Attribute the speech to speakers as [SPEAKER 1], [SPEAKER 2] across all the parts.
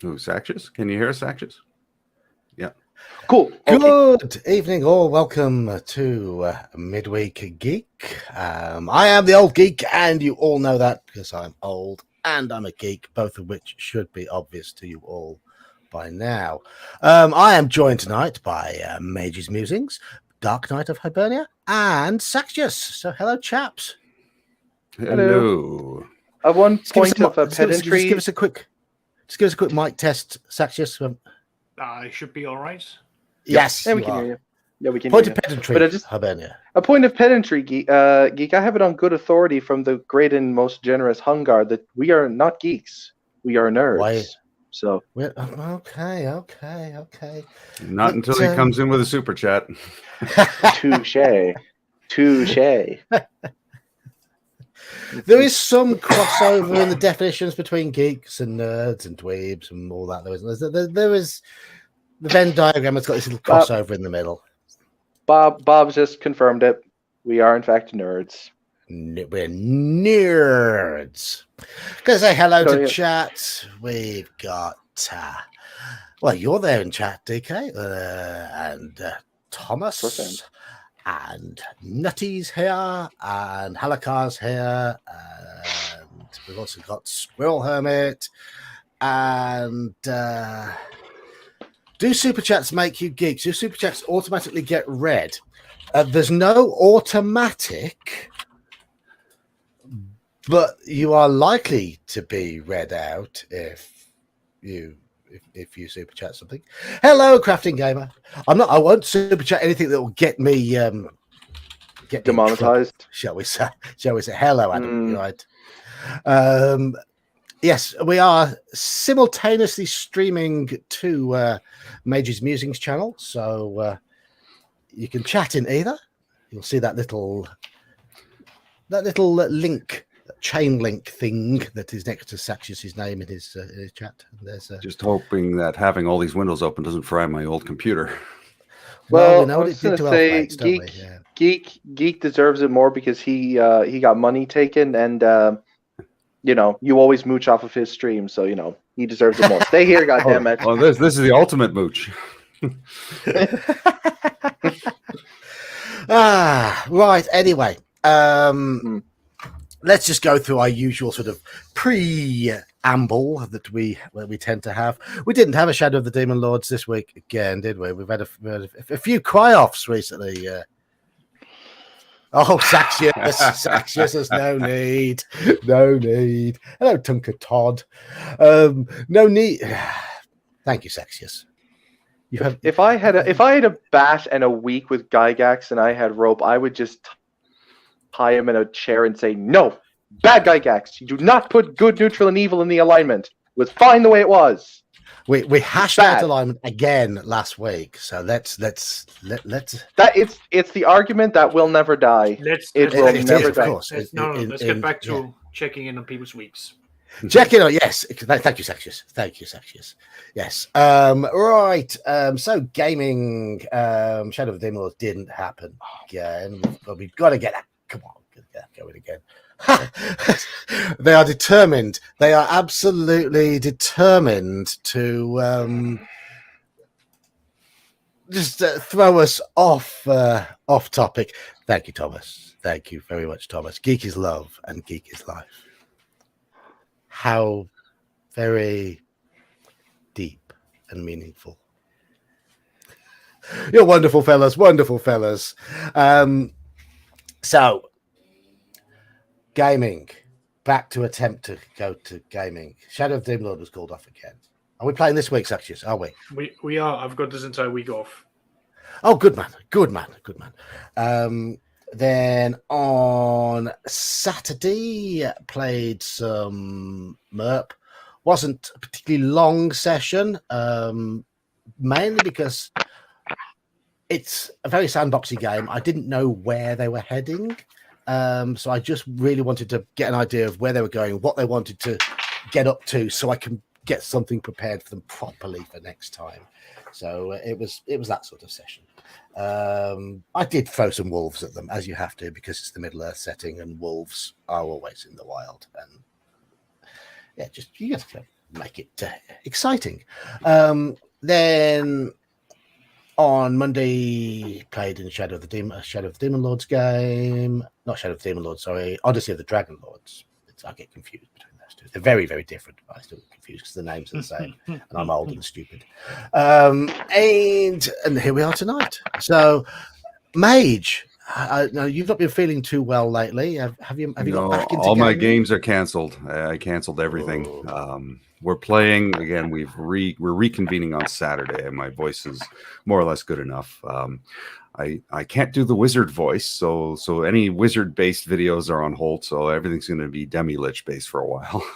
[SPEAKER 1] Ooh, Saxious? Can you hear us, Saxious? Yeah.
[SPEAKER 2] Cool. Okay.
[SPEAKER 3] Good evening, all. Welcome to Midweek Geek. I am the old geek, and you all know that because I'm old and I'm a geek, both of which should be obvious to you all by now. I am joined tonight by Mage's Musings, Dark Knight of Hibernia, and Saxious. So, hello, chaps.
[SPEAKER 1] Hello.
[SPEAKER 2] At one
[SPEAKER 3] Just give us
[SPEAKER 2] point of pedantry.
[SPEAKER 3] Just give us a quick mic test, Saxious.
[SPEAKER 4] I should be all right.
[SPEAKER 3] Yes,
[SPEAKER 2] Yeah, we
[SPEAKER 3] you
[SPEAKER 2] can
[SPEAKER 3] are.
[SPEAKER 2] hear you. Yeah, we can
[SPEAKER 3] Point
[SPEAKER 2] hear
[SPEAKER 3] of
[SPEAKER 2] you.
[SPEAKER 3] pedantry,
[SPEAKER 2] But I just
[SPEAKER 3] Hibernia.
[SPEAKER 2] a point of pedantry, Geek. Geek, I have it on good authority from the great and most generous Hungar that we are not geeks. We are nerds.
[SPEAKER 3] Why?
[SPEAKER 2] So
[SPEAKER 3] Okay.
[SPEAKER 1] Not
[SPEAKER 3] But,
[SPEAKER 1] until he comes in with a super chat.
[SPEAKER 2] touche.
[SPEAKER 3] There is some crossover in the definitions between geeks and nerds and dweebs and all that. There is the Venn diagram has got this little crossover in the middle.
[SPEAKER 2] Bob's just confirmed it. We are in fact nerds.
[SPEAKER 3] We're nerds. Gonna say hello to
[SPEAKER 2] yeah.
[SPEAKER 3] chat. We've got well, you're there in chat, DK, and Thomas. And Nutty's here, and Halakar's here, and we've also got Squirrel Hermit. And do super chats make you geeks? Do super chats automatically get read? There's no automatic, but you are likely to be read out if you super chat something. Hello, Crafting Gamer. I won't super chat anything that will get me get
[SPEAKER 2] demonetized.
[SPEAKER 3] Shall we say? Hello, Adam. You're right. Yes, we are simultaneously streaming to Mage's Musings channel, so you can chat in either. You'll see that little link. Chain link thing that is next to Saxious' name in his chat. There's
[SPEAKER 1] just hoping that having all these windows open doesn't fry my old computer.
[SPEAKER 3] Well, we know what it did to Elfmates, don't we? Yeah.
[SPEAKER 2] Geek deserves it more because he got money taken, and you always mooch off of his stream, so he deserves it more. Stay here, goddammit.
[SPEAKER 1] Well, this is the ultimate mooch.
[SPEAKER 3] Right. Anyway, let's just go through our usual sort of preamble that we tend to have. We didn't have a Shadow of the Demon Lords this week again, did we? We've had a few cry-offs recently. Oh, Saxious, there's no need. Hello, Tunker Todd. No need. Thank you, Saxious.
[SPEAKER 2] If I had a bat and a week with Gygax and I had rope, I would just tie him in a chair and say, "No, bad Gygax. You do not put good, neutral, and evil in the alignment. It was fine the way it was."
[SPEAKER 3] We hashed out alignment again last week, so let's.
[SPEAKER 2] That it's the argument that will never die.
[SPEAKER 4] Let's
[SPEAKER 2] never die.
[SPEAKER 4] Let's get back to checking in on people's weeks.
[SPEAKER 3] Check in on yes. Thank you, Saxious. Yes. Right. So gaming. Shadow of the Demon Lords didn't happen again. We've got to get that. Come on, go in again. They are determined. They are absolutely determined to just throw us off topic. Thank you, Thomas. Thank you very much, Thomas. Geek is love and geek is life. How very deep and meaningful. You're wonderful fellas. So, gaming. Back to attempt to go to gaming. Shadow of the Demon Lord was called off again. Are we playing this week, Saxious? Are we?
[SPEAKER 4] We are. I've got this entire week off.
[SPEAKER 3] Oh, good man. Then on Saturday, played some MERP. Wasn't a particularly long session, mainly because it's a very sandboxy game. I didn't know where they were heading, so I just really wanted to get an idea of where they were going, what they wanted to get up to, so I can get something prepared for them properly for next time. So it was that sort of session. I did throw some wolves at them, as you have to, because it's the Middle Earth setting, and wolves are always in the wild. And yeah, just you got to make it exciting. Then on Monday, played in Shadow of the Demon Lords game. Not Shadow of the Demon Lords, sorry. Odyssey of the Dragon Lords. I get confused between those two. They're very, very different. I still get confused because the names are the same, and I'm old and stupid. And here we are tonight. So, Mage, no, you've not been feeling too well lately. Have you got back into
[SPEAKER 1] all my
[SPEAKER 3] gaming?
[SPEAKER 1] games are canceled. I canceled everything. We're playing again. We're reconvening on Saturday, and my voice is more or less good enough. I can't do the wizard voice, so any wizard based videos are on hold. So everything's going to be Demi-Lich based for a while.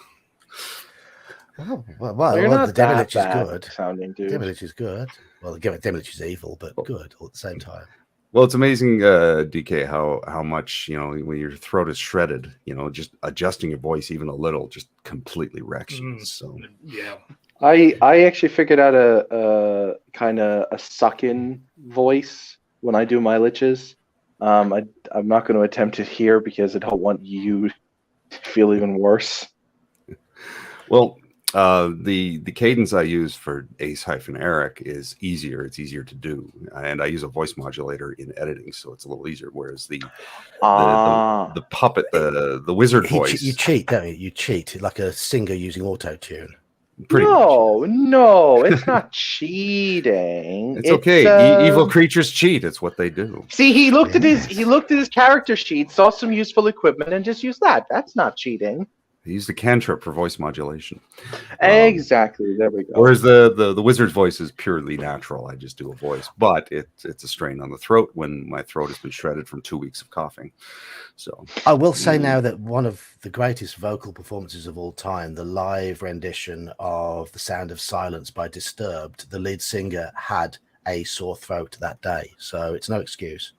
[SPEAKER 3] Oh, well,
[SPEAKER 2] You're not
[SPEAKER 3] the Demi-Lich is
[SPEAKER 2] bad
[SPEAKER 3] good.
[SPEAKER 2] sounding, dude.
[SPEAKER 3] Demi-Lich is good. Well, Demi-Lich is evil, but good all at the same time.
[SPEAKER 1] Well, it's amazing, DK, how much, when your throat is shredded, just adjusting your voice even a little just completely wrecks you. So
[SPEAKER 4] Yeah.
[SPEAKER 2] I actually figured out a kind of a suck-in voice when I do my liches. I'm not going to attempt it here because I don't want you to feel even worse.
[SPEAKER 1] well, the cadence I use for Ace-Eric is easier. It's easier to do, and I use a voice modulator in editing, so it's a little easier. Whereas the puppet, the wizard voice,
[SPEAKER 3] you cheat, don't you? You cheat like a singer using auto-tune.
[SPEAKER 2] No, it's not cheating.
[SPEAKER 1] It's okay. Evil creatures cheat. It's what they do.
[SPEAKER 2] See, he looked at his character sheet, saw some useful equipment, and just used that. That's not cheating.
[SPEAKER 1] He used a cantrip for voice modulation.
[SPEAKER 2] Exactly. There we go.
[SPEAKER 1] Whereas the wizard's voice is purely natural. I just do a voice, but it's a strain on the throat when my throat has been shredded from 2 weeks of coughing. So
[SPEAKER 3] I will say now that one of the greatest vocal performances of all time, the live rendition of "The Sound of Silence" by Disturbed, the lead singer had a sore throat that day, so it's no excuse.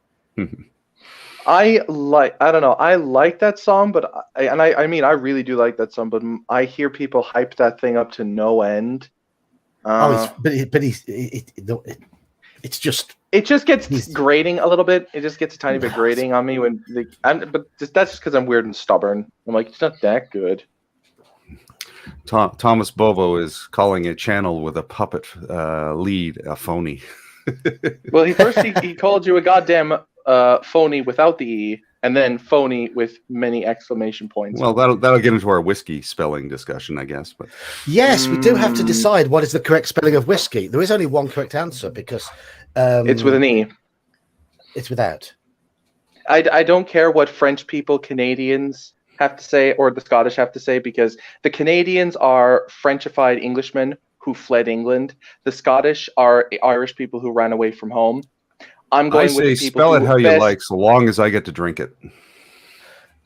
[SPEAKER 2] I don't know. I like that song, but I mean, I really do like that song, but I hear people hype that thing up to no end.
[SPEAKER 3] It's just.
[SPEAKER 2] It just gets grating a little bit. It just gets a tiny bit grating on me but that's just because I'm weird and stubborn. I'm like, it's not that good.
[SPEAKER 1] Thomas Bovo is calling a channel with a puppet lead a phony.
[SPEAKER 2] Well, he called you a goddamn phony without the E, and then phony with many exclamation points.
[SPEAKER 1] Well, that'll get into our whiskey spelling discussion, I guess. But
[SPEAKER 3] yes, we do have to decide what is the correct spelling of whiskey. There is only one correct answer because
[SPEAKER 2] it's with an E.
[SPEAKER 3] It's without.
[SPEAKER 2] I don't care what French people, Canadians have to say, or the Scottish have to say, because the Canadians are Frenchified Englishmen who fled England. The Scottish are Irish people who ran away from home. I'm going with the people
[SPEAKER 1] spell it how you like, so long as I get to drink it.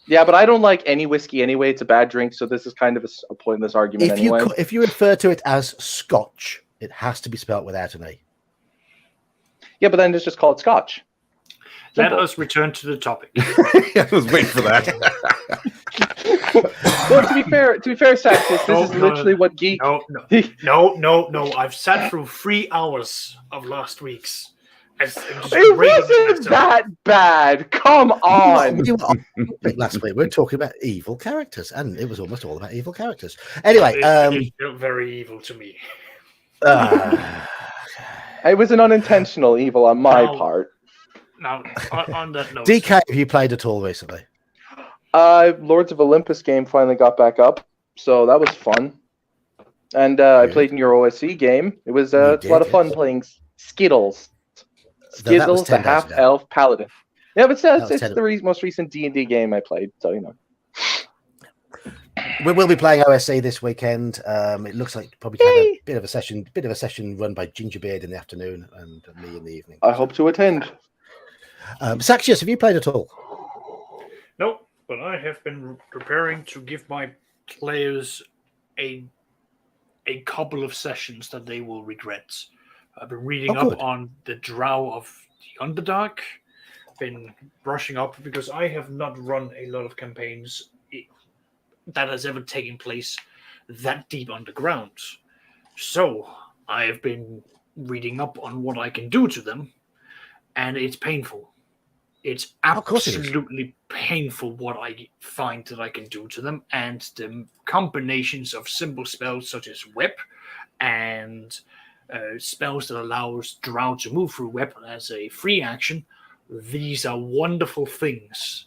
[SPEAKER 2] Yeah, but I don't like any whiskey anyway. It's a bad drink, so this is kind of a pointless argument anyway.
[SPEAKER 3] If you refer to it as Scotch, it has to be spelled without an E.
[SPEAKER 2] Yeah, but then just call it Scotch.
[SPEAKER 4] Let us return to the topic.
[SPEAKER 1] I was waiting for that.
[SPEAKER 2] Well, to be fair, Saxis, this is literally what Geek.
[SPEAKER 4] No. I've sat through 3 hours of last week's.
[SPEAKER 2] It wasn't that bad. Come on.
[SPEAKER 3] Last week we were talking about evil characters, and it was almost all about evil characters. Anyway,
[SPEAKER 4] it felt very evil to me.
[SPEAKER 2] It was an unintentional evil on my part.
[SPEAKER 4] Now, on that note,
[SPEAKER 3] DK, have you played at all recently?
[SPEAKER 2] Lords of Olympus game finally got back up, so that was fun. And I played in your OSC game. It was a lot of fun playing Skittles. Skittles, the half-elf paladin. Yeah, but it's the most recent D&D game I played, so you know.
[SPEAKER 3] We will be playing OSC this weekend. It looks like probably have a bit of a session run by Gingerbeard in the afternoon and me in the evening.
[SPEAKER 2] I hope to attend.
[SPEAKER 3] Saxius, have you played at all?
[SPEAKER 4] No, but I have been preparing to give my players a couple of sessions that they will regret. I've been reading up on the Drow of the Underdark, been brushing up because I have not run a lot of campaigns that has ever taken place that deep underground. So I have been reading up on what I can do to them, and it's painful. It's
[SPEAKER 3] Of course it is.
[SPEAKER 4] absolutely painful what I find that I can do to them, and the combinations of simple spells such as Whip and spells that allows Drow to move through Whip as a free action. These are wonderful things.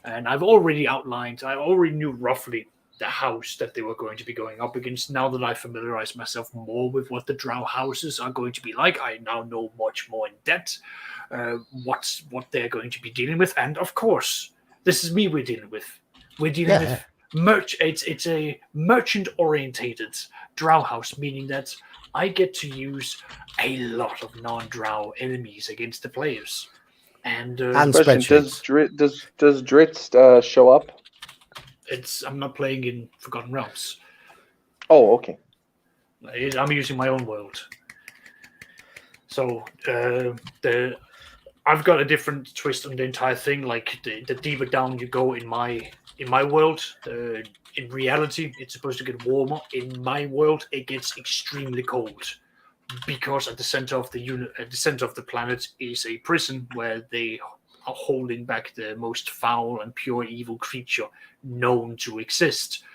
[SPEAKER 4] And I've already outlined, I already knew roughly the house that they were going to be going up against. Now that I familiarized myself more with what the Drow houses are going to be like, I now know much more in depth what they're going to be dealing with. And of course, this is me we're dealing with. We're dealing with it's a merchant-orientated Drow house, meaning that I get to use a lot of non-Drow enemies against the players. And
[SPEAKER 2] question, does Dritz show up?
[SPEAKER 4] I'm not playing in Forgotten Realms.
[SPEAKER 2] Oh, okay.
[SPEAKER 4] I'm using my own world. So I've got a different twist on the entire thing. Like the deeper down you go in my world, in reality, it's supposed to get warmer. In my world, it gets extremely cold because at the center of the planet is a prison where they are holding back the most foul and pure evil creature known to exist.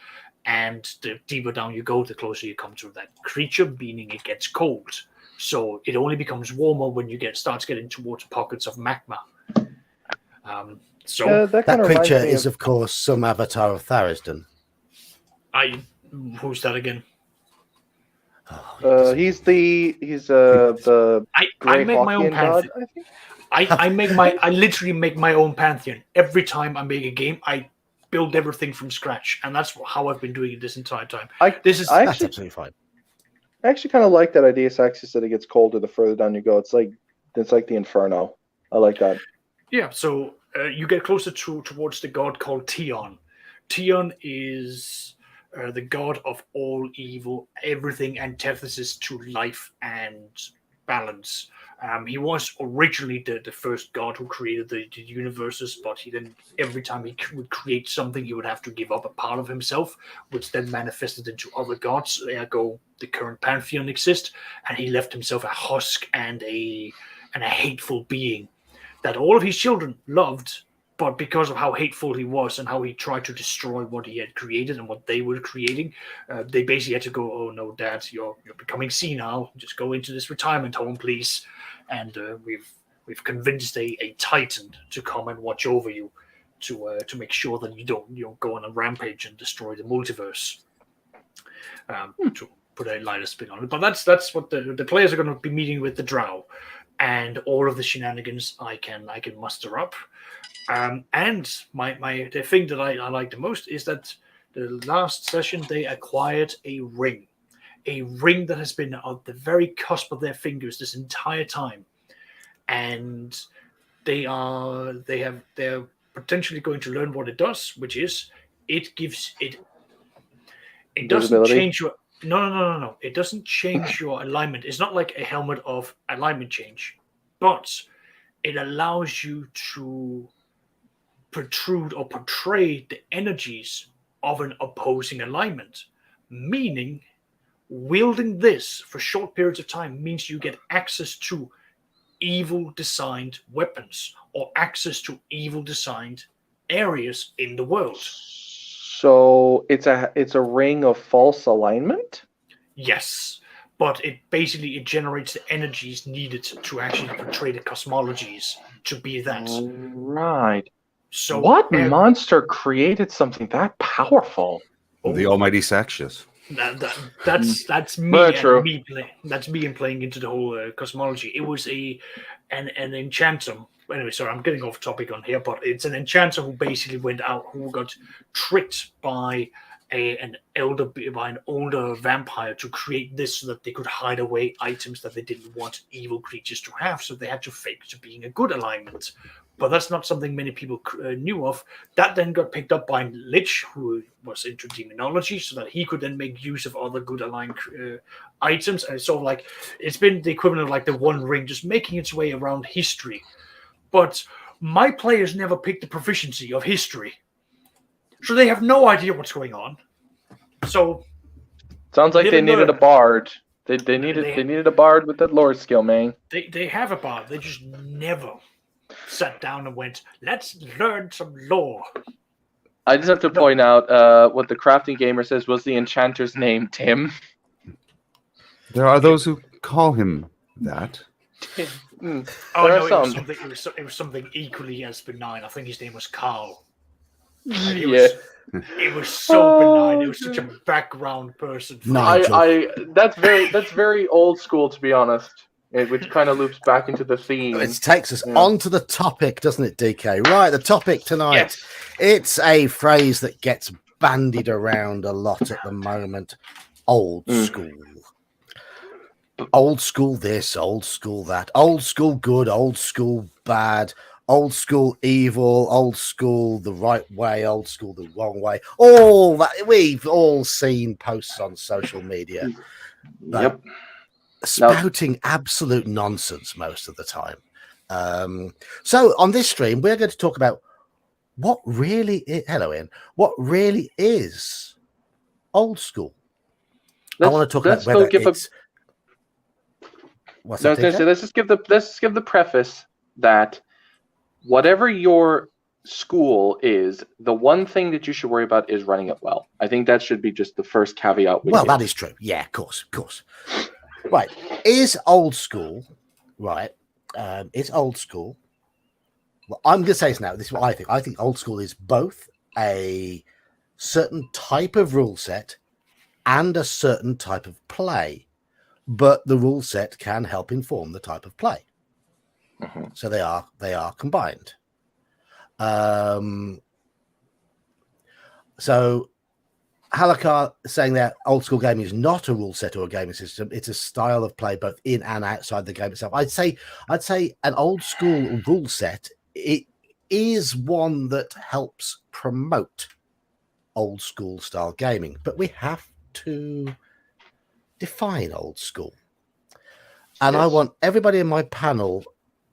[SPEAKER 4] And the deeper down you go, the closer you come to that creature, meaning it gets cold. So it only becomes warmer when you starts getting towards pockets of magma.
[SPEAKER 3] That creature is, of course, some avatar of Tharisdan.
[SPEAKER 4] Who's that again?
[SPEAKER 2] He's the
[SPEAKER 4] I make my own pantheon. I literally make my own pantheon. Every time I make a game, I build everything from scratch, and that's how I've been doing it this entire time. That's
[SPEAKER 3] absolutely fine.
[SPEAKER 2] I actually kind of like that idea, Saxis, that it gets colder the further down you go. It's like the Inferno. I like that.
[SPEAKER 4] Yeah, so you get closer towards the god called Tion. Tion is the god of all evil, everything antithesis to life and balance. He was originally the first god who created the universes, but he then, every time he would create something, he would have to give up a part of himself, which then manifested into other gods. Ergo, the current pantheon exists, and he left himself a husk and a hateful being that all of his children loved, but because of how hateful he was and how he tried to destroy what he had created and what they were creating, they basically had to go, "Oh no, Dad, you're becoming senile. Just go into this retirement home, please." And we've convinced a titan to come and watch over you, to make sure that you don't go on a rampage and destroy the multiverse. To put a lighter spin on it, but that's what the players are going to be meeting with the Drow, and all of the shenanigans I can muster up. And the thing that I like the most is that the last session they acquired a ring that has been at the very cusp of their fingers this entire time, and they're potentially going to learn what it does, which is it doesn't change your no. It doesn't change your alignment. It's not like a helmet of alignment change, but it allows you to protrude or portray the energies of an opposing alignment, meaning wielding this for short periods of time means you get access to evil designed weapons or access to evil designed areas in the world.
[SPEAKER 2] So it's a ring of false alignment?
[SPEAKER 4] Yes, but it generates the energies needed to actually portray the cosmologies to be that.
[SPEAKER 2] Right.
[SPEAKER 4] So
[SPEAKER 2] what monster created something that powerful?
[SPEAKER 1] The almighty Saxius.
[SPEAKER 4] That's me. That's me and playing into the whole cosmology. It was an enchanter. Anyway, sorry, I'm getting off topic on here, but it's an enchanter who basically who got tricked by an older vampire to create this so that they could hide away items that they didn't want evil creatures to have. So they had to fake to being a good alignment. But that's not something many people knew of. That then got picked up by Lich, who was into demonology, so that he could then make use of other good aligned items. And it's sort of like, it's been the equivalent of like the One Ring, just making its way around history. But my players never picked the proficiency of history, so they have no idea what's going on. So
[SPEAKER 2] sounds like they needed a bard. They needed a bard with that lore skill, man.
[SPEAKER 4] They have a bard. They just never sat down and went, "Let's learn some lore."
[SPEAKER 2] I just have to point out what the Crafting Gamer says was the enchanter's name, Tim.
[SPEAKER 1] There are those who call him that.
[SPEAKER 2] Tim.
[SPEAKER 4] Oh
[SPEAKER 2] There
[SPEAKER 4] no,
[SPEAKER 2] are
[SPEAKER 4] it was
[SPEAKER 2] some.
[SPEAKER 4] something. It was something equally as benign. I think his name was Carl. And
[SPEAKER 2] Yeah.
[SPEAKER 4] it was so benign. It was such a background person. For
[SPEAKER 3] Nigel.
[SPEAKER 2] That's very old school, to be honest. Which kind of loops back into the theme.
[SPEAKER 3] It takes us onto the topic, doesn't it, DK? Right, the topic tonight.
[SPEAKER 2] Yes.
[SPEAKER 3] It's a phrase that gets bandied around a lot at the moment. Old school. Old school this, old school that. Old school good, old school bad. Old school evil, old school the right way, old school the wrong way. All that we've all seen posts on social media.
[SPEAKER 2] Yep.
[SPEAKER 3] Spouting absolute nonsense most of the time. So on this stream, we're going to talk about what really is, hello Ian, what really is old school. I want to talk about whether it's
[SPEAKER 2] what's that? Let's just give the preface that whatever your school is, the one thing that you should worry about is running it well. I think that should be just the first caveat.
[SPEAKER 3] Well, that is true. Yeah, of course. Right. Is old school, right? Is old school. Well, I'm going to say this now. This is what I think. I think old school is both a certain type of rule set and a certain type of play, but the rule set can help inform the type of play. Mm-hmm. So they are combined. So Halakar saying that old school gaming is not a rule set or a gaming system. It's a style of play both in and outside the game itself. I'd say an old school rule set, it is one that helps promote old school style gaming, but we have to define old school. And yes. I want everybody in my panel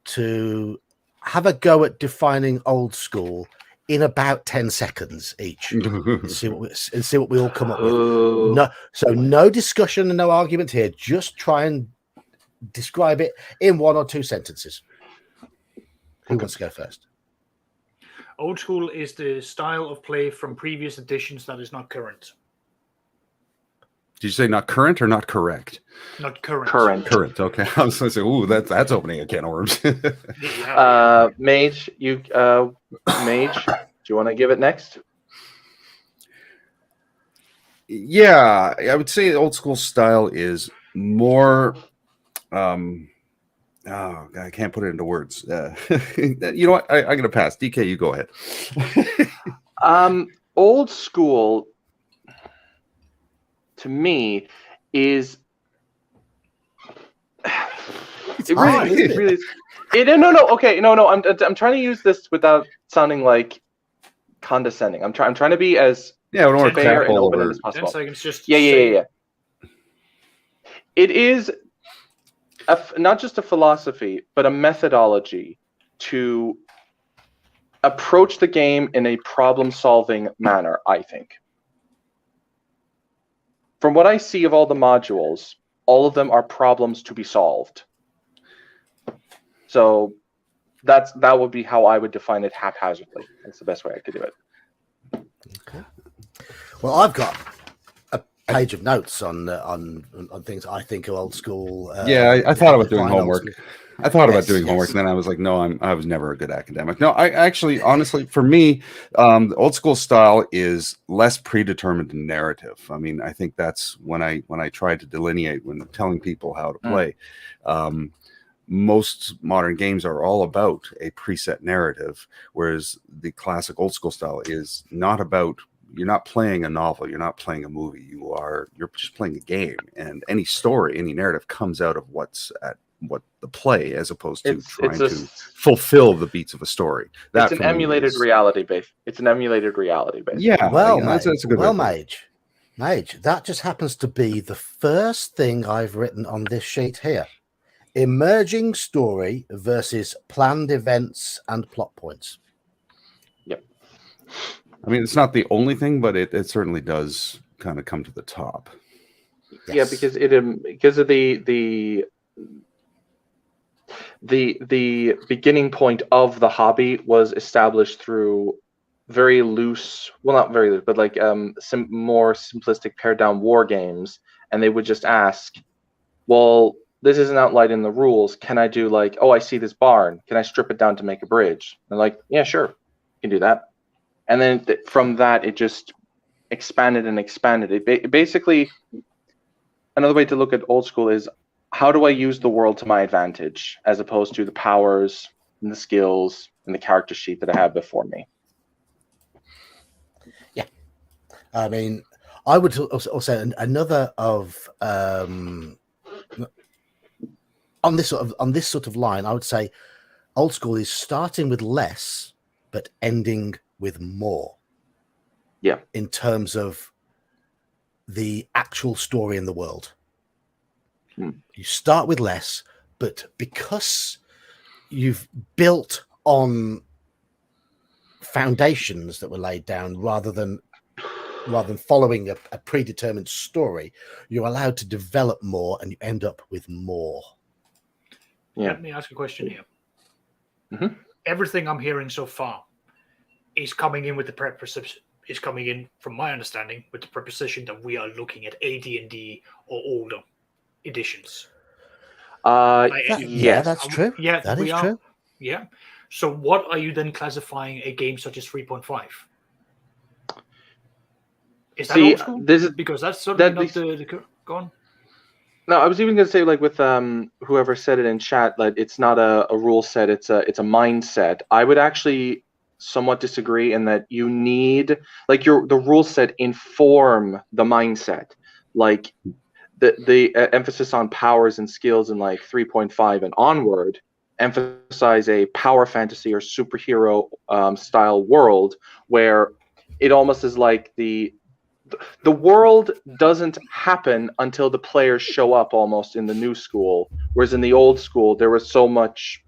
[SPEAKER 3] to have a go at defining old school in about 10 seconds each and see what we all come up with. No discussion and no argument here. Just try and describe it in 1 or 2 sentences. Who wants to go first?
[SPEAKER 4] Old school is the style of play from previous editions that is not current.
[SPEAKER 1] Did you say not current or not correct?
[SPEAKER 4] Not current.
[SPEAKER 1] Current. Okay. I was going to say, ooh, that's opening a can of worms.
[SPEAKER 2] Mage, Mage, do you want to give it next?
[SPEAKER 1] Yeah, I would say old school style is more. I can't put it into words. You know what? I'm going to pass. DK, you go ahead.
[SPEAKER 2] Old school, to me, is it really is. I'm trying to use this without sounding like condescending. I'm trying to be as fair and open as possible.
[SPEAKER 4] 10 seconds, just
[SPEAKER 2] yeah. It is not just a philosophy, but a methodology to approach the game in a problem-solving manner, I think. From what I see of all the modules, all of them are problems to be solved. So that would be how I would define it haphazardly. That's the best way I could do it.
[SPEAKER 3] Okay. Well, I've got a page of notes on things I think are old school.
[SPEAKER 1] I thought about doing homework. Homework, and then I was like, no, I was never a good academic. No, I actually, honestly, for me, the old school style is less predetermined narrative. I mean, I think that's when I tried to delineate when telling people how to play. Most modern games are all about a preset narrative, whereas the classic old school style is not about. You're not playing a novel. You're not playing a movie. You're just playing a game, and any story, any narrative comes out of what the play, as opposed to trying to fulfill the beats of a story.
[SPEAKER 2] It's an emulated reality base.
[SPEAKER 1] Yeah.
[SPEAKER 3] Well,
[SPEAKER 1] that's a good.
[SPEAKER 3] Well, Mage, that just happens to be the first thing I've written on this sheet here. Emerging story versus planned events and plot points.
[SPEAKER 2] Yep.
[SPEAKER 1] I mean, it's not the only thing, but it certainly does kind of come to the top.
[SPEAKER 2] Yes. Yeah, because of the the beginning point of the hobby was established through very loose, well, not very loose, but like more simplistic pared down war games, and they would just ask, well, this isn't outlined in the rules. Can I do like, oh, I see this barn. Can I strip it down to make a bridge? And they're like, yeah, sure, you can do that. And then from that, it just expanded and expanded. It basically, another way to look at old school is, how do I use the world to my advantage, as opposed to the powers and the skills and the character sheet that I have before me.
[SPEAKER 3] Yeah, I mean, I would also another of on this sort of line, I would say old school is starting with less but ending with more.
[SPEAKER 2] Yeah,
[SPEAKER 3] in terms of the actual story in the world. You start with less, but because you've built on foundations that were laid down rather than following a predetermined story, you're allowed to develop more and you end up with more.
[SPEAKER 2] Yeah.
[SPEAKER 4] Let me ask a question here.
[SPEAKER 2] Mm-hmm.
[SPEAKER 4] Everything I'm hearing so far is coming in with the preposition. Is coming in, from my understanding, with the preposition that we are looking at AD&D or older editions.
[SPEAKER 2] Yeah,
[SPEAKER 3] that's true.
[SPEAKER 4] Yeah,
[SPEAKER 3] that is true.
[SPEAKER 4] Yeah. So what are you then classifying a game such as 3.5? Is that old school? Because that's certainly not the go on.
[SPEAKER 2] No, I was even going to say, like, with whoever said it in chat, that it's not a rule set, it's a mindset. I would actually somewhat disagree in that you need, like, the rule set inform the mindset. Like the emphasis on powers and skills in like 3.5 and onward emphasize a power fantasy or superhero style world where it almost is like the world doesn't happen until the players show up, almost in the new school, whereas in the old school there was so much,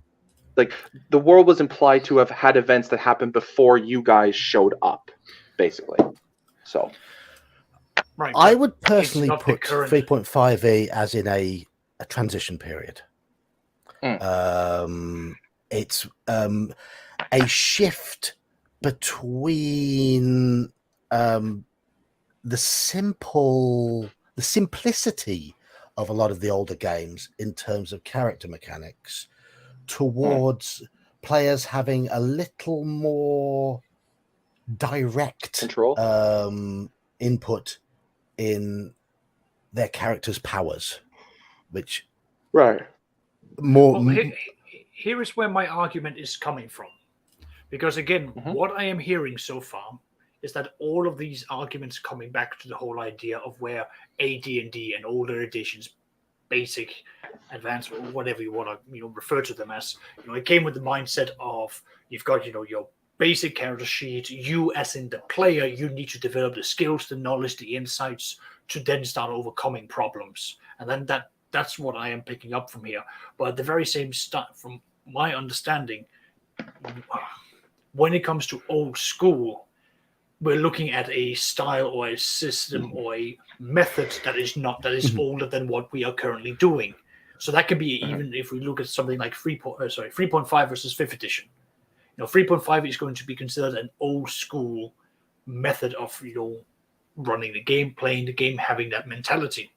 [SPEAKER 2] like, the world was implied to have had events that happened before you guys showed up, basically. So
[SPEAKER 4] right,
[SPEAKER 3] I would personally put
[SPEAKER 4] current
[SPEAKER 3] 3.5e as in a transition period. It's a shift between the simplicity of a lot of the older games in terms of character mechanics towards players having a little more direct
[SPEAKER 2] control,
[SPEAKER 3] input in their characters' powers, which more.
[SPEAKER 4] Well, here is where my argument is coming from, because again, what I am hearing so far is that all of these arguments coming back to the whole idea of where AD&D and older editions, basic, advanced, whatever you want to refer to them as, it came with the mindset of, you've got your basic character sheet. You, as in the player, you need to develop the skills, the knowledge, the insights to then start overcoming problems. And then that's what I am picking up from here. But at the very same start, from my understanding, when it comes to old school, we're looking at a style or a system or a method that is older than what we are currently doing. So that can be, even if we look at something like 3.5 versus 5th edition. 3.5 is going to be considered an old school method of running the game, playing the game, having that mentality.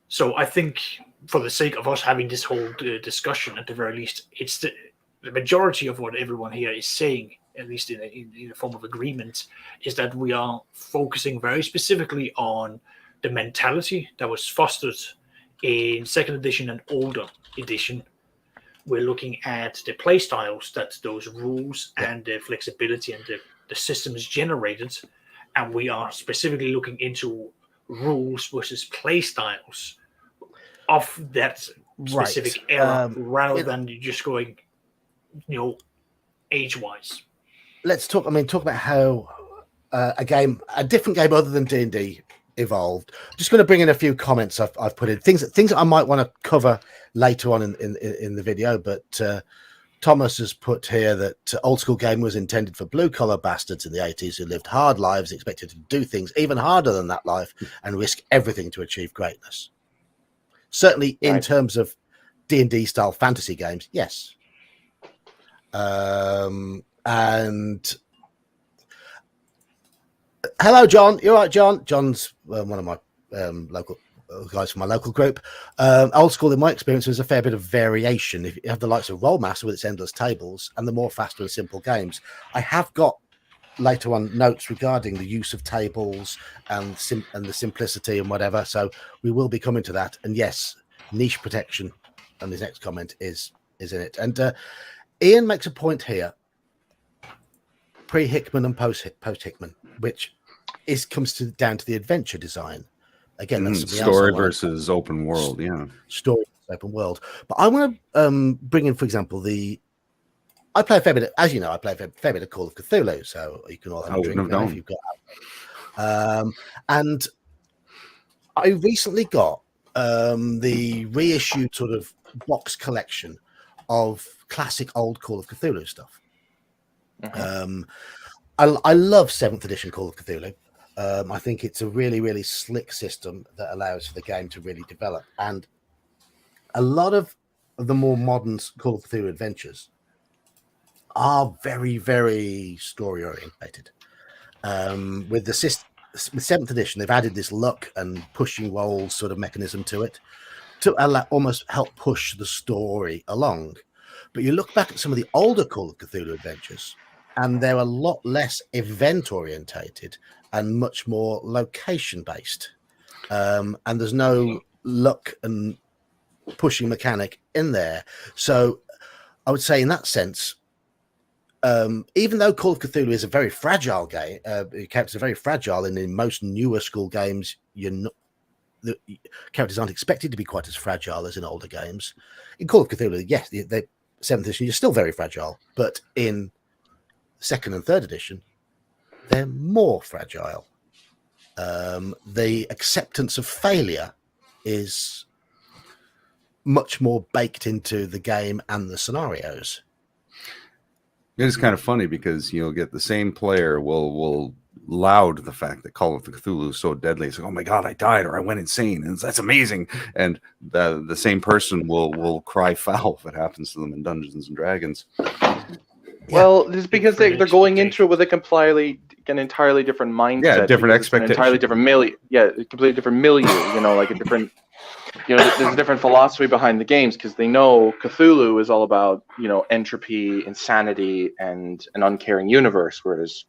[SPEAKER 4] So I think, for the sake of us having this whole discussion, at the very least, it's the majority of what everyone here is saying, at least in a form of agreement, is that we are focusing very specifically on the mentality that was fostered in 2nd edition and older edition. We're looking at the play styles that those rules and the flexibility and the systems generated, and we are specifically looking into rules versus play styles of that specific era, rather than just going, age-wise.
[SPEAKER 3] Let's talk about how a different game other than D&D evolved. I'm just going to bring in a few comments I've put in, things that I might want to cover later on in the video, but Thomas has put here that old school game was intended for blue collar bastards in the 80s who lived hard lives, expected to do things even harder than that life and risk everything to achieve greatness. Certainly in terms of D&D style fantasy games, yes. And hello, John. You're right, John. John's one of my local guys from my local group. Old school, in my experience, there's a fair bit of variation. If you have the likes of Rollmaster with its endless tables and the more faster and simple games, I have got later on notes regarding the use of tables and the simplicity and whatever. So we will be coming to that. And yes, niche protection, and his next comment is in it. And Ian makes a point here, pre-Hickman and post-Hickman, which comes down to the adventure design. Again, that's
[SPEAKER 1] story versus open world. Yeah,
[SPEAKER 3] story open world. But I want to bring in, for example, I play a fair bit. As you know, I play a fair bit of Call of Cthulhu, so you can all have a drink now if you've got. And I recently got the reissued sort of box collection of classic old Call of Cthulhu stuff. I love 7th edition Call of Cthulhu. I think it's a really, really slick system that allows for the game to really develop. And a lot of the more modern Call of Cthulhu adventures are very, very story orientated. With 7th edition, they've added this luck and pushing rolls sort of mechanism to it to almost help push the story along. But you look back at some of the older Call of Cthulhu adventures, and they're a lot less event orientated and much more location based. And there's no luck and pushing mechanic in there. So I would say in that sense, even though Call of Cthulhu is a very fragile game, characters are very fragile, and in most newer school games, the characters aren't expected to be quite as fragile as in older games. In Call of Cthulhu, yes, the 7th edition, you're still very fragile, but in 2nd and 3rd edition, they're more fragile. The acceptance of failure is much more baked into the game and the scenarios.
[SPEAKER 1] It is kind of funny because you'll get the same player will laud the fact that Call of Cthulhu is so deadly. It's like, oh my god, I died or I went insane, and that's amazing. And the same person will cry foul if it happens to them in Dungeons and Dragons.
[SPEAKER 2] Well, it's because they're going into it with an entirely different mindset.
[SPEAKER 1] Yeah, different expectation.
[SPEAKER 2] Entirely different milieu. Yeah, completely different milieu. Like a different. There's a different philosophy behind the games because they know Cthulhu is all about entropy, insanity, and an uncaring universe, whereas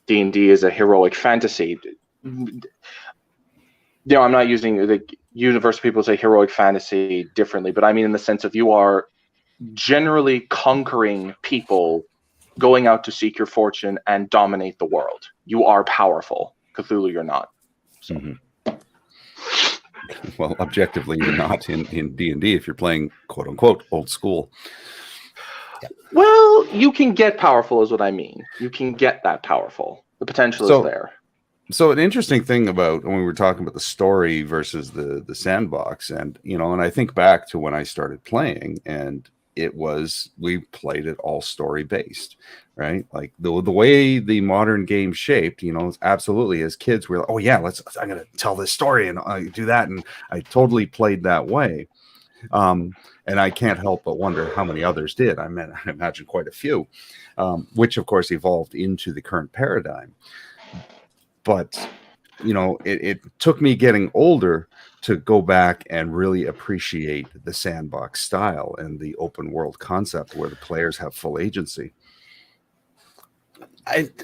[SPEAKER 2] D&D is a heroic fantasy. I'm not using the universe. People say heroic fantasy differently, but I mean in the sense of you are generally conquering people, going out to seek your fortune and dominate the world. You are powerful. Cthulhu, you're not. So.
[SPEAKER 1] Mm-hmm. Well, objectively, you're not in D&D if you're playing quote unquote old school.
[SPEAKER 2] Yeah. Well, you can get powerful is what I mean. You can get that powerful. The potential is there.
[SPEAKER 1] So an interesting thing about when we were talking about the story versus the sandbox, and and I think back to when I started playing, and we played it all story based, right? Like the way the modern game shaped, absolutely as kids we're like, oh yeah, I'm gonna tell this story and I do that, and I totally played that way. And I can't help but wonder how many others did. I imagine quite a few, which of course evolved into the current paradigm. But it took me getting older to go back and really appreciate the sandbox style and the open world concept where the players have full agency.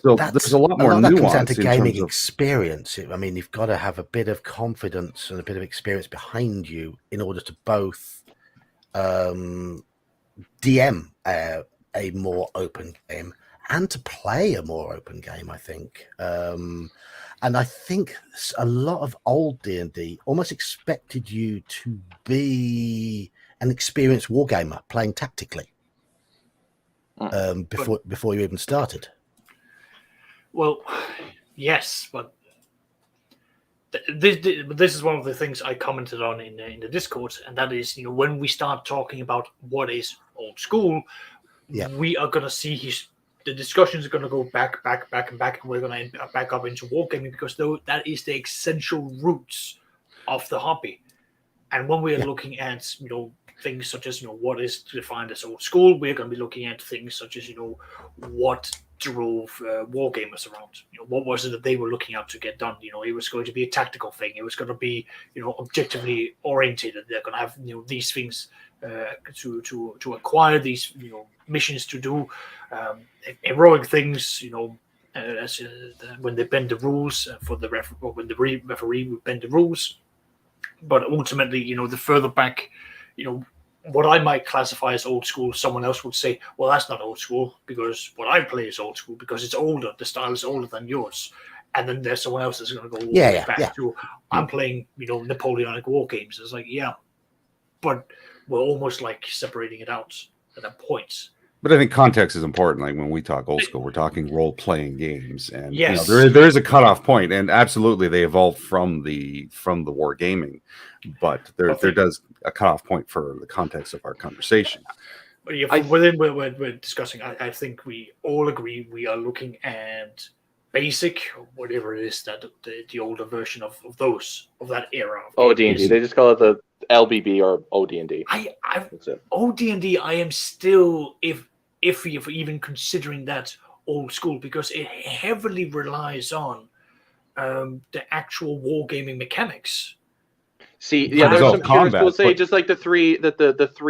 [SPEAKER 1] So there's a lot more nuance. That comes down to
[SPEAKER 3] gaming experience. I mean, you've got to have a bit of confidence and a bit of experience behind you in order to both DM a more open game and to play a more open game, I think. And I think a lot of old D&D almost expected you to be an experienced wargamer playing tactically before you even started.
[SPEAKER 4] Well, yes, but this is one of the things I commented on in the Discord, and that is, when we start talking about what is old school, we are going to see the discussions are going to go back, and we're going to end back up into wargaming because that is the essential roots of the hobby. And when we are looking at, things such as what is defined as old school. We're going to be looking at things such as what drove wargamers around. What was it that they were looking out to get done? It was going to be a tactical thing. It was going to be objectively oriented. They're going to have these things to acquire, these missions to do, heroic things. When they bend the rules for the when the referee would bend the rules. But ultimately, the further back, what I might classify as old school, someone else would say, well, that's not old school because what I play is old school because it's older. The style is older than yours. And then there's someone else that's going to go all the way back to, I'm playing, Napoleonic war games. It's like, yeah, but we're almost like separating it out at that point.
[SPEAKER 1] But I think context is important. Like when we talk old school, we're talking role-playing games, and
[SPEAKER 4] yes,
[SPEAKER 1] there is a cutoff point, and absolutely they evolved from the war gaming, but there does a cutoff point for the context of our conversation.
[SPEAKER 4] But yeah, we're discussing. I think we all agree we are looking at basic, whatever it is that the older version of that era.
[SPEAKER 2] OD&D. They just call it the LBB or OD&D.
[SPEAKER 4] OD&D. I am still iffy for even considering that old school because it heavily relies on the actual wargaming mechanics.
[SPEAKER 2] See, there's some purists who will say just like the three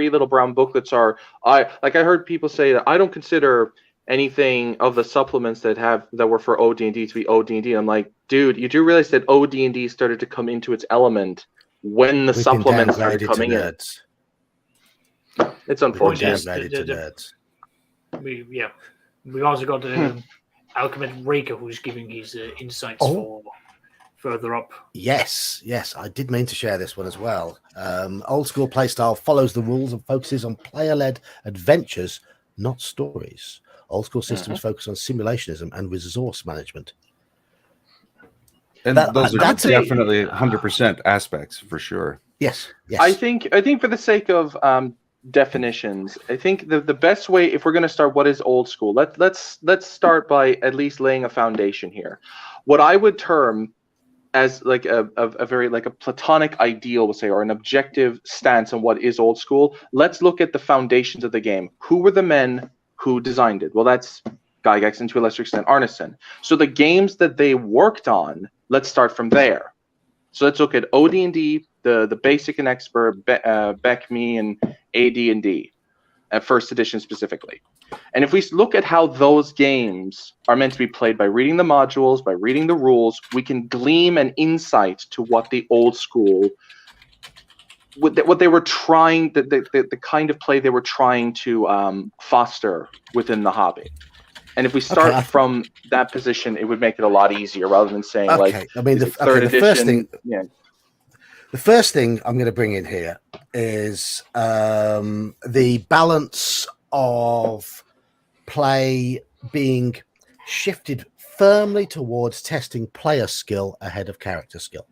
[SPEAKER 2] little brown booklets are. I heard people say that I don't consider anything of the supplements that were for OD&D to be OD&D. I'm like, dude, you do realize that OD&D started to come into its element when the supplements started coming in. It's unfortunate.
[SPEAKER 4] We also got Alchemist Raker who's giving his insights for further up.
[SPEAKER 3] Yes, I did mean to share this one as well. Old school playstyle follows the rules and focuses on player-led adventures, not stories. Old school systems focus on simulationism and resource management.
[SPEAKER 1] And those are definitely 100% aspects for sure.
[SPEAKER 3] Yes.
[SPEAKER 2] I think for the sake of definitions, I think the best way, if we're going to start what is old school, let's start by at least laying a foundation here. What I would term as like a very like a platonic ideal, we'll say, or an objective stance on what is old school. Let's look at the foundations of the game. Who were the men who designed it? Well, that's Gygax and to a lesser extent Arneson. So the games that they worked on, let's start from there. So let's look at OD&D, the basic and expert, Beck, me, and AD&D, first edition specifically. And if we look at how those games are meant to be played by reading the modules, by reading the rules, we can glean an insight to what the old school, what they were trying, the kind of play they were trying to foster within the hobby. And if we start from that position, it would make it a lot easier rather than saying third edition.
[SPEAKER 3] The first thing I'm going to bring in here is the balance of play being shifted firmly towards testing player skill ahead of character skill.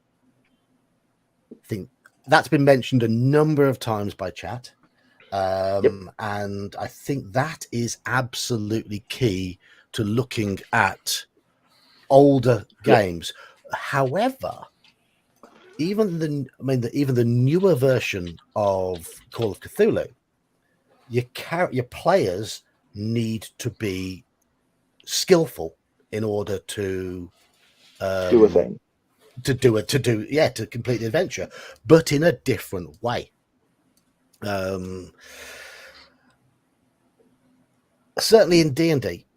[SPEAKER 3] I think that's been mentioned a number of times by chat. And I think that is absolutely key to looking at older games. However, even the newer version of Call of Cthulhu, your players need to be skillful in order to
[SPEAKER 2] do a thing,
[SPEAKER 3] to complete the adventure, but in a different way. Certainly in D&D,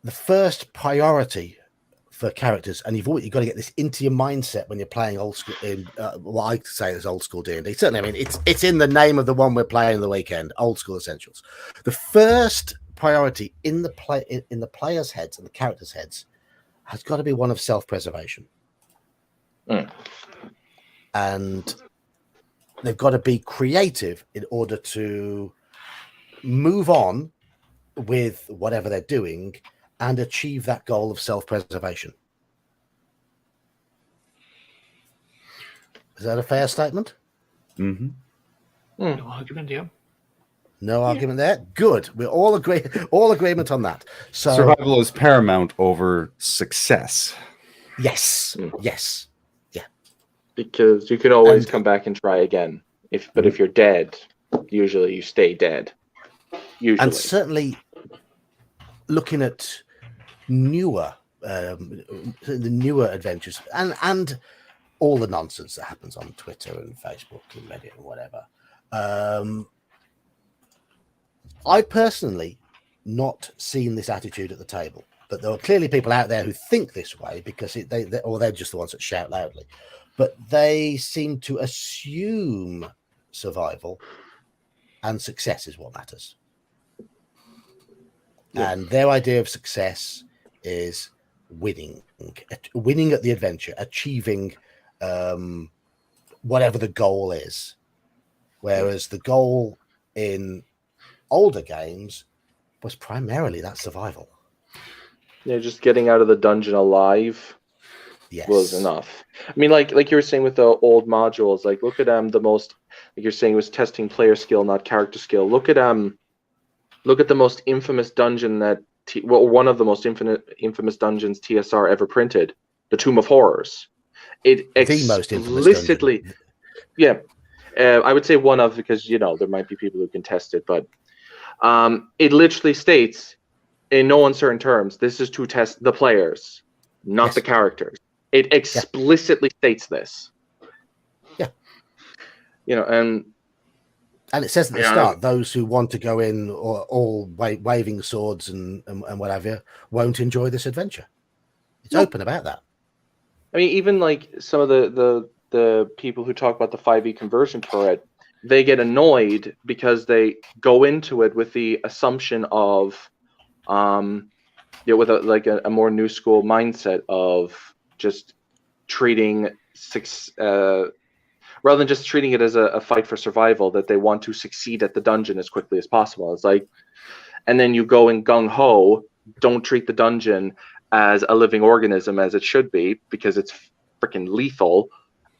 [SPEAKER 3] the first priority for characters, and you've got to get this into your mindset when you're playing old school. What I say is old school D&D. Certainly, I mean it's in the name of the one we're playing the weekend. Old school essentials. The first priority in the players' heads and the characters' heads has got to be one of self-preservation, and they've got to be creative in order to move on with whatever they're doing and achieve that goal of self-preservation. Is that a fair statement?
[SPEAKER 1] Mm-hmm.
[SPEAKER 4] No argument, yeah.
[SPEAKER 3] No argument there. Good. We're all agreement on that. So
[SPEAKER 1] survival is paramount over success.
[SPEAKER 3] Yes. Yes. Yeah.
[SPEAKER 2] Because you can always come back and try again If you're dead, usually you stay dead. Usually.
[SPEAKER 3] And certainly looking at newer the newer adventures and all the nonsense that happens on Twitter and Facebook and Reddit and whatever. I personally not seen this attitude at the table, but there are clearly people out there who think this way because they're just the ones that shout loudly, but they seem to assume survival and success is what matters. Yeah. And their idea of success is winning at the adventure, achieving whatever the goal is. Whereas the goal in older games was primarily that survival.
[SPEAKER 2] Yeah, just getting out of the dungeon alive was enough. I mean, like you were saying with the old modules, like look at the most, like you're saying, it was testing player skill, not character skill. Look at the most infamous dungeon that one of the most infamous dungeons TSR ever printed, the Tomb of Horrors. It explicitly, yeah, I would say one of, because there might be people who can test it, but it literally states in no uncertain terms, this is to test the players, not the characters. It explicitly states this.
[SPEAKER 3] Yeah.
[SPEAKER 2] And
[SPEAKER 3] it says at the start, those who want to go in or all waving swords and whatever won't enjoy this adventure. It's open about that.
[SPEAKER 2] I mean, even like some of the people who talk about the 5e conversion for it, they get annoyed because they go into it with the assumption of, with a more new school mindset of just treating rather than just treating it as a fight for survival, that they want to succeed at the dungeon as quickly as possible. It's like, and then you go in gung-ho, don't treat the dungeon as a living organism as it should be, because it's freaking lethal.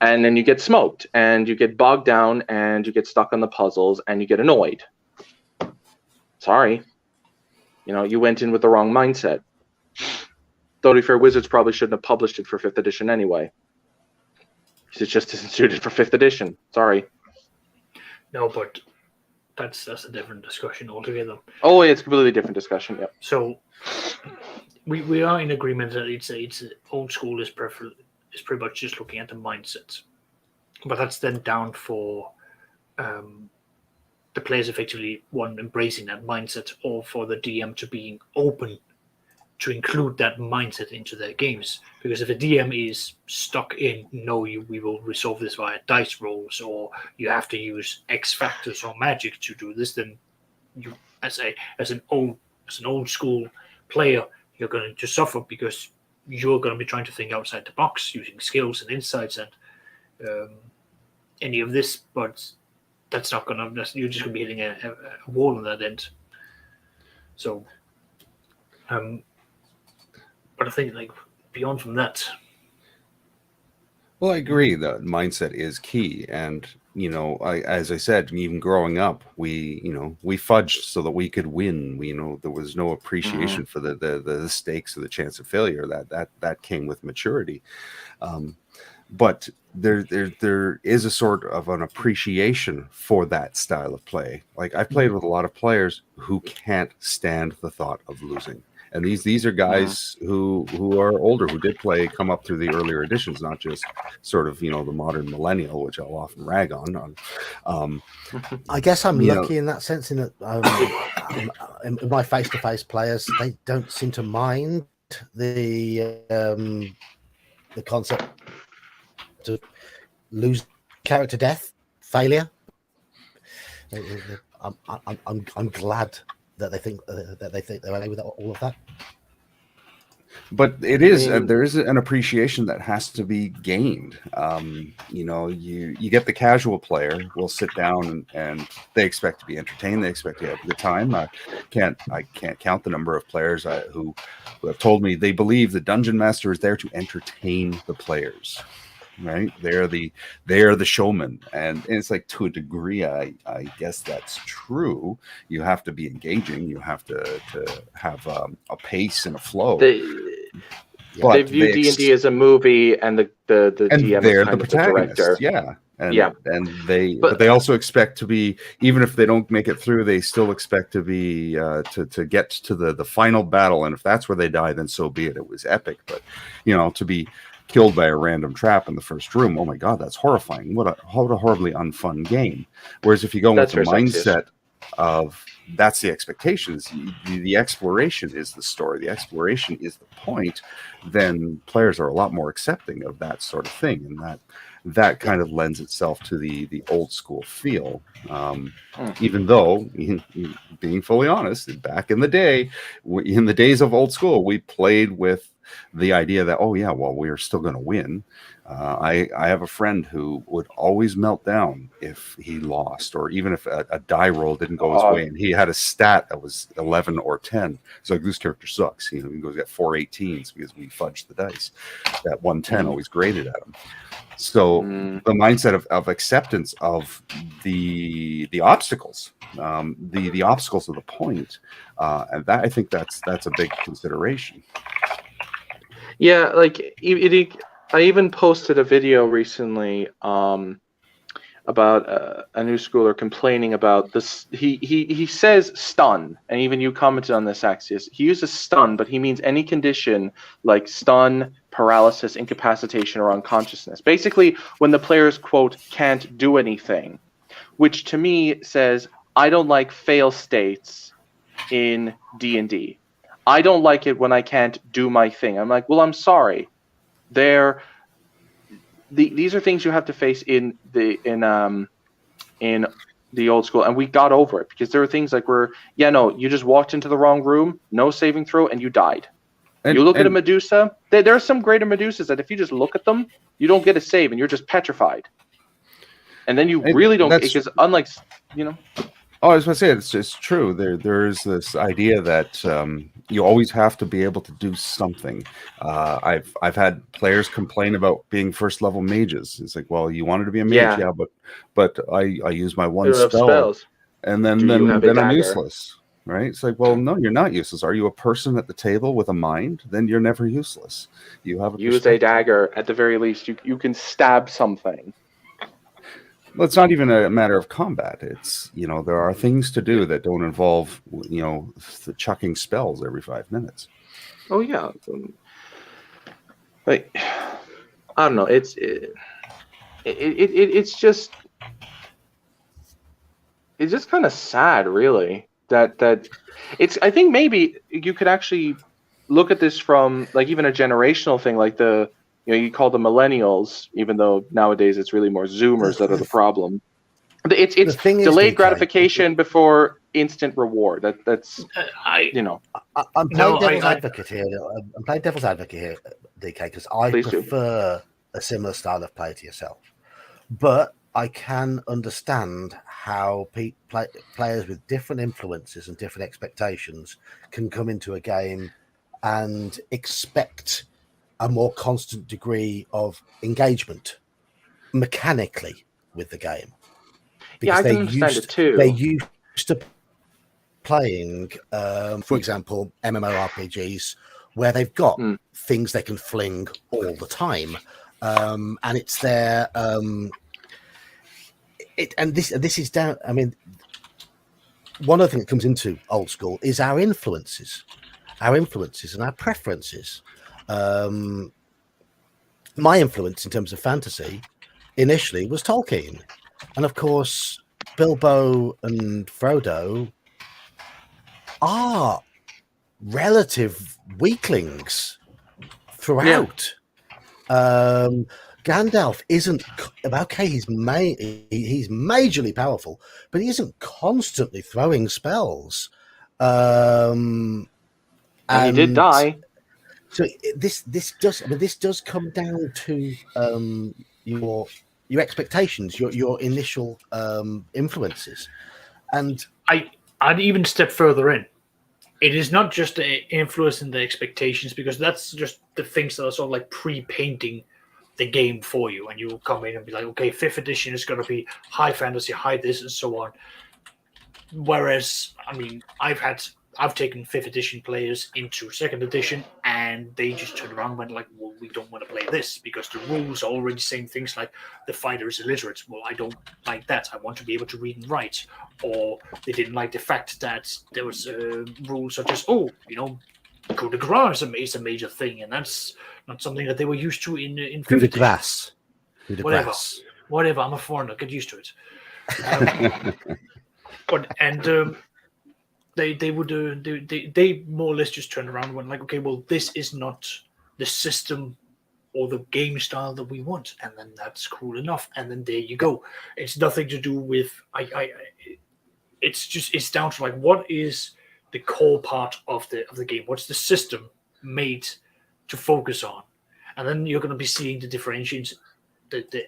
[SPEAKER 2] And then you get smoked, and you get bogged down, and you get stuck on the puzzles, and you get annoyed. Sorry. You went in with the wrong mindset. Though, to be fair, Wizards probably shouldn't have published it for 5th edition anyway. It just isn't suited for 5th edition. Sorry.
[SPEAKER 4] No, but that's a different discussion altogether.
[SPEAKER 2] Oh, yeah, it's a completely different discussion. Yeah.
[SPEAKER 4] So we are in agreement that it's old school is pretty much just looking at the mindsets, but that's then down for the players effectively embracing that mindset, or for the DM to being open to include that mindset into their games. Because if a DM is stuck in, we will resolve this via dice rolls, or you have to use X factors or magic to do this, then you, as an old school player, you're going to suffer, because you're going to be trying to think outside the box, using skills and insights and any of this, but that's not going to. You're just going to be hitting a wall on that end. So, but I think beyond from that.
[SPEAKER 1] Well, I agree that mindset is key, and as I said, even growing up, we fudged so that we could win. There was no appreciation for the stakes or the chance of failure. That came with maturity. But there is a sort of an appreciation for that style of play. Like, I've played with a lot of players who can't stand the thought of losing. And these are guys who are older, who did come up through the earlier editions, not just sort of, the modern millennial, which I'll often rag on.
[SPEAKER 3] I guess I'm lucky in that sense, in that in my face-to-face players, they don't seem to mind the concept to lose, character death, failure. I'm glad that they think they're okay with all of that.
[SPEAKER 1] But it is there is an appreciation that has to be gained. You get the casual player will sit down and they expect to be entertained. They expect to have a good time. I can't count the number of players who have told me they believe the Dungeon Master is there to entertain the players. Right, they're the showman, and it's like, to a degree, I guess that's true. You have to be engaging. You have to have a pace and a flow.
[SPEAKER 2] They view D&D as a movie, and the DM is kind of the director.
[SPEAKER 1] Yeah, And
[SPEAKER 2] Yeah.
[SPEAKER 1] but they also expect to be, even if they don't make it through, they still expect to be to get to the final battle. And if that's where they die, then so be it. It was epic, but to be killed by a random trap in the first room, oh my god, that's horrifying. What a horribly unfun game. Whereas if you go with the mindset of that's the expectations, the exploration is the story, the exploration is the point, then players are a lot more accepting of that sort of thing, and that kind of lends itself to the old school feel. Even though, being fully honest, back in the day, in the days of old school, we played with the idea that, oh yeah, well, we're still going to win. I have a friend who would always melt down if he lost, or even if a die roll didn't go his way, and he had a stat that was 11 or 10. So like, this character sucks. He goes get 4 18s because we fudged the dice. That 110 always graded at him. So the mindset of acceptance of the obstacles, the obstacles of the point, and that, I think that's a big consideration.
[SPEAKER 2] Yeah, like I even posted a video recently about a new schooler complaining about this. He says stun, and even you commented on this, Axios. He uses stun, but he means any condition like stun, paralysis, incapacitation, or unconsciousness. Basically, when the players, quote, can't do anything, which to me says, I don't like fail states in D&D. I don't like it when I can't do my thing. I'm like, well, I'm sorry. These are things you have to face in the old school, and we got over it because there are things like you just walked into the wrong room, no saving throw, and you died. You look at a Medusa. There are some greater Medusas that if you just look at them, you don't get a save, and you're just petrified. And then you really don't, because unlike
[SPEAKER 1] Oh, I was going to say, it's true. There's this idea that you always have to be able to do something. I've had players complain about being first level mages. It's like, well, you wanted to be a mage, yeah, but I use my one spell, and then I'm useless, right? It's like, well, no, you're not useless. Are you a person at the table with a mind? Then you're never useless. You have
[SPEAKER 2] use a dagger at the very least. You can stab something.
[SPEAKER 1] Well, it's not even a matter of combat. It's, there are things to do that don't involve, chucking spells every 5 minutes.
[SPEAKER 2] Oh, yeah. Like, I don't know. It's just kind of sad, really, that it's, I think maybe you could actually look at this from like even a generational thing, like you call them millennials, even though nowadays it's really more Zoomers that are the problem. It's delayed gratification before instant reward. That's
[SPEAKER 3] I'm playing devil's advocate here. I'm playing devil's advocate here, DK, because I prefer a similar style of play to yourself. But I can understand how players with different influences and different expectations can come into a game and expect a more constant degree of engagement mechanically with the game.
[SPEAKER 2] Because I can understand it too.
[SPEAKER 3] They're used to playing, for example, MMORPGs where they've got things they can fling all the time, and it's their this is down. I mean, one other thing that comes into old school is our influences and our preferences. My influence in terms of fantasy initially was Tolkien, and of course Bilbo and Frodo are relative weaklings throughout. Gandalf isn't okay. He's majorly powerful, but he isn't constantly throwing spells.
[SPEAKER 2] And he did die.
[SPEAKER 3] So this does come down to your expectations, your initial influences, and
[SPEAKER 4] I'd even step further in. It is not just the influence and the expectations, because that's just the things that are sort of like pre-painting the game for you, and you come in and be like, okay, 5th edition is going to be high fantasy, high this, and so on. Whereas, I mean, I've had I've taken 5th edition players into 2nd edition, and they just turned around and went like, well, we don't want to play this because the rules are already saying things like the fighter is illiterate. Well, I don't like that. I want to be able to read and write. Or they didn't like the fact that there was rules such as, coup de grace is a major thing, and that's not something that they were used to in 5th
[SPEAKER 3] Coup de
[SPEAKER 4] edition.
[SPEAKER 3] grace. Coup de
[SPEAKER 4] Whatever.
[SPEAKER 3] grace.
[SPEAKER 4] Whatever. I'm a foreigner. Get used to it. They more or less just turned around and went like, okay, well, this is not the system or the game style that we want, and then that's cool enough. And then there you go. It's nothing to do with it's down to like, what is the core part of the game? What's the system made to focus on? And then you're going to be seeing the differentiations. The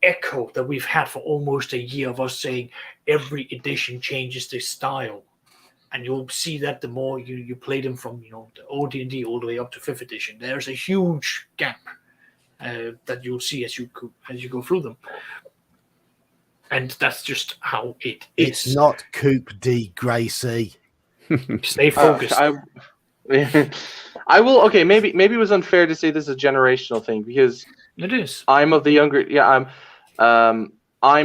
[SPEAKER 4] echo that we've had for almost a year of us saying every edition changes the style, and you'll see that the more you play them from the OD&D all the way up to 5th edition, there's a huge gap that you'll see as you go through them, and that's just how it is.
[SPEAKER 3] It's not Coupe de Gracie.
[SPEAKER 4] Stay focused.
[SPEAKER 2] I will. Okay, maybe it was unfair to say this is a generational thing because
[SPEAKER 4] it is.
[SPEAKER 2] I'm of the younger. Yeah, I'm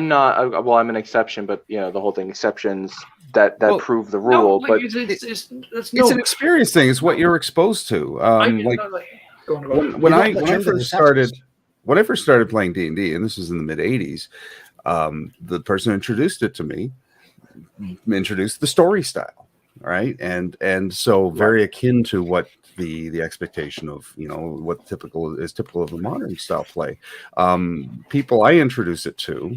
[SPEAKER 2] not. Well, I'm an exception, but the whole thing exceptions that prove the rule. But
[SPEAKER 1] it's an experience thing. It's what you're exposed to. When I first started playing D&D, and this was in the mid '80s, the person who introduced it to me introduced the story style. Right, and so very akin to what the expectation of what typical of the modern style play. People I introduce it to,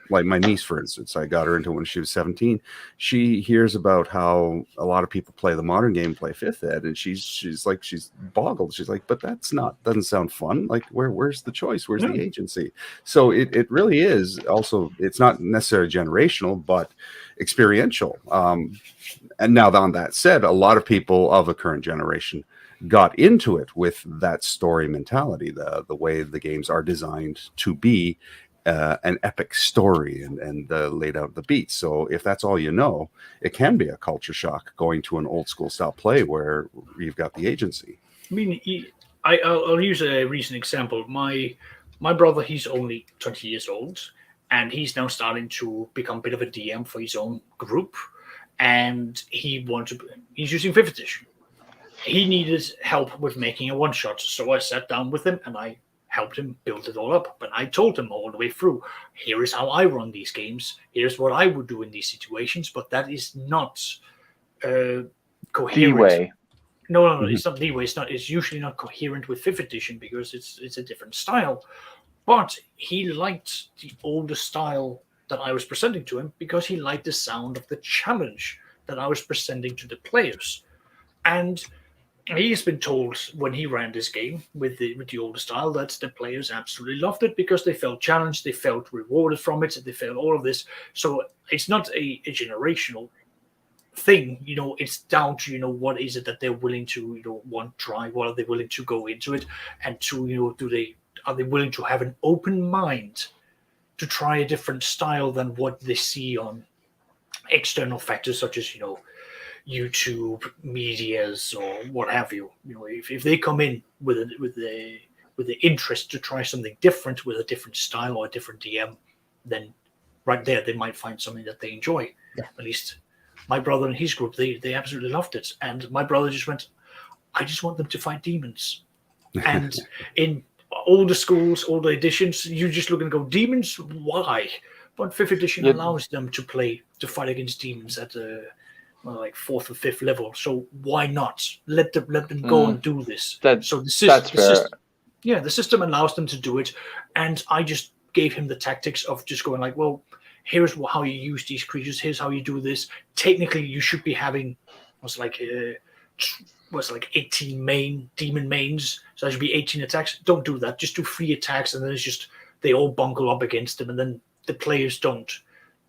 [SPEAKER 1] like my niece, for instance, I got her into it when she was 17. She hears about how a lot of people play the modern game, play 5th ed, and she's boggled. She's like, but doesn't sound fun. Like where's the choice? Where's the agency? So it really is also, it's not necessarily generational, but experiential. And now, on that said, a lot of people of the current generation got into it with that story mentality, the way the games are designed to be an epic story and laid out the beats. So if that's all it can be a culture shock going to an old school style play where you've got the agency.
[SPEAKER 4] I mean, I'll use a recent example. My brother, he's only 20 years old, and he's now starting to become a bit of a DM for his own group. And he's using 5th edition. He needed help with making a one-shot, so I sat down with him and I helped him build it all up. But I told him all the way through, here is how I run these games, here's what I would do in these situations, but that is not coherent.
[SPEAKER 2] D-way.
[SPEAKER 4] No, it's not D-way. It's usually not coherent with 5th edition because it's a different style. But he liked the older style that I was presenting to him because he liked the sound of the challenge that I was presenting to the players. And he's been told when he ran this game with the older style that the players absolutely loved it because they felt challenged, they felt rewarded from it, they felt all of this. So it's not a generational thing, it's down to what is it that they're willing to try, what are they willing to go into it, and to are they willing to have an open mind to try a different style than what they see on external factors such as YouTube, medias, or what have you. If they come in with the interest to try something different with a different style or a different DM, then right there they might find something that they enjoy.
[SPEAKER 3] Yeah.
[SPEAKER 4] At least my brother and his group, they absolutely loved it, and my brother just went, I just want them to fight demons. And in older schools, older editions, you just look and go, demons? Why? But 5th edition allows them to fight against demons at like 4th or 5th level. So why not let them go and do this?
[SPEAKER 2] That's fair.
[SPEAKER 4] The system allows them to do it, and I just gave him the tactics of just going like, well, here's how you use these creatures. Here's how you do this. Technically, you should be having 18 demon mains, so that should be 18 attacks. Don't do that. Just do 3 attacks, and then it's just they all bungle up against them, and then the players don't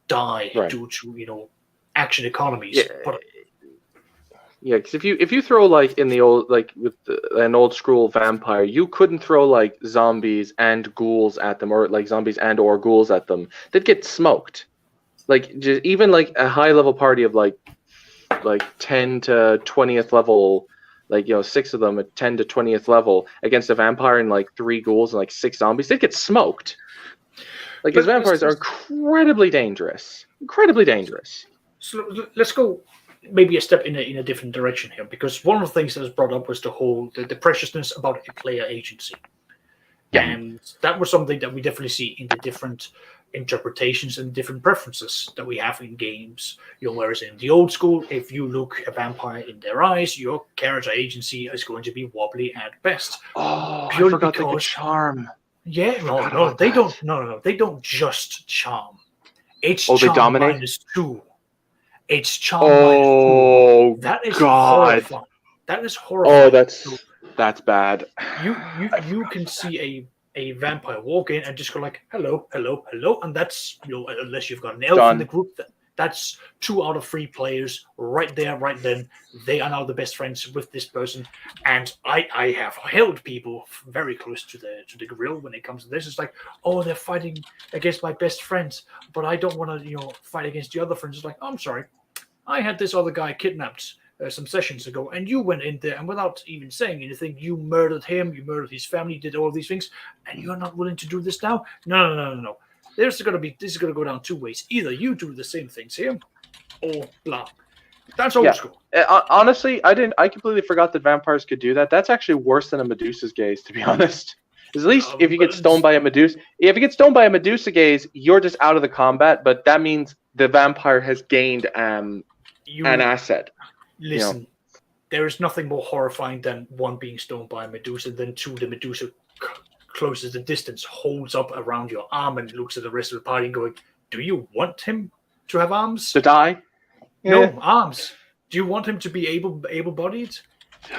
[SPEAKER 4] die due to action economies.
[SPEAKER 2] Because if you throw like in the old with an old school vampire, you couldn't throw like zombies and ghouls at them, or like zombies and or ghouls at them. They'd get smoked. Like just even like a high level party of like like 10 to 20th level, like 6 of them at 10 to 20th level against a vampire and like 3 ghouls and like 6 zombies, they'd get smoked. Like his vampires are incredibly dangerous. Incredibly dangerous.
[SPEAKER 4] So let's go maybe a step in a different direction here, because one of the things that was brought up was the preciousness about a player agency. Yeah. And that was something that we definitely see in the different interpretations and different preferences that we have in games. Whereas in the old school, if you look a vampire in their eyes, your character agency is going to be wobbly at best.
[SPEAKER 2] Oh, I forgot they could charm.
[SPEAKER 4] Yeah, no, they don't. No, they don't just charm. It's charm
[SPEAKER 2] they dominate?
[SPEAKER 4] -2. It's charm
[SPEAKER 2] -2.
[SPEAKER 4] That is
[SPEAKER 2] God.
[SPEAKER 4] horrifying. That is horrifying.
[SPEAKER 2] Oh, that's bad.
[SPEAKER 4] You can see a vampire walk in and just go like, hello, and that's unless you've got an elf in the group, that's 2 out of 3 players right there, right then. They are now the best friends with this person, and I have held people very close to the grill when it comes to this. It's like, oh, they're fighting against my best friends, but I don't want to fight against the other friends. It's like, oh, I'm sorry, I had this other guy kidnapped some sessions ago, and you went in there and without even saying anything, you murdered him, you murdered his family, did all these things, and you're not willing to do this now? No. This is going to go down 2 ways. Either you do the same things here, or blah. That's old school.
[SPEAKER 2] Honestly, I completely forgot that vampires could do that. That's actually worse than a Medusa's gaze, to be honest. Because at least if you get stoned by a Medusa gaze, you're just out of the combat. But that means the vampire has gained an asset.
[SPEAKER 4] Listen, there is nothing more horrifying than 1 being stoned by a Medusa, then 2, the Medusa closes the distance, holds up around your arm, and looks at the rest of the party going, do you want him to have arms?
[SPEAKER 2] To die?
[SPEAKER 4] No, arms. Do you want him to be able-bodied?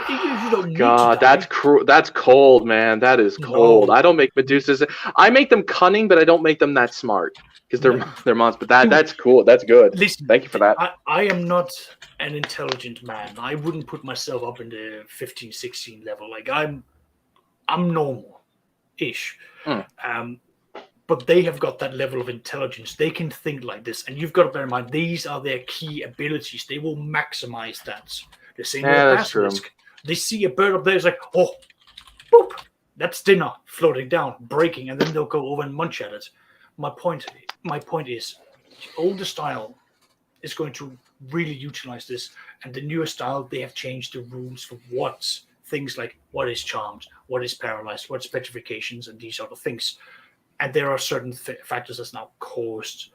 [SPEAKER 4] You don't need
[SPEAKER 2] God,
[SPEAKER 4] to die.
[SPEAKER 2] that's cruel. That's cold, man. That is cold. No. I don't make Medusas. I make them cunning, but I don't make them that smart because they're monsters. But that's cool. That's good.
[SPEAKER 4] Listen,
[SPEAKER 2] thank you for that.
[SPEAKER 4] I am not an intelligent man. I wouldn't put myself up in the 15, 16 level. Like I'm normal-ish. But they have got that level of intelligence. They can think like this, and you've got to bear in mind these are their key abilities. They will maximize that. The same way as Basilisk. They see a bird up there, it's like, oh, boop, that's dinner floating down, breaking, and then they'll go over and munch at it. My point is, the older style is going to really utilize this, and the newer style, they have changed the rules for what things like what is charmed, what is paralyzed, what's petrifications, and these sort of things. And there are certain factors that's now caused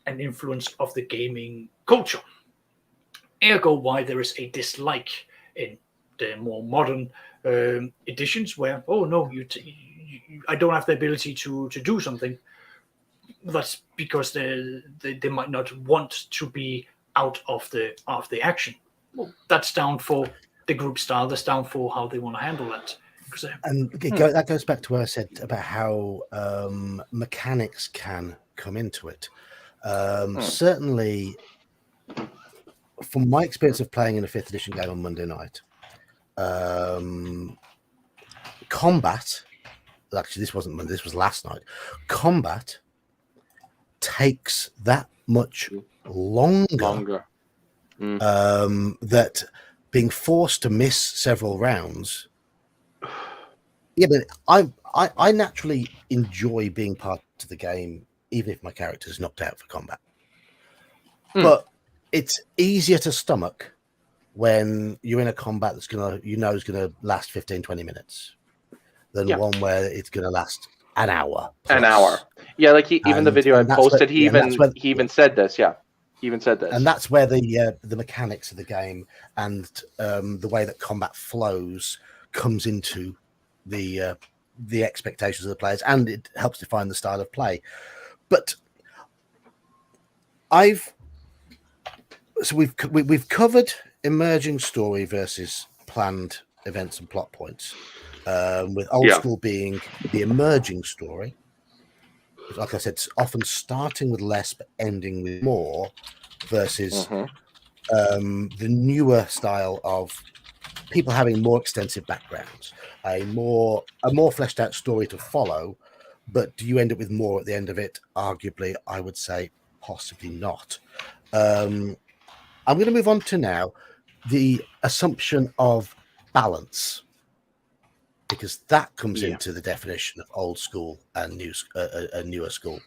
[SPEAKER 4] an influence of the gaming culture. Ergo, why there is a dislike in the more modern editions where, oh no, I don't have the ability to do something. That's because they might not want to be out of the action. Well, that's down for the group style. That's down for how they want to handle that.
[SPEAKER 3] And that goes back to what I said about how mechanics can come into it. Certainly, from my experience of playing in a 5th edition game on Monday night, combat, actually this wasn't Monday, this was last night, combat takes that much longer. That being forced to miss several rounds. Yeah, but I naturally enjoy being part of the game, even if my character is knocked out for combat. But it's easier to stomach when you're in a combat that's is gonna last 15-20 minutes than one where it's gonna last an hour.
[SPEAKER 2] An hour. Yeah, like even the video I posted, he even said this. Yeah, he even said this.
[SPEAKER 3] And that's where the mechanics of the game and the way that combat flows comes into the expectations of the players, and it helps define the style of play. But we've covered emerging story versus planned events and plot points, with old school being the emerging story. Like I said, it's often starting with less but ending with more, versus the newer style of people having more extensive backgrounds, a more fleshed out story to follow. But do you end up with more at the end of it? Arguably, I would say possibly not. I'm going to move on to now the assumption of balance, because that comes into the definition of old school and newer school.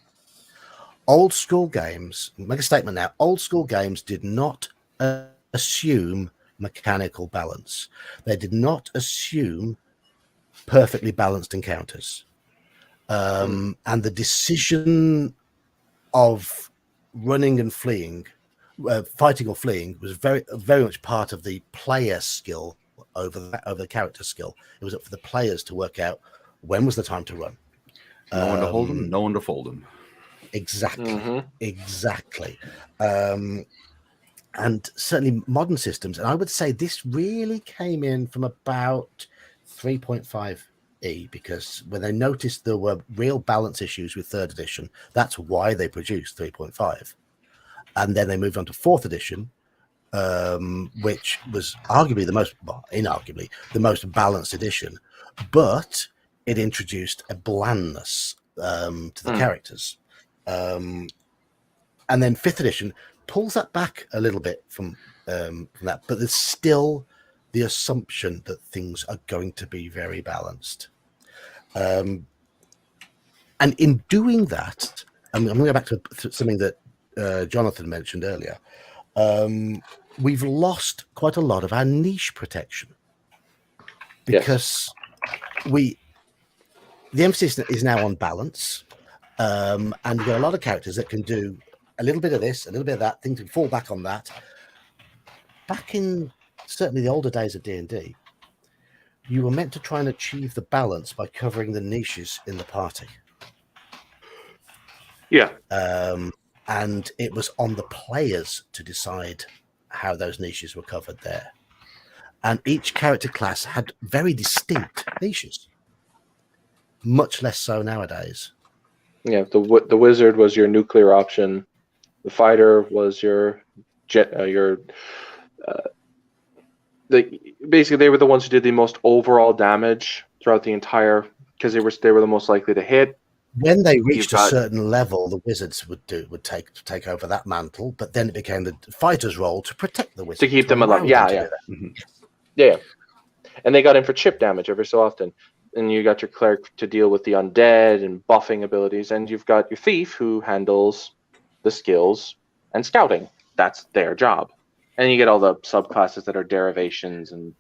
[SPEAKER 3] Old school games, make a statement now, old school games did not assume mechanical balance. They did not assume perfectly balanced encounters. And the decision of running and fleeing, fighting or fleeing, was very, very much part of the player skill over the character skill. It was up for the players to work out when was the time to run.
[SPEAKER 1] No one to hold them, no one to fold them.
[SPEAKER 3] Exactly. And certainly modern systems, and I would say this really came in from about 3.5e, because when they noticed there were real balance issues with 3rd edition, that's why they produced 3.5. And then they moved on to 4th edition, which was arguably inarguably the most balanced edition, but it introduced a blandness to the characters. And then 5th edition pulls that back a little bit from that, but there's still the assumption that things are going to be very balanced. And in doing that, I'm going to go back to something that Jonathan mentioned earlier. We've lost quite a lot of our niche protection, because the emphasis is now on balance, and you've got a lot of characters that can do a little bit of this, a little bit of that, things can fall back on that. Back in certainly the older days of D&D, you were meant to try and achieve the balance by covering the niches in the party. And it was on the players to decide how those niches were covered there. And each character class had very distinct niches. Much less so nowadays.
[SPEAKER 2] Yeah, the wizard was your nuclear option. The fighter was basically they were the ones who did the most overall damage throughout the entire, because they were the most likely to hit.
[SPEAKER 3] When they reached a certain level, the wizards would take over that mantle, but then it became the fighter's role to protect the wizards,
[SPEAKER 2] to keep them alive. Yeah. And they got in for chip damage every so often. And you got your cleric to deal with the undead and buffing abilities, and you've got your thief who handles the skills and scouting. That's their job. And you get all the subclasses that are derivations and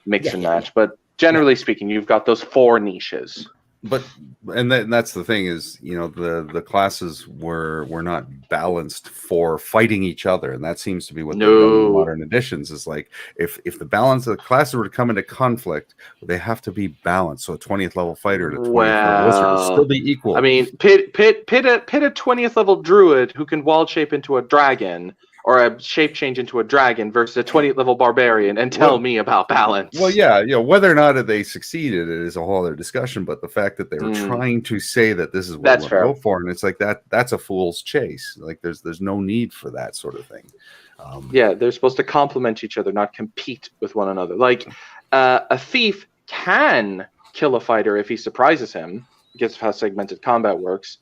[SPEAKER 2] mix and match. But generally speaking, you've got those 4 niches.
[SPEAKER 1] But that's the thing is, the classes were not balanced for fighting each other, and that seems to be what they've done in modern editions. Is like if the balance of the classes were to come into conflict, they have to be balanced. So a 20th level fighter and a 20th level wizard will still be equal.
[SPEAKER 2] I mean, pit a 20th level druid who can wild shape into a dragon, or a shape change into a dragon, versus a 20th level barbarian, and tell me about balance.
[SPEAKER 1] Well, yeah, whether or not they succeeded is a whole other discussion. But the fact that they were trying to say that this is what we'll go for, and it's like that's a fool's chase. Like there's no need for that sort of thing.
[SPEAKER 2] They're supposed to complement each other, not compete with one another. Like a thief can kill a fighter if he surprises him, because of how segmented combat works.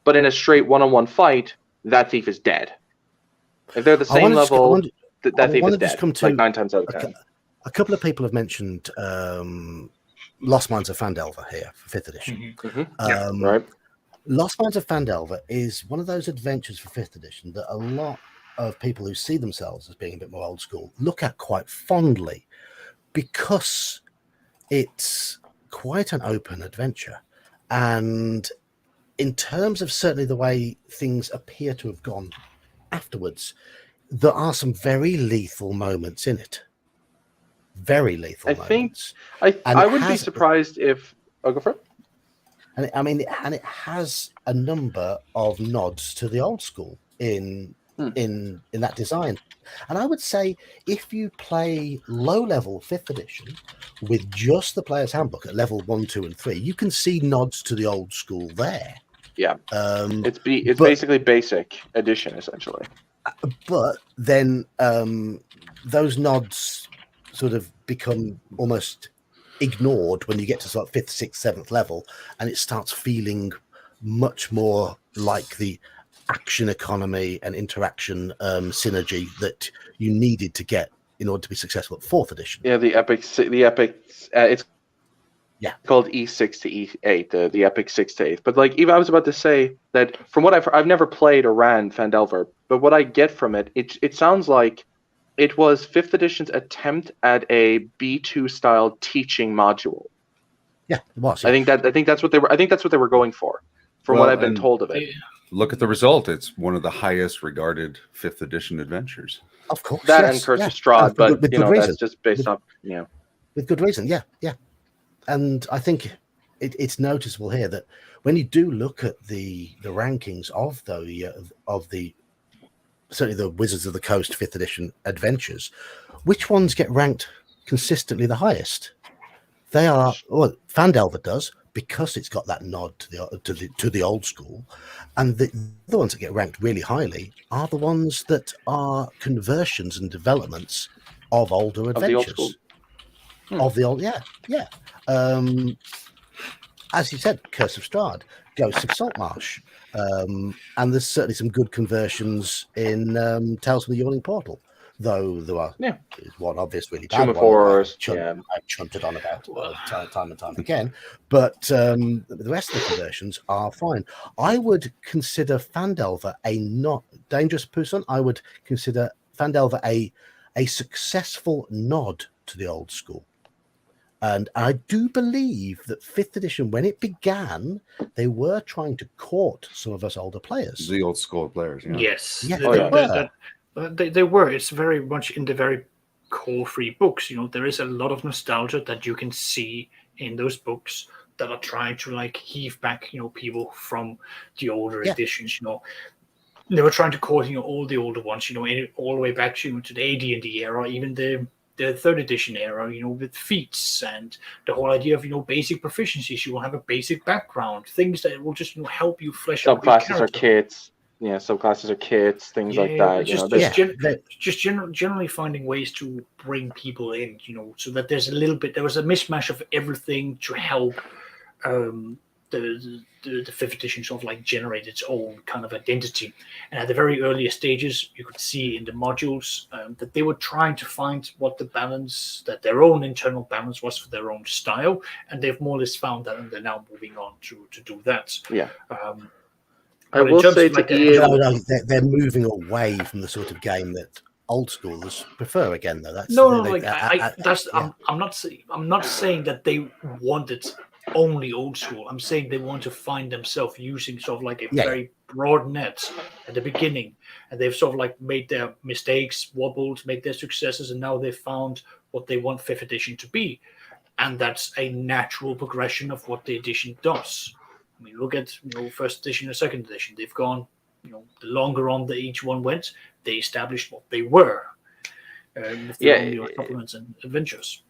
[SPEAKER 2] But in a straight one-on-one fight, that thief is dead. If they're the same level, that thief is dead. Like 9 times out of 10.
[SPEAKER 3] A couple of people have mentioned Lost Mines of Phandelver here for 5th edition.
[SPEAKER 2] Right.
[SPEAKER 3] Lost Mines of Phandelver is one of those adventures for 5th edition that a lot of people who see themselves as being a bit more old school look at quite fondly, because it's quite an open adventure. And in terms of certainly the way things appear to have gone afterwards, there are some very lethal moments in it. Very lethal moments.
[SPEAKER 2] I wouldn't be surprised if... I'll go for it.
[SPEAKER 3] And it has a number of nods to the old school in that design. And I would say if you play low-level 5th edition with just the player's handbook at level 1, 2, and 3, you can see nods to the old school there.
[SPEAKER 2] Yeah, it's basically basic edition, essentially.
[SPEAKER 3] But then those nods sort of become almost ignored when you get to sort of 5th, 6th, 7th level, and it starts feeling much more like the action economy and interaction synergy that you needed to get in order to be successful at 4th edition.
[SPEAKER 2] Yeah, the epic. It's called E6 to E8, the epic 6 to 8. But like, even I was about to say that from what I've never played or ran Phandelver, but what I get from it, it sounds like it was 5th edition's attempt at a B2 style teaching module.
[SPEAKER 3] Yeah, it was. Yeah.
[SPEAKER 2] I think that's what they were going for, from what I've been told of it.
[SPEAKER 1] Look at the result. It's one of the highest regarded 5th edition adventures.
[SPEAKER 3] Of course.
[SPEAKER 2] That
[SPEAKER 3] yes,
[SPEAKER 2] and Curse
[SPEAKER 3] yeah.
[SPEAKER 2] of Strahd, but
[SPEAKER 3] with good reason.
[SPEAKER 2] that's just based on
[SPEAKER 3] with good reason. Yeah. And I think it's noticeable here that when you do look at the rankings of the certainly the Wizards of the Coast 5th edition adventures, which ones get ranked consistently the highest? They are Phandelver does, because it's got that nod to the old school, and the ones that get ranked really highly are the ones that are conversions and developments of older adventures. Of the old, yeah. As you said, Curse of Strahd, Ghosts of Saltmarsh, and there's certainly some good conversions in Tales from the Yawning Portal. Though there are one obvious really bad one I've chunted on about time and time again, but the rest of the conversions are fine. I would consider Phandelver a not dangerous person. I would consider Phandelver a successful nod to the old school. And I do believe that 5th edition, when it began, they were trying to court some of us older players.
[SPEAKER 1] The old school players, yeah.
[SPEAKER 4] Yes.
[SPEAKER 3] Yeah,
[SPEAKER 4] They were. It's very much in the very core-free books. There is a lot of nostalgia that you can see in those books that are trying to like heave back, people from the older editions. They were trying to court, all the older ones. All the way back to the AD&D era, even the 3rd edition era. With feats and the whole idea of basic proficiencies. You will have a basic background, things that will just help you flesh out your character.
[SPEAKER 2] Subclasses are kits. Yeah, subclasses are kits, things like that.
[SPEAKER 4] Generally finding ways to bring people in, so that there was a mismatch of everything to help the 5th edition sort of like generate its own kind of identity. And at the very earliest stages, you could see in the modules that they were trying to find what the balance, that their own internal balance was for their own style, and they've more or less found that, and they're now moving on to do that.
[SPEAKER 2] Yeah. I will say
[SPEAKER 3] they're moving away from the sort of game that old schoolers prefer again, though. I'm not saying that they wanted only old school. I'm saying they want to find themselves using sort of like a very broad net at the beginning, and they've sort of like made their mistakes, wobbled, made their successes, and now they've found what they want 5th edition to be, and that's a natural progression of what the edition does. I mean, look at 1st edition and 2nd edition. They've gone, the longer on that each one went, they established what they were. Supplements and adventures.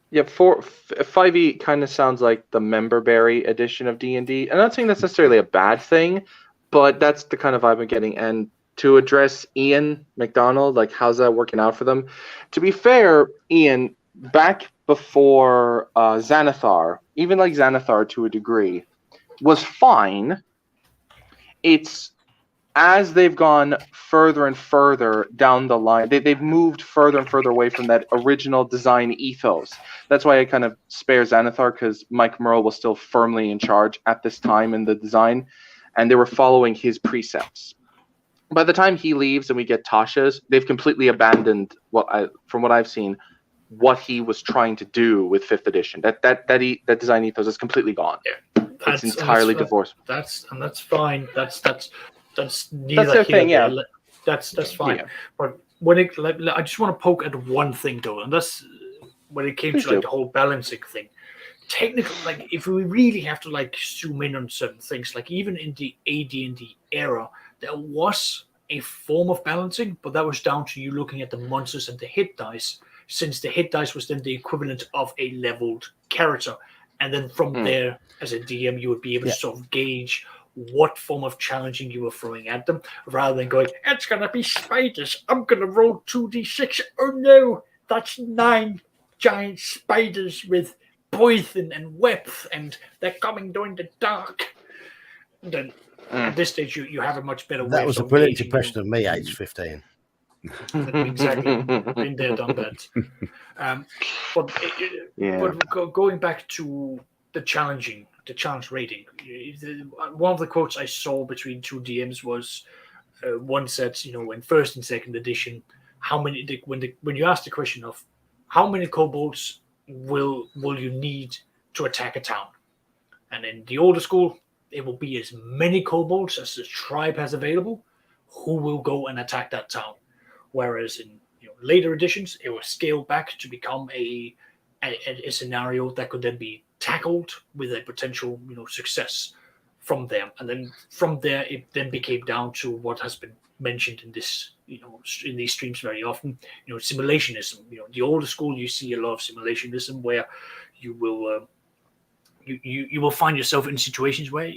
[SPEAKER 2] Yeah, 5e kind of sounds like the memberberry edition of D&D. I'm not saying that's necessarily a bad thing, but that's the kind of vibe I'm getting. And to address Ian McDonald, like how's that working out for them? To be fair, Ian, back before Xanathar, even like Xanathar to a degree, was fine. It's as they've gone further and further down the line, they've moved further and further away from that original design ethos. That's why I kind of spare Xanathar, because Mike Merle was still firmly in charge at this time in the design, and they were following his precepts. By the time he leaves and we get Tasha's, they've completely abandoned from what I've seen, what he was trying to do with 5th edition. That design ethos is completely gone.
[SPEAKER 4] Yeah.
[SPEAKER 2] It's entirely divorced.
[SPEAKER 4] That's fine. That's
[SPEAKER 2] their thing. Yeah,
[SPEAKER 4] that's fine.
[SPEAKER 2] Yeah.
[SPEAKER 4] But when I just want to poke at one thing though, and that's when it came to the whole balancing thing. Technically, like if we really have to like zoom in on certain things, like even in the AD&D era, there was a form of balancing, but that was down to you looking at the monsters and the hit dice, since the hit dice was then the equivalent of a leveled character. And then from there, as a DM, you would be able to sort of gauge what form of challenging you were throwing at them, rather than going, it's going to be spiders. I'm going to roll 2d6. Oh no, that's 9 giant spiders with poison and webs, and they're coming during the dark. then at this stage you have a much better way.
[SPEAKER 3] That was a
[SPEAKER 4] of
[SPEAKER 3] brilliant
[SPEAKER 4] gauging,
[SPEAKER 3] impression of me, age 15.
[SPEAKER 4] Exactly. Been there, done that. But going back to the challenge rating, one of the quotes I saw between two DMs was one said, in first and second edition, how many when you ask the question of how many kobolds will you need to attack a town, and in the older school it will be as many kobolds as the tribe has available who will go and attack that town. Whereas in later editions, it was scaled back to become a scenario that could then be tackled with a potential success from there, and then from there it then became down to what has been mentioned in this in these streams very often, simulationism. The older school, you see a lot of simulationism where you will you will find yourself in situations where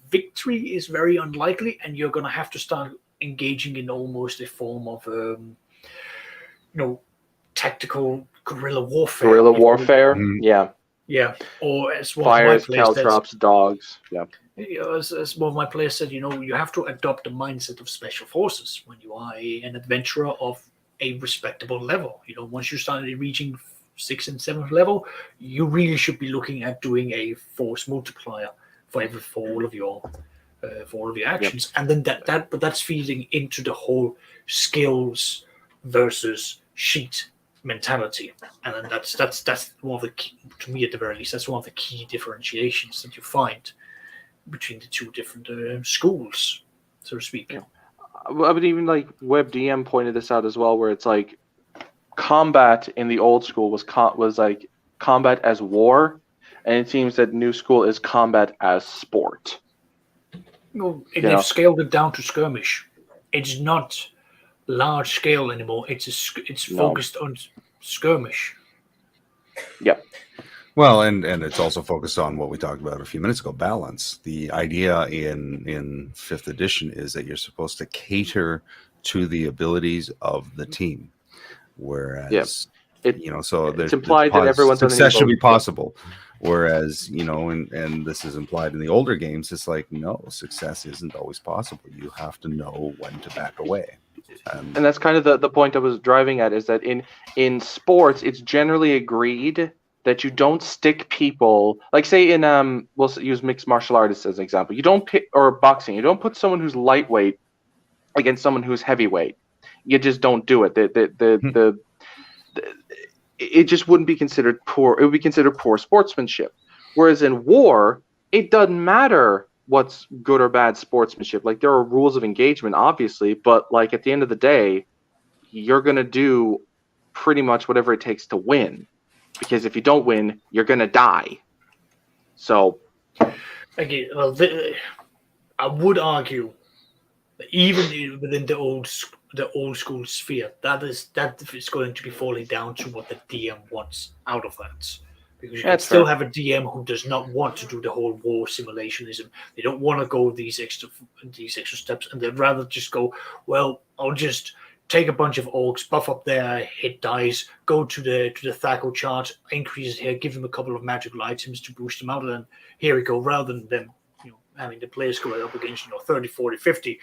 [SPEAKER 4] victory is very unlikely, and you're going to have to start engaging in almost a form of tactical guerrilla warfare.
[SPEAKER 2] Yeah.
[SPEAKER 4] Or as one
[SPEAKER 2] fires,
[SPEAKER 4] of my players
[SPEAKER 2] caltrops, dogs. Yeah.
[SPEAKER 4] As one of my players said, you have to adopt the mindset of special forces when you are an adventurer of a respectable level. Once you start reaching 6th and 7th level, you really should be looking at doing a force multiplier for all of your actions. Yep. And then but that's feeding into the whole skills versus sheet mentality, and then that's one of the key, to me at the very least, that's one of the key differentiations that you find between the two different schools, so to speak.
[SPEAKER 2] Yeah. I would even WebDM pointed this out as well, where it's like combat in the old school was like combat as war, and it seems that new school is combat as sport.
[SPEAKER 4] Well, they've scaled it down to skirmish. It's not large scale anymore. It's focused on skirmish.
[SPEAKER 2] Yeah.
[SPEAKER 1] Well, and it's also focused on what we talked about a few minutes ago, balance. The idea in 5th edition is that you're supposed to cater to the abilities of the team, whereas so
[SPEAKER 2] it's implied that everyone's
[SPEAKER 1] success should be possible. Whereas, and this is implied in the older games, it's like, no, success isn't always possible. You have to know when to back away.
[SPEAKER 2] And that's kind of the point I was driving at, is that in sports, it's generally agreed that you don't stick people, like say in, we'll use mixed martial artists as an example. You don't pick, or boxing, you don't put someone who's lightweight against someone who's heavyweight. You just don't do it. It just wouldn't be considered poor. It would be considered poor sportsmanship. Whereas in war, it doesn't matter what's good or bad sportsmanship. Like, there are rules of engagement, obviously, but like at the end of the day, you're going to do pretty much whatever it takes to win. Because if you don't win, you're going to die. So,
[SPEAKER 4] again, I would argue that even within the old school sphere, that is going to be falling down to what the DM wants out of that. Because you can still have a DM who does not want to do the whole war simulationism. They don't want to go these extra steps, and they'd rather just go, well, I'll just take a bunch of orcs, buff up their hit dice, go to the Thaco chart, increase it here, give them a couple of magical items to boost them out, and then here we go, rather than them having the players go up against 30, 40, 50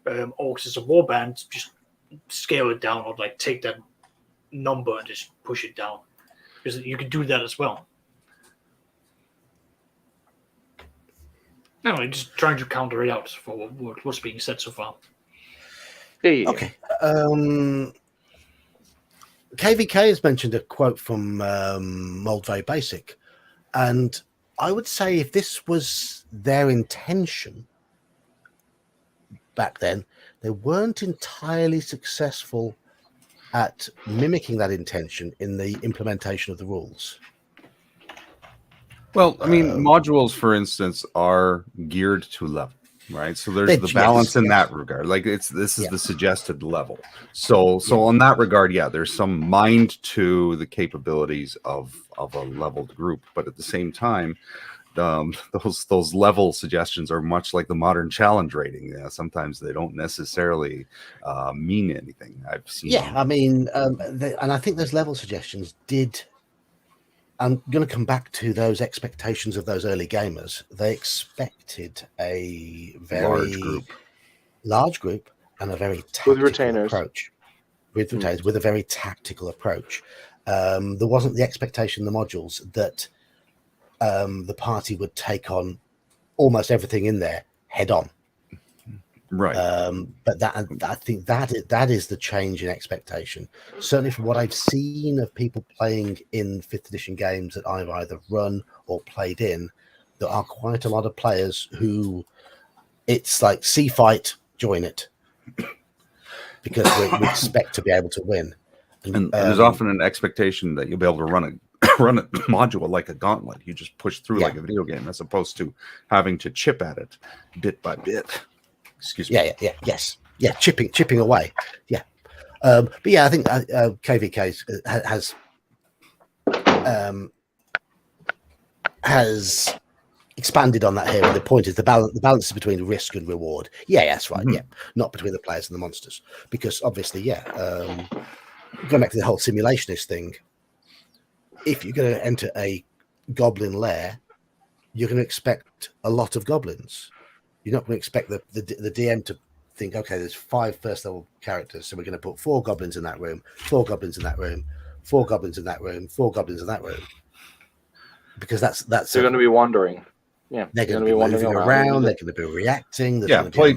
[SPEAKER 4] orcs as a warband, just scale it down, or like take that number and just push it down. Because you can do that as well. No, I'm just trying to counter it out for what's being said so far.
[SPEAKER 3] Okay. KVK has mentioned a quote from Mold Very Basic, and I would say if this was their intention back then, they weren't entirely successful at mimicking that intention in the implementation of the rules.
[SPEAKER 1] Well, I mean, modules, for instance, are geared to level, right? So there's the balance in that regard. Like this is the suggested level. So on that regard, there's some mind to the capabilities of a leveled group, but at the same time, those level suggestions are much like the modern challenge rating. Sometimes they don't necessarily mean anything. I've seen.
[SPEAKER 3] Yeah, I mean, and I think those level suggestions did I'm going to come back to those expectations of those early gamers. They expected a very large group and a very tactical approach. With retainers, with a very tactical approach. There wasn't the expectation in the modules that the party would take on almost everything in there head on.
[SPEAKER 1] Right.
[SPEAKER 3] But I think that is the change in expectation. Certainly from what I've seen of people playing in 5th edition games that I've either run or played in, there are quite a lot of players who it's like, see fight, join it. Because we expect to be able to win.
[SPEAKER 1] And there's often an expectation that you'll be able to run a module like a gauntlet. You just push through like a video game, as opposed to having to chip at it bit by bit. Excuse me.
[SPEAKER 3] Yeah, chipping away. Yeah, but yeah, I think KVK has expanded on that here. And the point is the balance is between risk and reward. Yeah, that's right. Yeah, not between the players and the monsters, because obviously, going back to the whole simulationist thing. If you're going to enter a goblin lair, you're going to expect a lot of goblins. You're not going to expect the DM to think, okay, there's 5 first level characters, so we're going to put 4 goblins in that room, 4 goblins in that room, 4 goblins in that room, 4 goblins in that room, because that's
[SPEAKER 2] they're going to be wandering. Yeah,
[SPEAKER 3] they're going to be moving around. They're going to be reacting.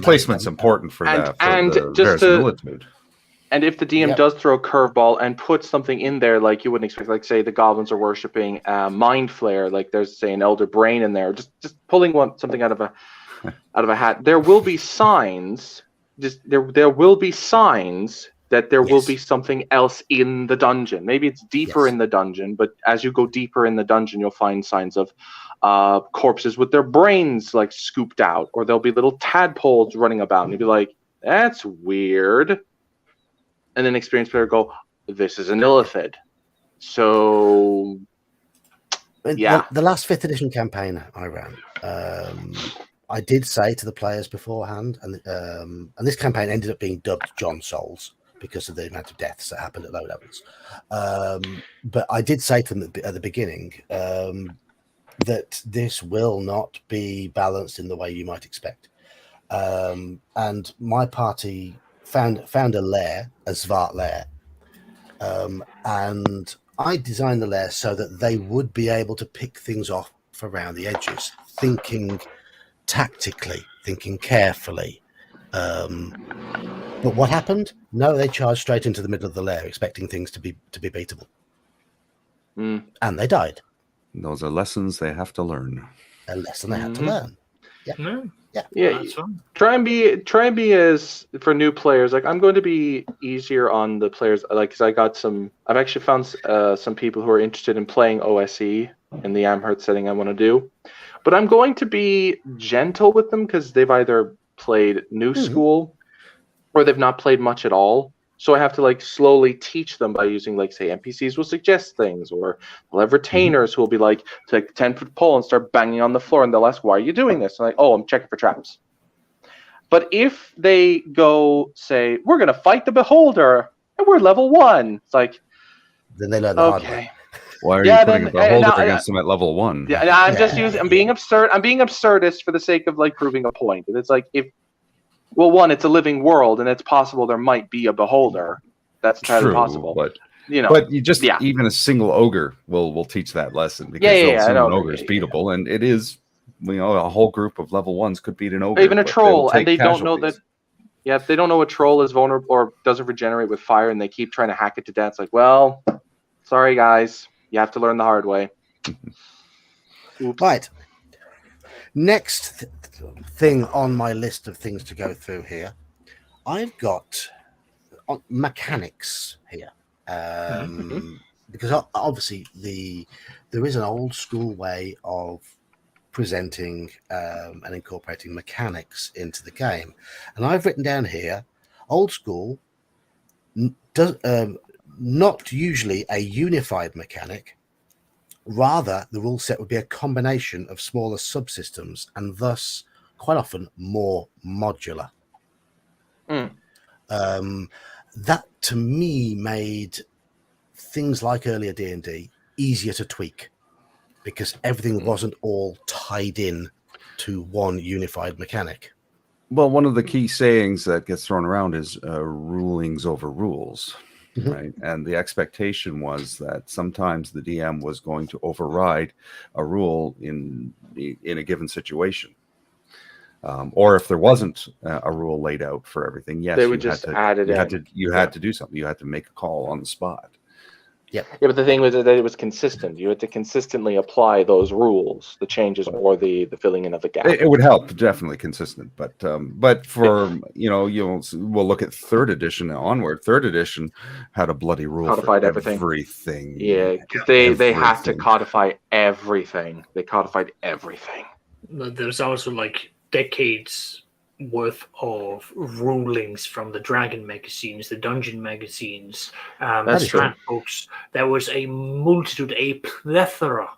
[SPEAKER 1] Placement's important for that.
[SPEAKER 2] And just to. And if the DM does throw a curveball and put something in there, like you wouldn't expect, like say the goblins are worshipping Mind Flare, like there's say an Elder Brain in there, just pulling something out of a hat. There will be signs. There will be signs that there will be something else in the dungeon. Maybe it's deeper in the dungeon, but as you go deeper in the dungeon, you'll find signs of corpses with their brains like scooped out, or there'll be little tadpoles running about, and you'll be like, "That's weird." And then experienced player go, "This is an illithid." So, yeah.
[SPEAKER 3] The last 5th edition campaign I ran, I did say to the players beforehand, and this campaign ended up being dubbed John Souls because of the amount of deaths that happened at low levels. But I did say to them at the beginning that this will not be balanced in the way you might expect. And my party found a lair, a Svart lair, and I designed the lair so that they would be able to pick things off around the edges, thinking tactically, thinking carefully. But what happened? No, they charged straight into the middle of the lair, expecting things to be beatable, and they died.
[SPEAKER 1] Those are lessons they have to learn. A lesson they
[SPEAKER 3] had to learn.
[SPEAKER 2] Yeah. Try and be as for new players. Like I'm going to be easier on the players. Like, cause I've actually found some people who are interested in playing OSE in the Amherst setting I want to do, but I'm going to be gentle with them because they've either played new school or they've not played much at all. So I have to like slowly teach them by using like say NPCs will suggest things, or they'll have retainers who will be like take a 10-foot pole and start banging on the floor, and they'll ask, "Why are you doing this?" And I'm like, "Oh, I'm checking for traps." But if they go say, "We're gonna fight the Beholder and we're level 1," it's like
[SPEAKER 3] then they learn the hard way.
[SPEAKER 1] Why are you putting a Beholder against them at level 1?
[SPEAKER 2] Yeah, I'm just using. I'm being absurd. I'm being absurdist for the sake of like proving a point. And it's like well, one, it's a living world, and it's possible there might be a Beholder. That's entirely possible.
[SPEAKER 1] But you just even a single ogre will teach that lesson, because an ogre is beatable, and it is a whole group of level 1s could beat an ogre.
[SPEAKER 2] Even a troll, and they don't know that. Yeah, if they don't know a troll is vulnerable or doesn't regenerate with fire, and they keep trying to hack it to death, it's like, well, sorry guys, you have to learn the hard way.
[SPEAKER 3] Oops. Right. Next thing on my list of things to go through here, I've got mechanics here, because obviously there is an old school way of presenting and incorporating mechanics into the game, and I've written down here old school does not usually a unified mechanic. Rather, the rule set would be a combination of smaller subsystems, and thus quite often more modular. That to me made things like earlier D&D easier to tweak because everything wasn't all tied in to one unified mechanic.
[SPEAKER 1] Well, one of the key sayings that gets thrown around is rulings over rules, right? And the expectation was that sometimes the DM was going to override a rule in a given situation. Or if there wasn't a rule laid out for everything, yes,
[SPEAKER 2] They would just add it in.
[SPEAKER 1] You had to do something. You had to make a call on the spot.
[SPEAKER 3] Yeah,
[SPEAKER 2] but the thing was that it was consistent. You had to consistently apply those rules, the changes or the filling in of the gap.
[SPEAKER 1] It would help, definitely consistent. But for we'll look at third edition onward. Third edition had a bloody rule
[SPEAKER 2] Codified
[SPEAKER 1] for
[SPEAKER 2] everything. Yeah, because they had to codify everything. They codified everything.
[SPEAKER 4] There's also like decades worth of rulings from the Dragon magazines, the Dungeon magazines, the books. There was a multitude, a plethora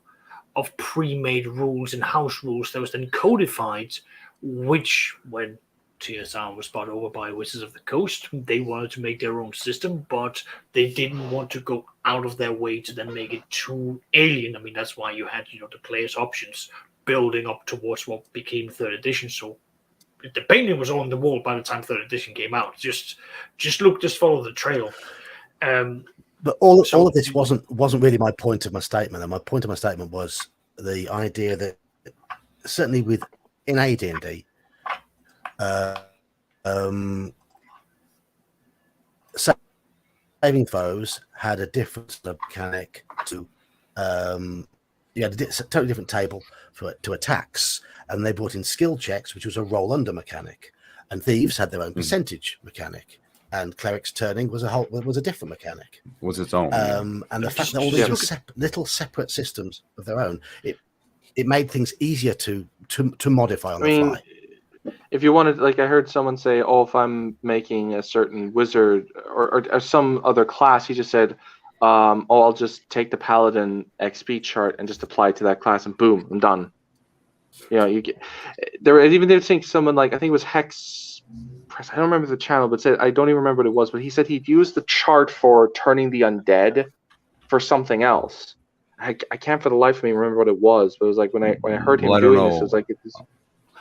[SPEAKER 4] of pre-made rules and house rules that was then codified, which when TSR was bought over by Wizards of the Coast, they wanted to make their own system, but they didn't want to go out of their way to then make it too alien. I mean, that's why you had, the player's options building up towards what became third edition. So the painting was on the wall by the time third edition came out. Just follow the trail.
[SPEAKER 3] But all of this wasn't really my point of my statement. And my point of my statement was the idea that certainly in AD&D, saving foes had a different mechanic to you had a totally different table to attacks, and they brought in skill checks, which was a roll under mechanic, and thieves had their own percentage mechanic, and clerics turning was a different mechanic.
[SPEAKER 1] Was its own.
[SPEAKER 3] And the fact that all these little separate systems of their own, it made things easier to modify on the fly.
[SPEAKER 2] If you wanted, like I heard someone say, "Oh, if I'm making a certain wizard or some other class," he just said, I'll just take the Paladin XP chart and just apply it to that class, and boom, I'm done." You get there. Even they think someone like, I think it was Hex Press. I don't remember the channel, but said, I don't even remember what it was. But he said he'd used the chart for turning the undead for something else. I can't for the life of me remember what it was. But it was like when I heard him doing this, it was like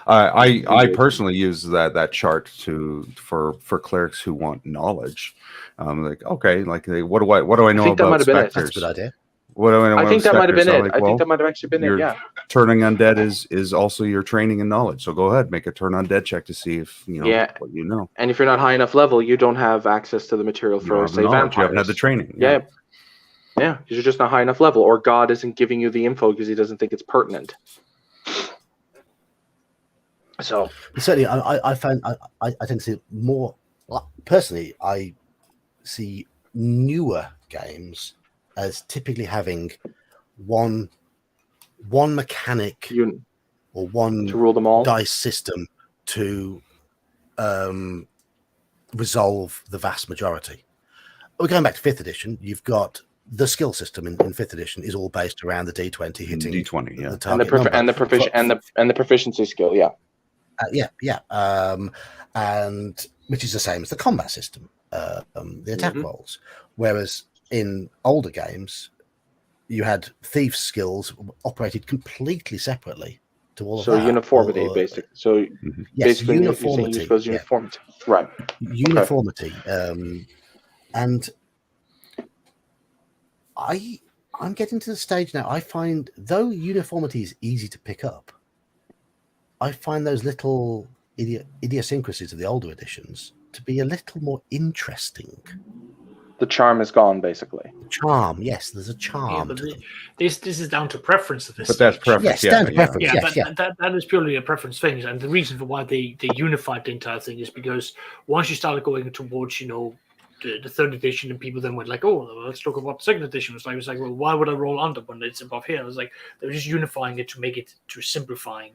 [SPEAKER 1] I personally use that chart for clerics who want knowledge. Like, okay, like what do I know about specters?
[SPEAKER 3] That's a good idea.
[SPEAKER 1] What do I know?
[SPEAKER 2] I think that might have been it.
[SPEAKER 1] Like,
[SPEAKER 2] I think that might have actually been it. Yeah.
[SPEAKER 1] Turning undead is also your training and knowledge. So go ahead, make a turn undead check to see if what you know.
[SPEAKER 2] And if you're not high enough level, you don't have access to the material for say vampires.
[SPEAKER 1] You haven't had the training.
[SPEAKER 2] Yeah, because you're just not high enough level, or God isn't giving you the info because he doesn't think it's pertinent. So
[SPEAKER 3] certainly, I found I tend to see more. Personally, I see newer games as typically having one mechanic or one
[SPEAKER 2] to rule them all
[SPEAKER 3] dice system to resolve the vast majority. We're going back to 5th edition. You've got the skill system in 5th edition is all based around the D20 hitting
[SPEAKER 1] D20, yeah,
[SPEAKER 3] the target
[SPEAKER 2] and the proficiency skill,
[SPEAKER 3] and which is the same as the combat system, the attack rolls. Whereas in older games, you had thief skills operated completely separately to all of that.
[SPEAKER 2] So uniformity, basically. So basically,
[SPEAKER 3] uniformity.
[SPEAKER 2] Uniformity, right?
[SPEAKER 3] Uniformity, and I'm getting to the stage now. I find though uniformity is easy to pick up, I find those little idiosyncrasies of the older editions to be a little more interesting.
[SPEAKER 2] The charm is gone, basically.
[SPEAKER 3] Charm, yes, there's a charm.
[SPEAKER 4] Yeah, but this is down to preference at this
[SPEAKER 1] But
[SPEAKER 4] stage.
[SPEAKER 1] that's preference.
[SPEAKER 3] Yes, down to preference.
[SPEAKER 4] Yeah, but that is purely a preference thing, and the reason for why they unified the entire thing is because once you started going towards the third edition, and people then went like, "Oh, let's talk about the second edition." It was like, well, why would I roll under when it's above here? It was like they were just unifying it to simplifying.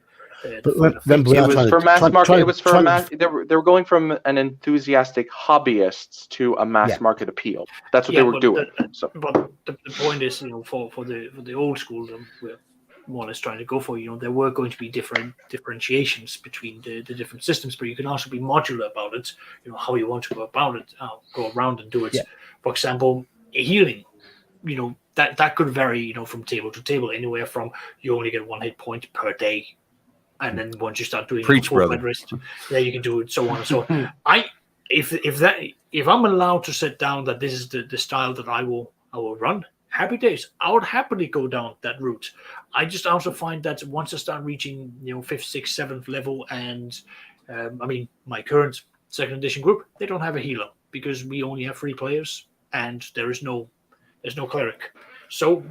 [SPEAKER 3] But remember,
[SPEAKER 2] it was for mass market. It was for mass. They were going from an enthusiastic hobbyists to a mass market appeal. That's what they were doing.
[SPEAKER 4] But the point is, for the old school, we're more or less trying to go for. There were going to be different differentiations between the different systems, but you can also be modular about it. How you want to go about it, go around and do it. Yeah. For example, healing. that could vary, from table to table, anywhere from you only get 1 hit point per day, and then once you start doing
[SPEAKER 1] Preach,
[SPEAKER 4] full
[SPEAKER 1] brother.
[SPEAKER 4] bed rest, you can do it so on and so on. If I'm allowed to set down that this is the style that I will run, happy days. I would happily go down that route. I just also find that once I start reaching 5th, 6th, 7th level, and my current 2nd edition group, they don't have a healer because we only have 3 players and there's no cleric. So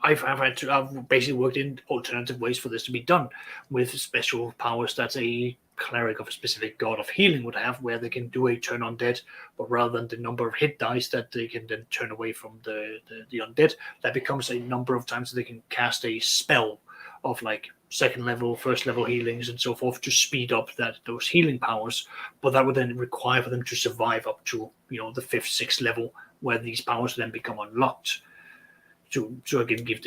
[SPEAKER 4] I've basically worked in alternative ways for this to be done with special powers that a cleric of a specific god of healing would have, where they can do a turn undead, but rather than the number of hit dice that they can then turn away from the undead, that becomes a number of times that they can cast a spell of like 2nd level, 1st level healings and so forth to speed up those healing powers. But that would then require for them to survive up to the 5th, 6th level, where these powers then become unlocked. To again give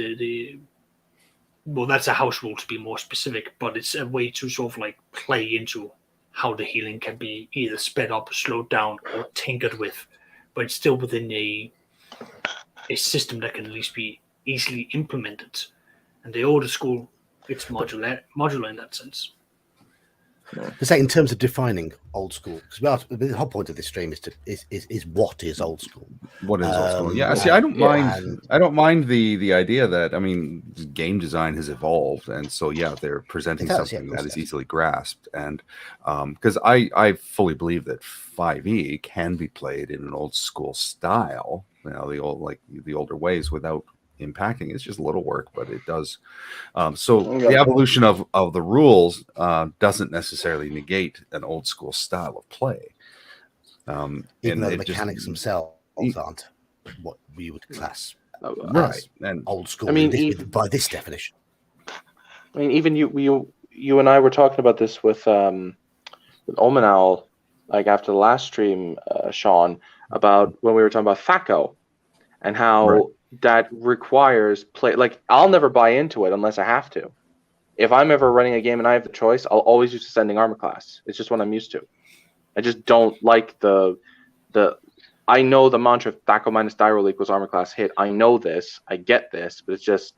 [SPEAKER 4] that's a house rule to be more specific, but it's a way to sort of like play into how the healing can be either sped up, slowed down, or tinkered with, but it's still within a system that can at least be easily implemented. And the older school, it's modular in that sense.
[SPEAKER 3] Is that in terms of defining old school? Because the whole point of this stream is what is old school.
[SPEAKER 1] What is old school? Yeah, see, I don't mind. I don't mind the idea that game design has evolved, and so they're presenting something that is easily grasped, and because I fully believe that 5e can be played in an old school style, the older ways without impacting. It's just a little work, but it does. The evolution of the rules doesn't necessarily negate an old school style of play.
[SPEAKER 3] Even though the mechanics themselves aren't what we would class
[SPEAKER 1] right and
[SPEAKER 3] old school. By this definition.
[SPEAKER 2] Even you and I were talking about this with Omenal, like after the last stream, Sean, about when we were talking about THACO and how that requires play. Like, I'll never buy into it unless I have to. If I'm ever running a game and I have the choice, I'll always use Ascending Armor class. It's just what I'm used to. I just don't like the. I know the mantra of THACO minus die roll equals armor class hit. I know this. I get this, but it's just.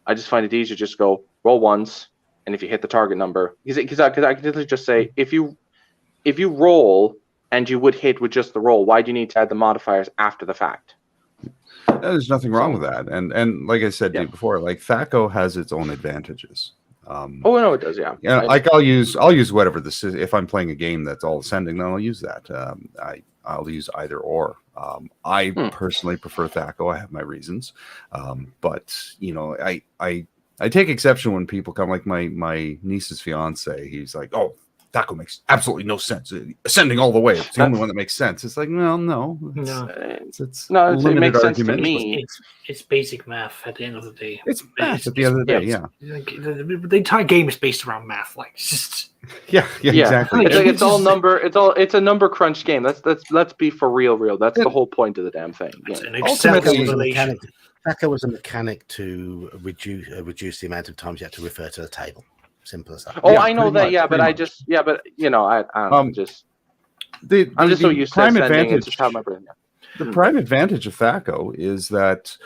[SPEAKER 2] I just find it easier to just go roll once, and if you hit the target number, because I can literally just say if you roll and you would hit with just the roll, why do you need to add the modifiers after the fact?
[SPEAKER 1] There's nothing wrong with that, and like I said to you before, like THACO has its own advantages.
[SPEAKER 2] No, it does, yeah.
[SPEAKER 1] Like I'll use whatever this is. If I'm playing a game that's all ascending, then I'll use that. I'll use either or. I personally prefer THACO. I have my reasons, but I take exception when people come. Like my niece's fiance, he's like, "Oh, THACO makes absolutely no sense. Ascending all the way. It's the only one that makes sense." It's like, well, no.
[SPEAKER 2] It makes sense to me.
[SPEAKER 4] It's basic math at the end of the day.
[SPEAKER 1] It's math at the end of the day, yeah.
[SPEAKER 4] The entire game is based around math. Like, just
[SPEAKER 1] exactly.
[SPEAKER 2] It's all number. It's a number crunch game. Let's be for real. That's the whole point of the damn thing.
[SPEAKER 3] THACO was a mechanic to reduce the amount of times you had to refer to the table. Simple as that.
[SPEAKER 2] I know that. I'm just so used to ascending. It's just how my brain.
[SPEAKER 1] The prime advantage of THACO is that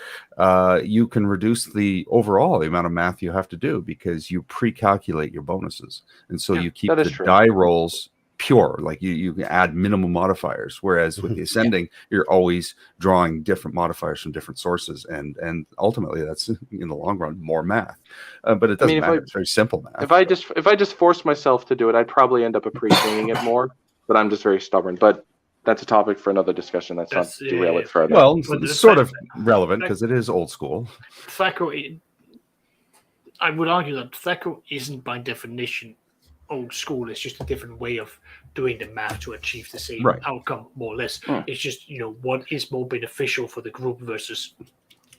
[SPEAKER 1] you can reduce the amount of math you have to do because you pre-calculate your bonuses, and so you keep the die rolls pure. Like you can add minimal modifiers, whereas with the ascending, you're always drawing different modifiers from different sources, and ultimately that's in the long run more math. But it doesn't matter. It's very simple math.
[SPEAKER 2] If I just forced myself to do it, I'd probably end up appreciating it more. But I'm just very stubborn. But that's a topic for another discussion. Let's not derail it further.
[SPEAKER 1] Well, it's sort of relevant because it is old school.
[SPEAKER 4] THACO, I would argue that THACO isn't by definition old school. It's just a different way of doing the math to achieve the same outcome, more or less. It's just, what is more beneficial for the group versus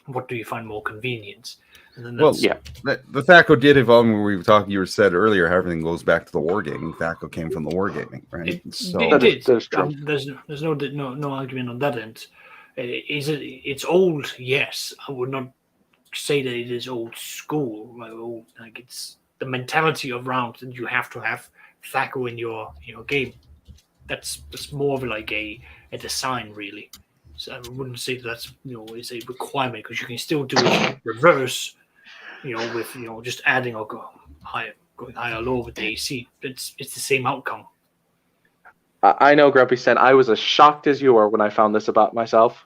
[SPEAKER 4] what do you find more convenient. And then
[SPEAKER 1] the THACO did evolve when we were talking. You said earlier how everything goes back to the wargaming. THACO came from the wargaming, right?
[SPEAKER 4] It did. There's no argument on that end. It's old? Yes. I would not say that it is old school. Like it's the mentality around that you have to have THACO in your game. That's more of like a design, really. So I wouldn't say that's is a requirement because you can still do it reverse, with just adding or going higher or lower with the AC. It's the same outcome.
[SPEAKER 2] I know, Grumpy said, I was as shocked as you were when I found this about myself.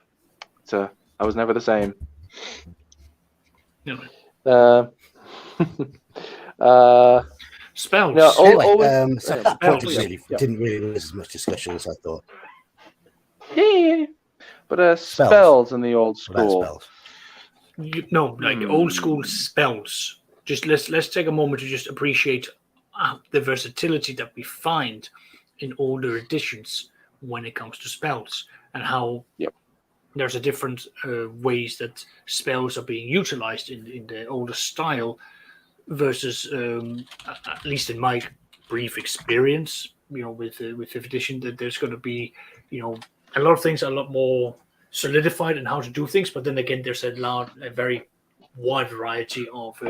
[SPEAKER 2] So I was never the same.
[SPEAKER 4] Spells.
[SPEAKER 2] No,
[SPEAKER 3] Anyway, so
[SPEAKER 2] yeah,
[SPEAKER 3] that point
[SPEAKER 4] spells.
[SPEAKER 3] didn't really raise as much discussion as I thought.
[SPEAKER 2] Yeah. But spells in the old
[SPEAKER 3] What about
[SPEAKER 2] school.
[SPEAKER 3] spells?
[SPEAKER 4] Old school spells. Just let's take a moment to just appreciate the versatility that we find in older editions when it comes to spells and how there's a different ways that spells are being utilized in the older style versus at least in my brief experience with fifth edition, that there's going to be a lot of things are a lot more solidified in how to do things, but then again there's a very wide variety of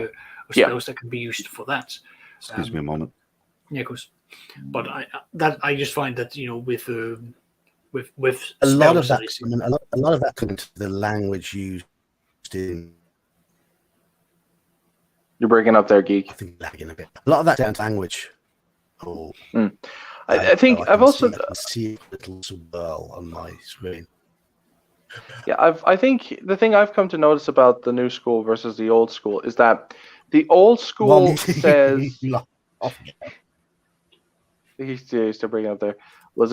[SPEAKER 4] spells that can be used for that.
[SPEAKER 1] Excuse me a moment.
[SPEAKER 3] Yeah,
[SPEAKER 4] of course. But I just find that with
[SPEAKER 3] a lot of that,
[SPEAKER 4] a
[SPEAKER 3] lot of that comes to the language used in.
[SPEAKER 2] You're breaking up there, Geek.
[SPEAKER 3] I think lagging a bit. A lot of that down to language. Oh,
[SPEAKER 2] I think I've also
[SPEAKER 3] see a little swirl on my screen.
[SPEAKER 2] Yeah, I think the thing I've come to notice about the new school versus the old school is that the old school says he's still breaking up there was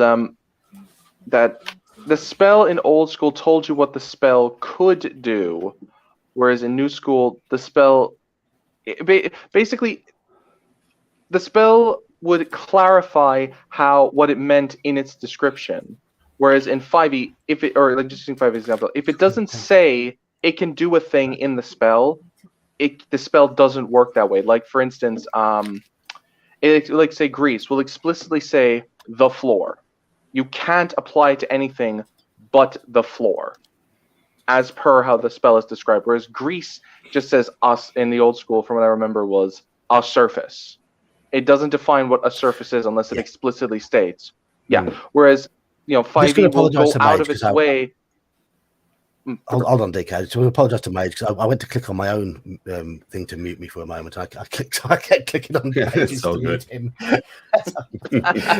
[SPEAKER 2] that the spell in old school told you what the spell could do, whereas in new school the spell basically the spell would clarify what it meant in its description. Whereas in 5e, just using 5e example, if it doesn't say it can do a thing in the spell, the spell doesn't work that way. Like for instance, like say grease will explicitly say the floor. You can't apply it to anything but the floor, as per how the spell is described. Whereas grease just says us in the old school, from what I remember, was a surface. It doesn't define what a surface is unless it explicitly states. Yeah. Whereas 5e will go out of its way.
[SPEAKER 3] Hold on, DK. So I apologise to Mage because I went to click on my own thing to mute me for a moment. I kept clicking on Mage's to mute him.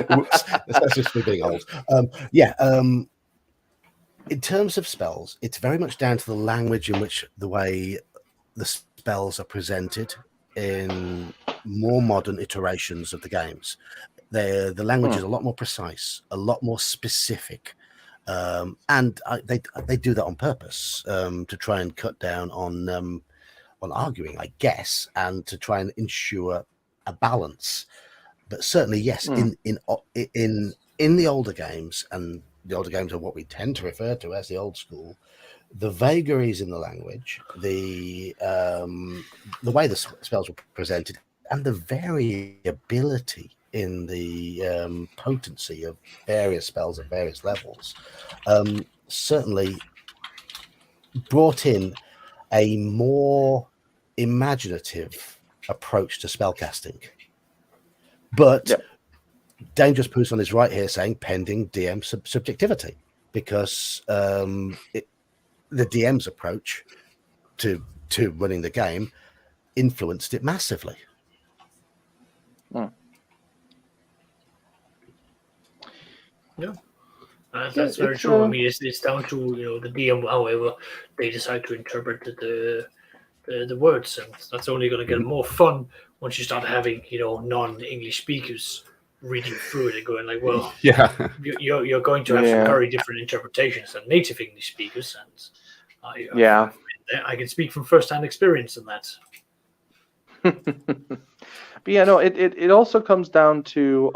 [SPEAKER 3] Whoops. That's just me being old. In terms of spells, it's very much down to the language in which the way the spells are presented in more modern iterations of the games. The language is a lot more precise, a lot more specific. And they do that on purpose to try and cut down on arguing, I guess, and to try and ensure a balance. But certainly, yes, in the older games, and the older games are what we tend to refer to as the old school, the vagaries in the language, the way the spells were presented, and the variability in the potency of various spells at various levels certainly brought in a more imaginative approach to spellcasting. But Dangerous Pousson is right here saying pending DM subjectivity, because the DM's approach to running the game influenced it massively.
[SPEAKER 4] Yeah, that's very true. I mean, it's down to the DM, however they decide to interpret the words, and that's only going to get more fun once you start having non-English speakers reading through it and going like, well, you're going to have some very different interpretations than native English speakers, and I can speak from first-hand experience in that.
[SPEAKER 2] But it also comes down to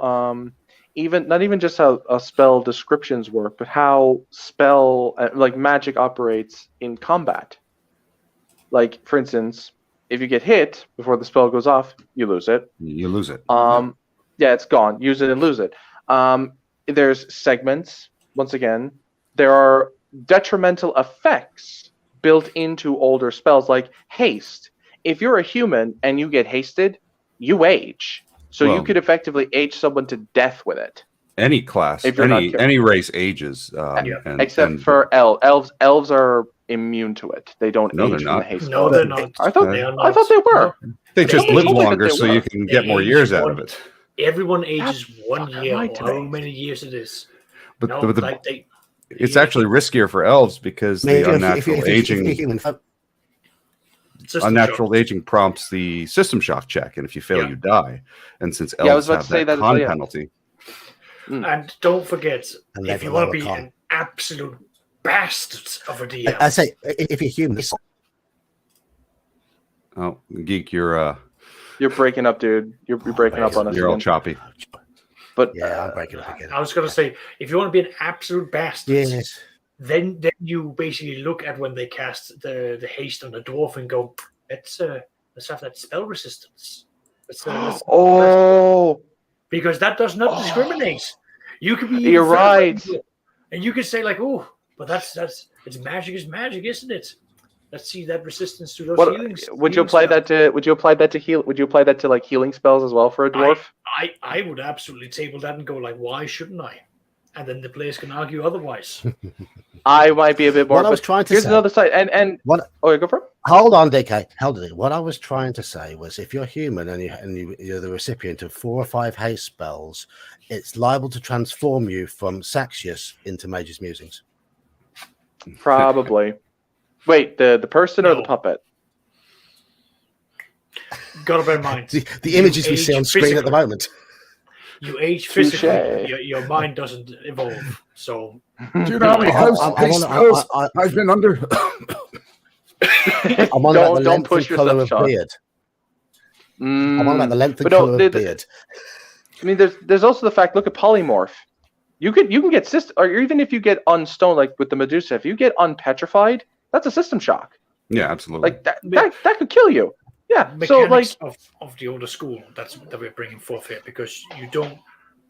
[SPEAKER 2] not even just how spell descriptions work, but how spell like magic operates in combat. Like for instance, if you get hit before the spell goes off, you lose it. It's gone. Use it and lose it. There's segments. Once again, there are detrimental effects built into older spells, like haste. If you're a human and you get hasted, you age. So you could effectively age someone to death with it.
[SPEAKER 1] any class,
[SPEAKER 2] If you're not careful.
[SPEAKER 1] any race ages,
[SPEAKER 2] except for elves. Elves are immune to it. They don't
[SPEAKER 1] No,
[SPEAKER 2] age
[SPEAKER 1] they're
[SPEAKER 2] from
[SPEAKER 1] not.
[SPEAKER 2] the haste.
[SPEAKER 4] No, they're not.
[SPEAKER 2] I thought
[SPEAKER 4] They are
[SPEAKER 2] I thought they were.
[SPEAKER 1] They just
[SPEAKER 4] They
[SPEAKER 1] live
[SPEAKER 4] age-
[SPEAKER 1] longer,
[SPEAKER 2] they
[SPEAKER 1] so
[SPEAKER 2] were.
[SPEAKER 1] you can get more
[SPEAKER 4] age
[SPEAKER 1] years out
[SPEAKER 4] one-
[SPEAKER 1] of it.
[SPEAKER 4] Everyone ages
[SPEAKER 2] That's
[SPEAKER 4] 1
[SPEAKER 2] fucking
[SPEAKER 4] year,
[SPEAKER 2] right
[SPEAKER 4] or
[SPEAKER 2] to
[SPEAKER 4] however
[SPEAKER 2] me.
[SPEAKER 4] many years it is.
[SPEAKER 1] But
[SPEAKER 4] No, like they.
[SPEAKER 1] it's actually riskier for elves because the unnatural aging. Unnatural aging prompts the system shock check, and if you fail, you die. And since
[SPEAKER 2] I was
[SPEAKER 1] elves
[SPEAKER 2] about
[SPEAKER 1] have
[SPEAKER 2] to say
[SPEAKER 1] that
[SPEAKER 2] that as
[SPEAKER 1] con
[SPEAKER 2] well, yeah.
[SPEAKER 1] penalty,
[SPEAKER 4] And don't forget,
[SPEAKER 3] And
[SPEAKER 4] if
[SPEAKER 3] they
[SPEAKER 4] you
[SPEAKER 3] have a
[SPEAKER 4] want to be
[SPEAKER 3] lower con.
[SPEAKER 4] an absolute bastard of a DM,
[SPEAKER 3] I say, if you're human,
[SPEAKER 1] oh, Geek, you're
[SPEAKER 2] breaking up, dude. You're breaking up on us.
[SPEAKER 1] you're all
[SPEAKER 2] again.
[SPEAKER 1] choppy.
[SPEAKER 2] But
[SPEAKER 3] yeah, I'm breaking up again.
[SPEAKER 4] I was going to say, if you want to be an absolute bastard,
[SPEAKER 3] Yes.
[SPEAKER 4] then you basically look at when they cast the haste on the dwarf and go, let's have that spell resistance. Let's-
[SPEAKER 2] oh,
[SPEAKER 4] because that does not
[SPEAKER 2] Oh.
[SPEAKER 4] discriminate. You could be
[SPEAKER 2] You're right.
[SPEAKER 4] and you could say like, oh, but that's it's magic is magic, isn't it? Let's see that resistance to those healings.
[SPEAKER 2] would you apply that to? Would you apply that to heal? Would you apply that to like healing spells as well for a dwarf?
[SPEAKER 4] I would absolutely table that and go like, why shouldn't I? And then the players can argue otherwise.
[SPEAKER 2] I might be a bit more.
[SPEAKER 3] What I was trying to
[SPEAKER 2] here's
[SPEAKER 3] say.
[SPEAKER 2] another side, and
[SPEAKER 3] What?
[SPEAKER 2] Oh, go for it.
[SPEAKER 3] Hold on, DK. Hold on. What I was trying to say was, if you're human and you're the recipient of 4 or 5 haste spells, it's liable to transform you from Saxius into Mage's Musings.
[SPEAKER 2] Probably. Wait, the person or the
[SPEAKER 4] No.
[SPEAKER 2] puppet?
[SPEAKER 4] Gotta bear in mind,
[SPEAKER 3] The images we see
[SPEAKER 4] age
[SPEAKER 3] on screen at the
[SPEAKER 4] physically.
[SPEAKER 3] moment.
[SPEAKER 4] You age physically,
[SPEAKER 2] Touché.
[SPEAKER 4] your mind doesn't evolve. So
[SPEAKER 5] Do you know how many spells I've been under?
[SPEAKER 3] I'm on about the
[SPEAKER 2] Don't
[SPEAKER 3] length
[SPEAKER 2] push
[SPEAKER 3] and colour
[SPEAKER 2] yourself,
[SPEAKER 3] of
[SPEAKER 2] Sean.
[SPEAKER 3] beard. I'm on about the length and
[SPEAKER 2] But no,
[SPEAKER 3] colour of beard.
[SPEAKER 2] I mean, there's also the fact. Look at polymorph. You can get system, or even if you get unstone, like with the Medusa, if you get unpetrified, that's a system shock.
[SPEAKER 1] Yeah, absolutely.
[SPEAKER 2] Like that could kill you. Yeah. So like,
[SPEAKER 4] mechanics of the older school that we're bringing forth here, because you don't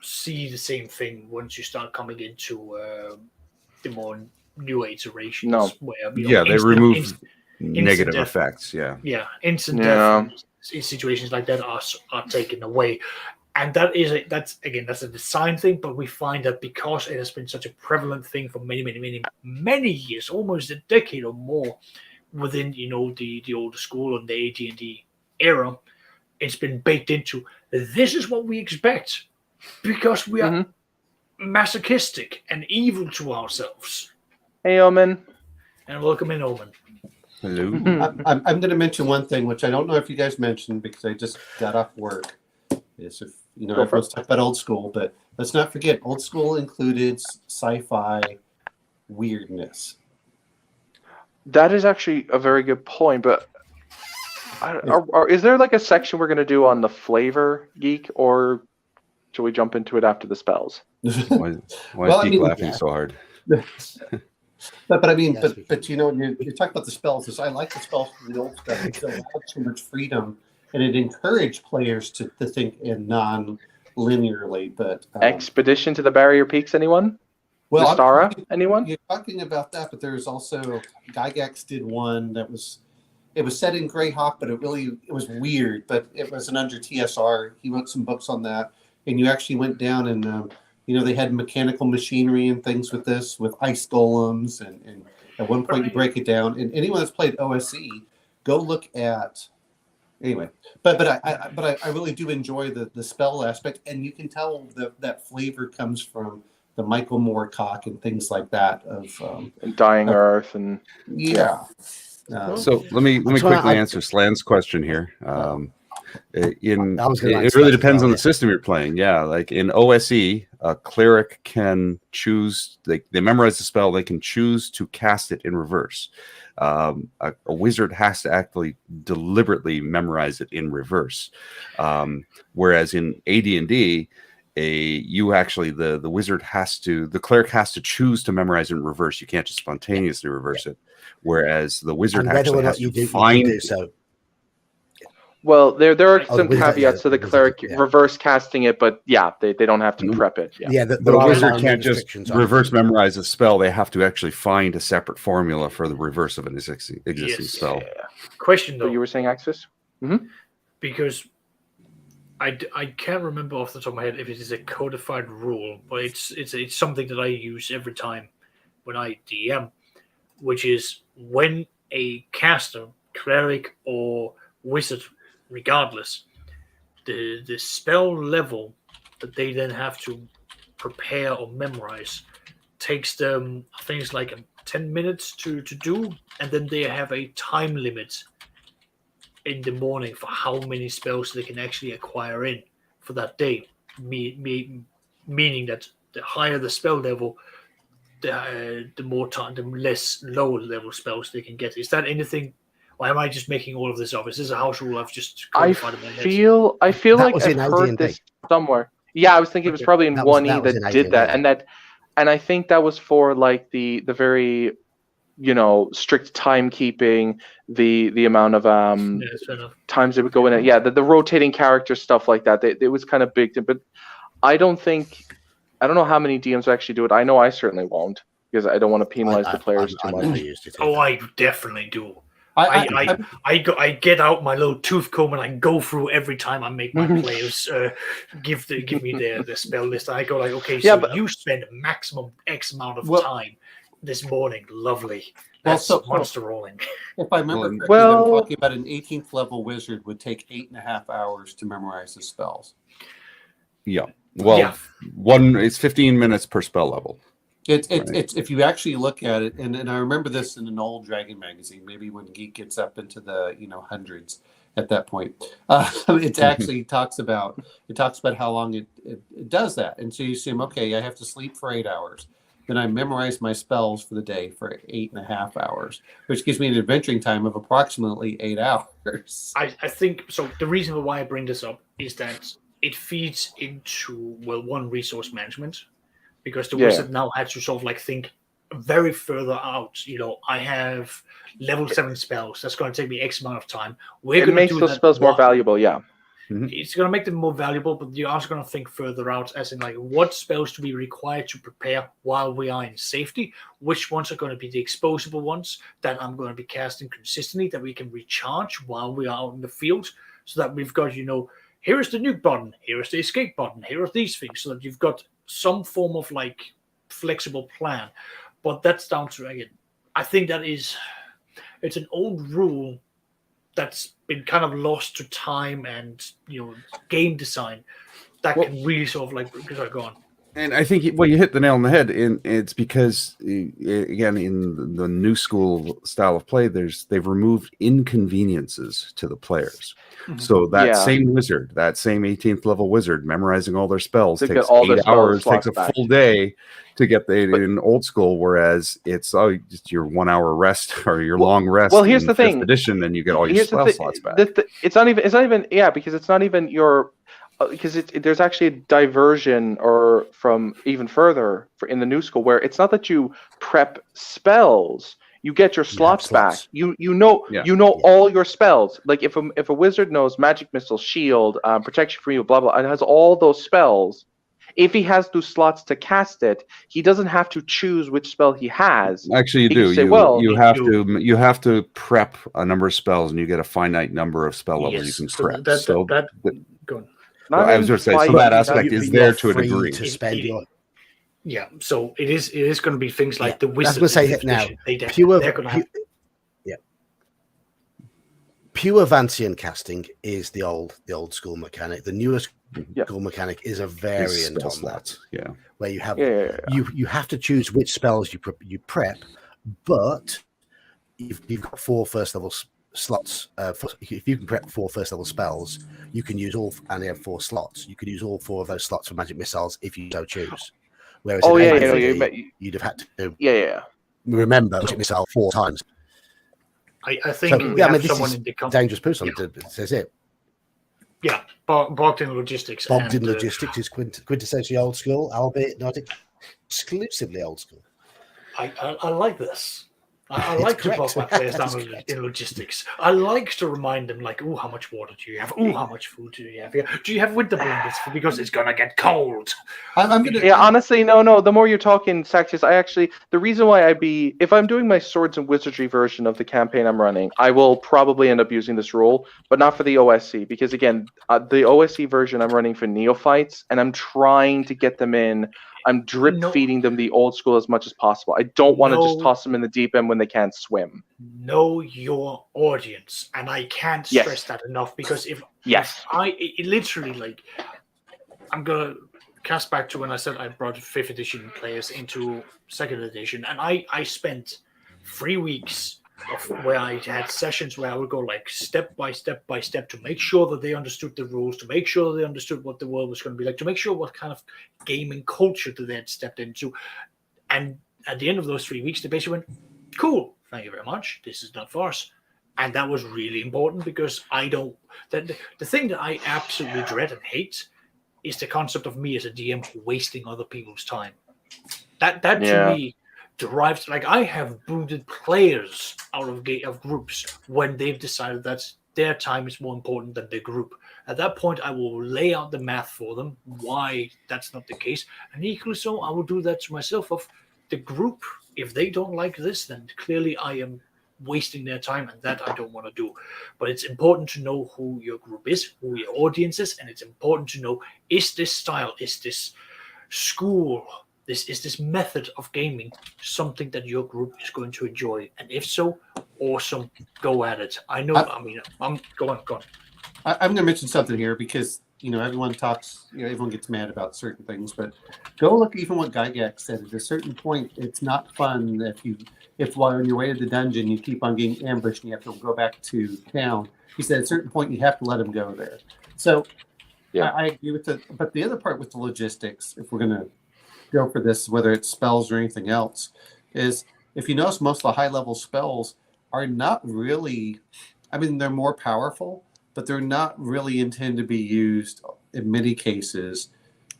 [SPEAKER 4] see the same thing once you start coming into the more new iterations.
[SPEAKER 2] No.
[SPEAKER 4] Where,
[SPEAKER 1] they remove negative
[SPEAKER 4] death.
[SPEAKER 1] effects. Yeah.
[SPEAKER 4] Yeah, instant
[SPEAKER 2] Yeah.
[SPEAKER 4] death in situations like that are taken away, and that's a design thing. But we find that because it has been such a prevalent thing for many years, almost a decade or more, within the older school and the AD&D era, it's been baked into. This is what we expect because we are masochistic and evil to ourselves.
[SPEAKER 2] hey, Omen.
[SPEAKER 4] And welcome in, Omen.
[SPEAKER 1] Hello.
[SPEAKER 6] I'm going to mention one thing, which I don't know if you guys mentioned because I just got off work. Is if everyone's talking about old school, but let's not forget old school included sci-fi weirdness.
[SPEAKER 2] That is actually a very good point, but is there like a section we're going to do on the flavor, Geek, or should we jump into it after the spells?
[SPEAKER 1] Why
[SPEAKER 6] Well,
[SPEAKER 1] is
[SPEAKER 6] I
[SPEAKER 1] Geek
[SPEAKER 6] mean,
[SPEAKER 1] laughing so hard?
[SPEAKER 6] But I mean,
[SPEAKER 3] Yes,
[SPEAKER 6] but you talk about the spells. Because I like the spells from the old stuff. It allowed so much freedom, and it encouraged players to think in non-linearly. But
[SPEAKER 2] Expedition to the Barrier Peaks, anyone?
[SPEAKER 6] well,
[SPEAKER 2] Nistara, anyone?
[SPEAKER 6] You're talking about that, but there's also Gygax did one that was set in Greyhawk, but it was weird. But it was an under TSR. He wrote some books on that, and you actually went down and they had mechanical machinery and things with this, with ice golems, and at one point you break it down. And anyone that's played OSE, go look at. Anyway, but I really do enjoy the spell aspect, and you can tell that flavor comes from the Michael Moorcock and things like that of
[SPEAKER 2] And Dying Earth and
[SPEAKER 6] yeah.
[SPEAKER 1] So let me quickly answer Slan's question here. It really depends on the system you're playing. Yeah, like in OSE, a cleric can choose. They memorize the spell. They can choose to cast it in reverse. A wizard has to actually deliberately memorize it in reverse. Whereas in AD&D, the wizard the cleric has to choose to memorize it in reverse. You can't just spontaneously reverse it. Whereas the wizard actually has to find.
[SPEAKER 3] You do so.
[SPEAKER 2] well, there are some
[SPEAKER 3] the wizard,
[SPEAKER 2] caveats to the cleric reverse casting it, but yeah, they don't have to prep it. Yeah.
[SPEAKER 1] The wizard can't just reverse memorize a spell. They have to actually find a separate formula for the reverse of an existing spell.
[SPEAKER 4] Question though,
[SPEAKER 2] What you were saying, Axis?
[SPEAKER 4] because I can't remember off the top of my head if it is a codified rule, but it's something that I use every time when I DM, which is when a caster, cleric, or wizard, regardless, the spell level that they then have to prepare or memorize takes them, I think it's like 10 minutes to do, and then they have a time limit in the morning for how many spells they can actually acquire in for that day. Meaning that the higher the spell level, the more time, the less lower level spells they can get. Is that anything? Or am I just making all of this up? Is this a house rule I've just codified in my head?
[SPEAKER 2] I feel
[SPEAKER 3] That
[SPEAKER 2] like
[SPEAKER 3] was
[SPEAKER 2] I've
[SPEAKER 3] in
[SPEAKER 2] heard
[SPEAKER 3] AD&D.
[SPEAKER 2] this somewhere. Yeah, I was thinking it was probably in
[SPEAKER 3] That was
[SPEAKER 2] 1E
[SPEAKER 3] in
[SPEAKER 2] that did that,
[SPEAKER 3] AD&D.
[SPEAKER 2] and I think that was for like the very strict timekeeping, the amount of
[SPEAKER 4] Yeah, that's fair enough.
[SPEAKER 2] times it would go in it. Yeah, the rotating character stuff like that. It was kind of big, but I don't know how many DMs actually do it. I know I certainly won't because I don't want to penalize the players too
[SPEAKER 3] I've
[SPEAKER 2] much.
[SPEAKER 3] never used it.
[SPEAKER 4] Oh, I definitely do.
[SPEAKER 6] I
[SPEAKER 4] I get out my little tooth comb and I go through every time I make my players give me the spell list. I go like, okay, so you spend maximum X amount of time this morning. Lovely. That's monster rolling.
[SPEAKER 6] If I remember correctly,
[SPEAKER 2] Well-
[SPEAKER 6] I'm talking about an 18th level wizard would take 8.5 hours to memorize the spells.
[SPEAKER 1] Yeah. Well, it's 15 minutes per spell level.
[SPEAKER 6] It's if you actually look at it, and I remember this in an old Dragon magazine, maybe when Geek gets up into the hundreds at that point. It actually talks about how long it does that, and so you assume, okay, I have to sleep for 8 hours, then I memorize my spells for the day for 8.5 hours, which gives me an adventuring time of approximately 8 hours.
[SPEAKER 4] I think so. The reason why I bring this up is that it feeds into one, resource management. Because the wizard now had to sort of like think very further out. I have level 7 spells. That's going to take me X amount of time.
[SPEAKER 2] It makes those spells more valuable. Yeah,
[SPEAKER 4] it's going to make them more valuable, but you're also going to think further out, as in like what spells do we require to prepare while we are in safety? Which ones are going to be the exposable ones that I'm going to be casting consistently that we can recharge while we are out in the field, so that we've got here is the nuke button, here is the escape button, here are these things, so that you've got some form of like flexible plan. But that's down to, again, I think it's an old rule that's been kind of lost to time and game design that can really sort of like go on.
[SPEAKER 1] And I think you hit the nail on the head. It's because, again, in the new school style of play, they've removed inconveniences to the players. Mm-hmm. So that same wizard, that same 18th level wizard, memorizing all their spells takes 8 hours, takes a full day to get in old school. Whereas it's just your 1 hour rest or your long rest.
[SPEAKER 2] Well, here's the thing.
[SPEAKER 1] Edition, and you get all your spell slots back.
[SPEAKER 2] It's not even because it's not even your. Because there's actually a diversion or from even further in the new school where it's not that you prep spells, you get your slots back. You know all your spells. Like if a wizard knows magic missile, shield, protection from you, blah blah, and has all those spells. If he has those slots to cast it, he doesn't have to choose which spell he has.
[SPEAKER 1] Actually, you do. You have to prep a number of spells, and you get a finite number of spell levels you can prep.
[SPEAKER 4] Go on.
[SPEAKER 1] I was going to say, so that aspect is there to a degree.
[SPEAKER 3] To spend
[SPEAKER 4] so it is going to be things like the wizard.
[SPEAKER 3] I was going to say it now. Pure Vancian casting is the old school mechanic. The newest school mechanic is a variant on that.
[SPEAKER 1] Yeah,
[SPEAKER 3] where you have you have to choose which spells you prep, but you've got 4 first level slots. If you can prep 4 first level spells, you can use all, and they have 4 slots. You could use all 4 of those slots for magic missiles if you so choose. Whereas you'd have had to remember magic missile 4 times.
[SPEAKER 4] I think we have someone in the company.
[SPEAKER 3] Dangerous person says it.
[SPEAKER 4] Yeah, bogged in logistics.
[SPEAKER 3] Bogged in logistics is quintessentially old school, albeit not exclusively old school.
[SPEAKER 4] I like this. I
[SPEAKER 3] It's
[SPEAKER 4] like to
[SPEAKER 3] correct.
[SPEAKER 4] bog my players down
[SPEAKER 3] It's correct.
[SPEAKER 4] in logistics. I like to remind them, like, oh, how much water do you have? Oh, how much food do you have here? Do you have winter blankets? Because it's gonna get cold.
[SPEAKER 6] I'm gonna.
[SPEAKER 2] Yeah, honestly, no. The more you're talking, Saxius, the reason why if I'm doing my swords and wizardry version of the campaign I'm running, I will probably end up using this rule, but not for the OSC, because again, the OSC version I'm running for neophytes, and I'm trying to get them in. I'm drip feeding them the old school as much as possible. I don't want to just toss them in the deep end when they can't swim.
[SPEAKER 4] Know your audience, and I can't stress that enough, because if it literally, like, I'm gonna cast back to when I said I brought 5th edition players into 2nd edition, and I spent 3 weeks of where I had sessions where I would go like step by step by step to make sure that they understood the rules, to make sure they understood what the world was going to be like, to make sure what kind of gaming culture that they had stepped into. And at the end of those 3 weeks, they basically went, cool, thank you very much, this is not for us. And that was really important, because the thing that I absolutely dread and hate is the concept of me as a DM wasting other people's time. That to me derives, like, I have booted players out of groups when they've decided that their time is more important than the group. At that point, I will lay out the math for them why that's not the case, and equally so, I will do that to myself. Of the group, if they don't like this, then clearly I am wasting their time, and that I don't want to do. But it's important to know who your group is, who your audience is, and it's important to know, is this style, is this school, is this method of gaming something that your group is going to enjoy? And if so, awesome, go at it. I'm go on.
[SPEAKER 6] I'm going to mention something here, because everyone talks, everyone gets mad about certain things, but go look even what Gygax said. At a certain point, it's not fun if while on your way to the dungeon you keep on getting ambushed and you have to go back to town. He said at a certain point you have to let him go there. So I agree with that. But the other part with the logistics, if we're going to go for this, whether it's spells or anything else, is if you notice, most of the high-level spells are not really, they're more powerful, but they're not really intended to be used in many cases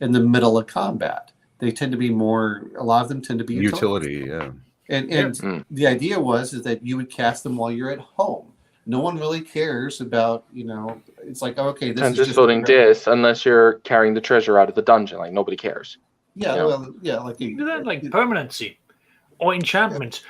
[SPEAKER 6] in the middle of combat. They tend to be a lot of them tend to be
[SPEAKER 1] utility.
[SPEAKER 6] And the idea is that you would cast them while you're at home. No one really cares about, it's like, okay, this
[SPEAKER 7] and
[SPEAKER 6] is
[SPEAKER 7] just building this, unless you're carrying the treasure out of the dungeon. Like, nobody cares.
[SPEAKER 6] Yeah, well, yeah, like
[SPEAKER 4] do that, like permanency or enchantment.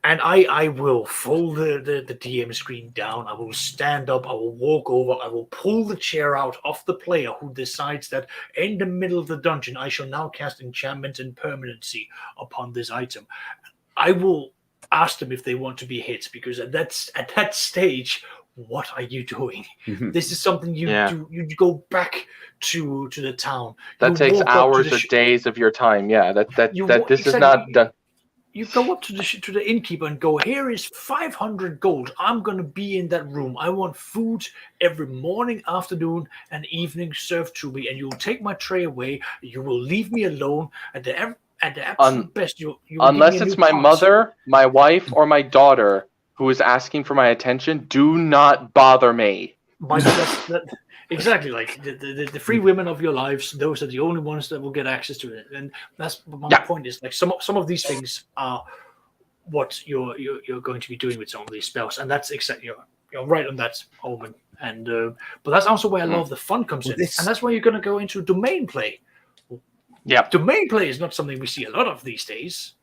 [SPEAKER 4] And I will fold the DM screen down. I will stand up. I will walk over. I will pull the chair out of the player who decides that in the middle of the dungeon, I shall now cast enchantment and permanency upon this item. I will ask them if they want to be hit, because at that stage, what are you doing? This is something you do. You go back to the town.
[SPEAKER 7] That takes hours or days of your time. Yeah, this is not done.
[SPEAKER 4] You go up to the innkeeper and go, here is 500 gold. I'm going to be in that room. I want food every morning, afternoon, and evening served to me. And you'll take my tray away. You will leave me alone. At the absolute best, you
[SPEAKER 7] unless it's my mother, my wife, or my daughter who is asking for my attention, do not bother me.
[SPEAKER 4] Exactly, like the free women of your lives, those are the only ones that will get access to it. And that's my point, is like some of these things are what you're going to be doing with some of these spells, and that's exactly you're right on that, Omen. And but that's also where a lot of the fun comes in, and that's where you're going to go into domain play.
[SPEAKER 7] Yeah,
[SPEAKER 4] domain play is not something we see a lot of these days.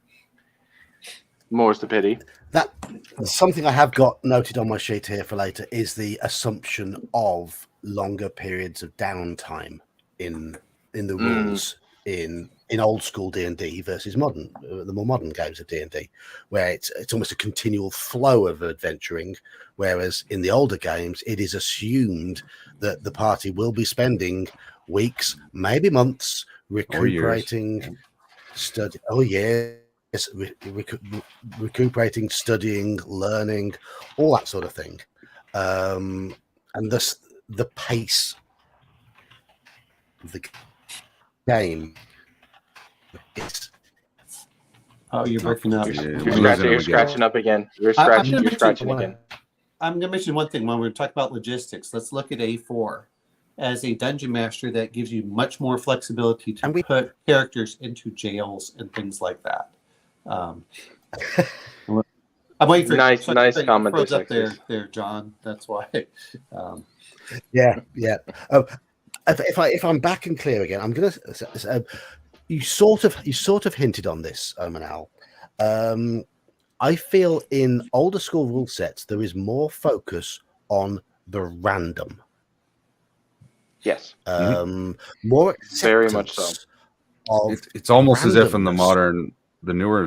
[SPEAKER 7] More's the pity.
[SPEAKER 3] That something I have got noted on my sheet here for later is the assumption of longer periods of downtime in the rules in old school D&D versus modern, the more modern games of D&D, where it's almost a continual flow of adventuring, whereas in the older games it is assumed that the party will be spending weeks, maybe months, recuperating, recuperating, studying, learning, all that sort of thing, and thus the pace of the game is.
[SPEAKER 6] Oh, you're breaking up.
[SPEAKER 7] You're scratching up again. You're scratching again.
[SPEAKER 6] I'm going to mention one thing when we talk about logistics. Let's look at A4 as a dungeon master. That gives you much more flexibility to put characters into jails and things like that. Um, I'm waiting for
[SPEAKER 7] Nice comment
[SPEAKER 6] froze
[SPEAKER 7] there,
[SPEAKER 6] up there,
[SPEAKER 7] Sextus.
[SPEAKER 6] John. That's why. Um,
[SPEAKER 3] Yeah. If I'm back and clear again, I'm gonna. You sort of hinted on this, Manal. I feel in older school rule sets there is more focus on the random.
[SPEAKER 7] Yes.
[SPEAKER 3] More
[SPEAKER 7] Very much so.
[SPEAKER 3] acceptance of
[SPEAKER 1] It's almost as if in the
[SPEAKER 3] randomness.
[SPEAKER 1] newer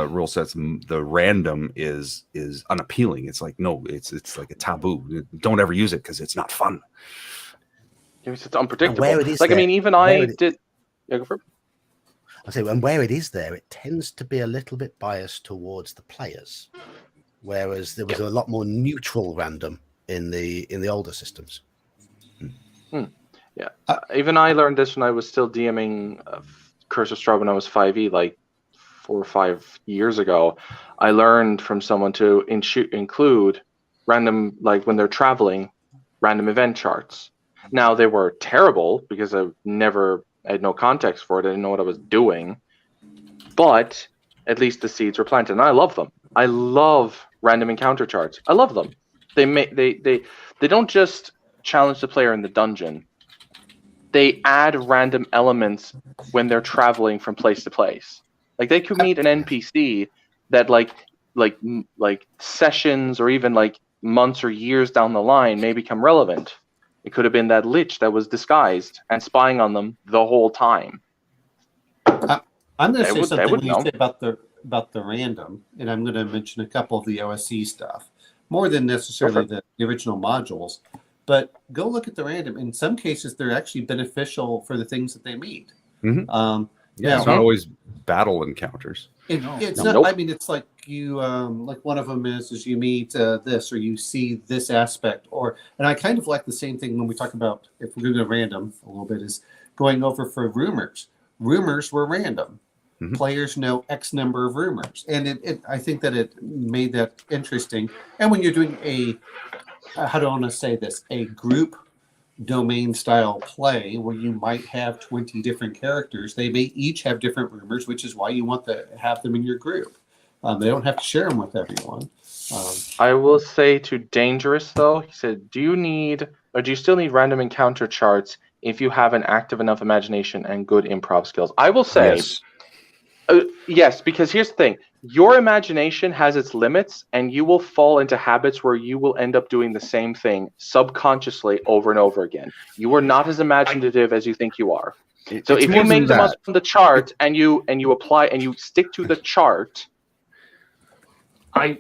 [SPEAKER 1] rule sets, the random is unappealing. It's like, no, it's like a taboo. Don't ever use it because it's not fun.
[SPEAKER 7] It's unpredictable.
[SPEAKER 3] where it is
[SPEAKER 7] Like, I
[SPEAKER 3] there-
[SPEAKER 7] mean, even
[SPEAKER 3] where
[SPEAKER 7] I
[SPEAKER 3] it-
[SPEAKER 7] did. Yeah, go for it.
[SPEAKER 3] I say, and where it is there, it tends to be a little bit biased towards the players, whereas there was a lot more neutral random in the older systems.
[SPEAKER 7] Yeah, even I learned this when I was still DMing Curse of Strahd when I was 5e, like 4 or 5 years ago. I learned from someone to include random, like when they're traveling, random event charts. Now, they were terrible because I had no context for it. I didn't know what I was doing. But at least the seeds were planted, and I love them. I love random encounter charts. I love them. They don't just challenge the player in the dungeon. They add random elements when they're traveling from place to place. Like, they could meet an NPC that like sessions or even like months or years down the line may become relevant. It could have been that lich that was disguised and spying on them the whole time.
[SPEAKER 6] I'm going to say something when you
[SPEAKER 7] know.
[SPEAKER 6] say about the random, and I'm going to mention a couple of the OSC stuff, more than necessarily the original modules. But go look at the random. In some cases, they're actually beneficial for the things that they meet.
[SPEAKER 1] Mm-hmm. It's not always battle encounters.
[SPEAKER 6] It's not. Nope. I mean, it's like you, like one of them is you meet this, or you see this aspect, and I kind of like the same thing when we talk about, if we're going to go random a little bit, is going over for rumors. Rumors were random. Mm-hmm. Players know X number of rumors, and I think that it made that interesting. And when you're doing how do I want to say this, a group domain style play where you might have 20 different characters, they may each have different rumors, which is why you want to have them in your group. They don't have to share them with everyone.
[SPEAKER 7] I will say to Dangerous, though, he said, do you still need random encounter charts if you have an active enough imagination and good improv skills? I will say yes, because here's the thing. Your imagination has its limits, and you will fall into habits where you will end up doing the same thing subconsciously over and over again. You are not as imaginative as you think you are. So if you make them up on the chart and you apply and you stick to the chart,
[SPEAKER 4] I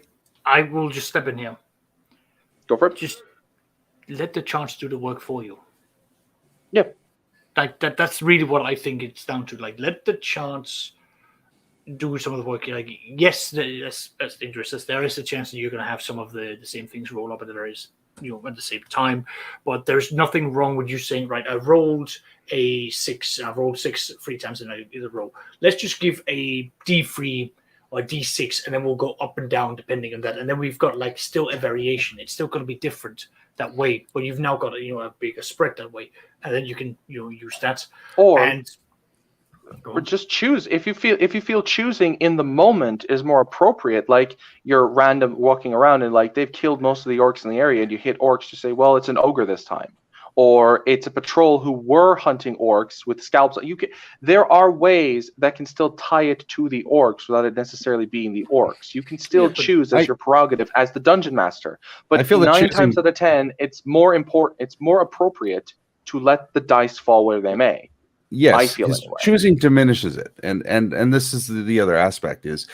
[SPEAKER 4] will just step in here.
[SPEAKER 7] Go for it.
[SPEAKER 4] Just let the charts do the work for you.
[SPEAKER 7] Yep.
[SPEAKER 4] Like that's really what I think it's down to. Like, let the charts do some of the work. Like, yes, as Dangerous says, there is a chance that you're going to have some of the same things roll up at the same time. But there's nothing wrong with you saying, right, I rolled a 6, and I've rolled 6 3 times in a row. Let's just give a D3 or a D6, and then we'll go up and down depending on that. And then we've got like still a variation. It's still going to be different that way, but you've now got a bigger spread that way, and then you can use that
[SPEAKER 7] or just choose if you feel choosing in the moment is more appropriate. Like, you're random walking around and like they've killed most of the orcs in the area, and you hit orcs to say, well, it's an ogre this time, or it's a patrol who were hunting orcs with scalps. There are ways that can still tie it to the orcs without it necessarily being the orcs. You can still choose as your prerogative as the dungeon master. But I feel 9 times out of 10, it's more important. It's more appropriate to let the dice fall where they may.
[SPEAKER 1] Yes,
[SPEAKER 7] I feel anyway.
[SPEAKER 1] Choosing diminishes it, and this is the other aspect is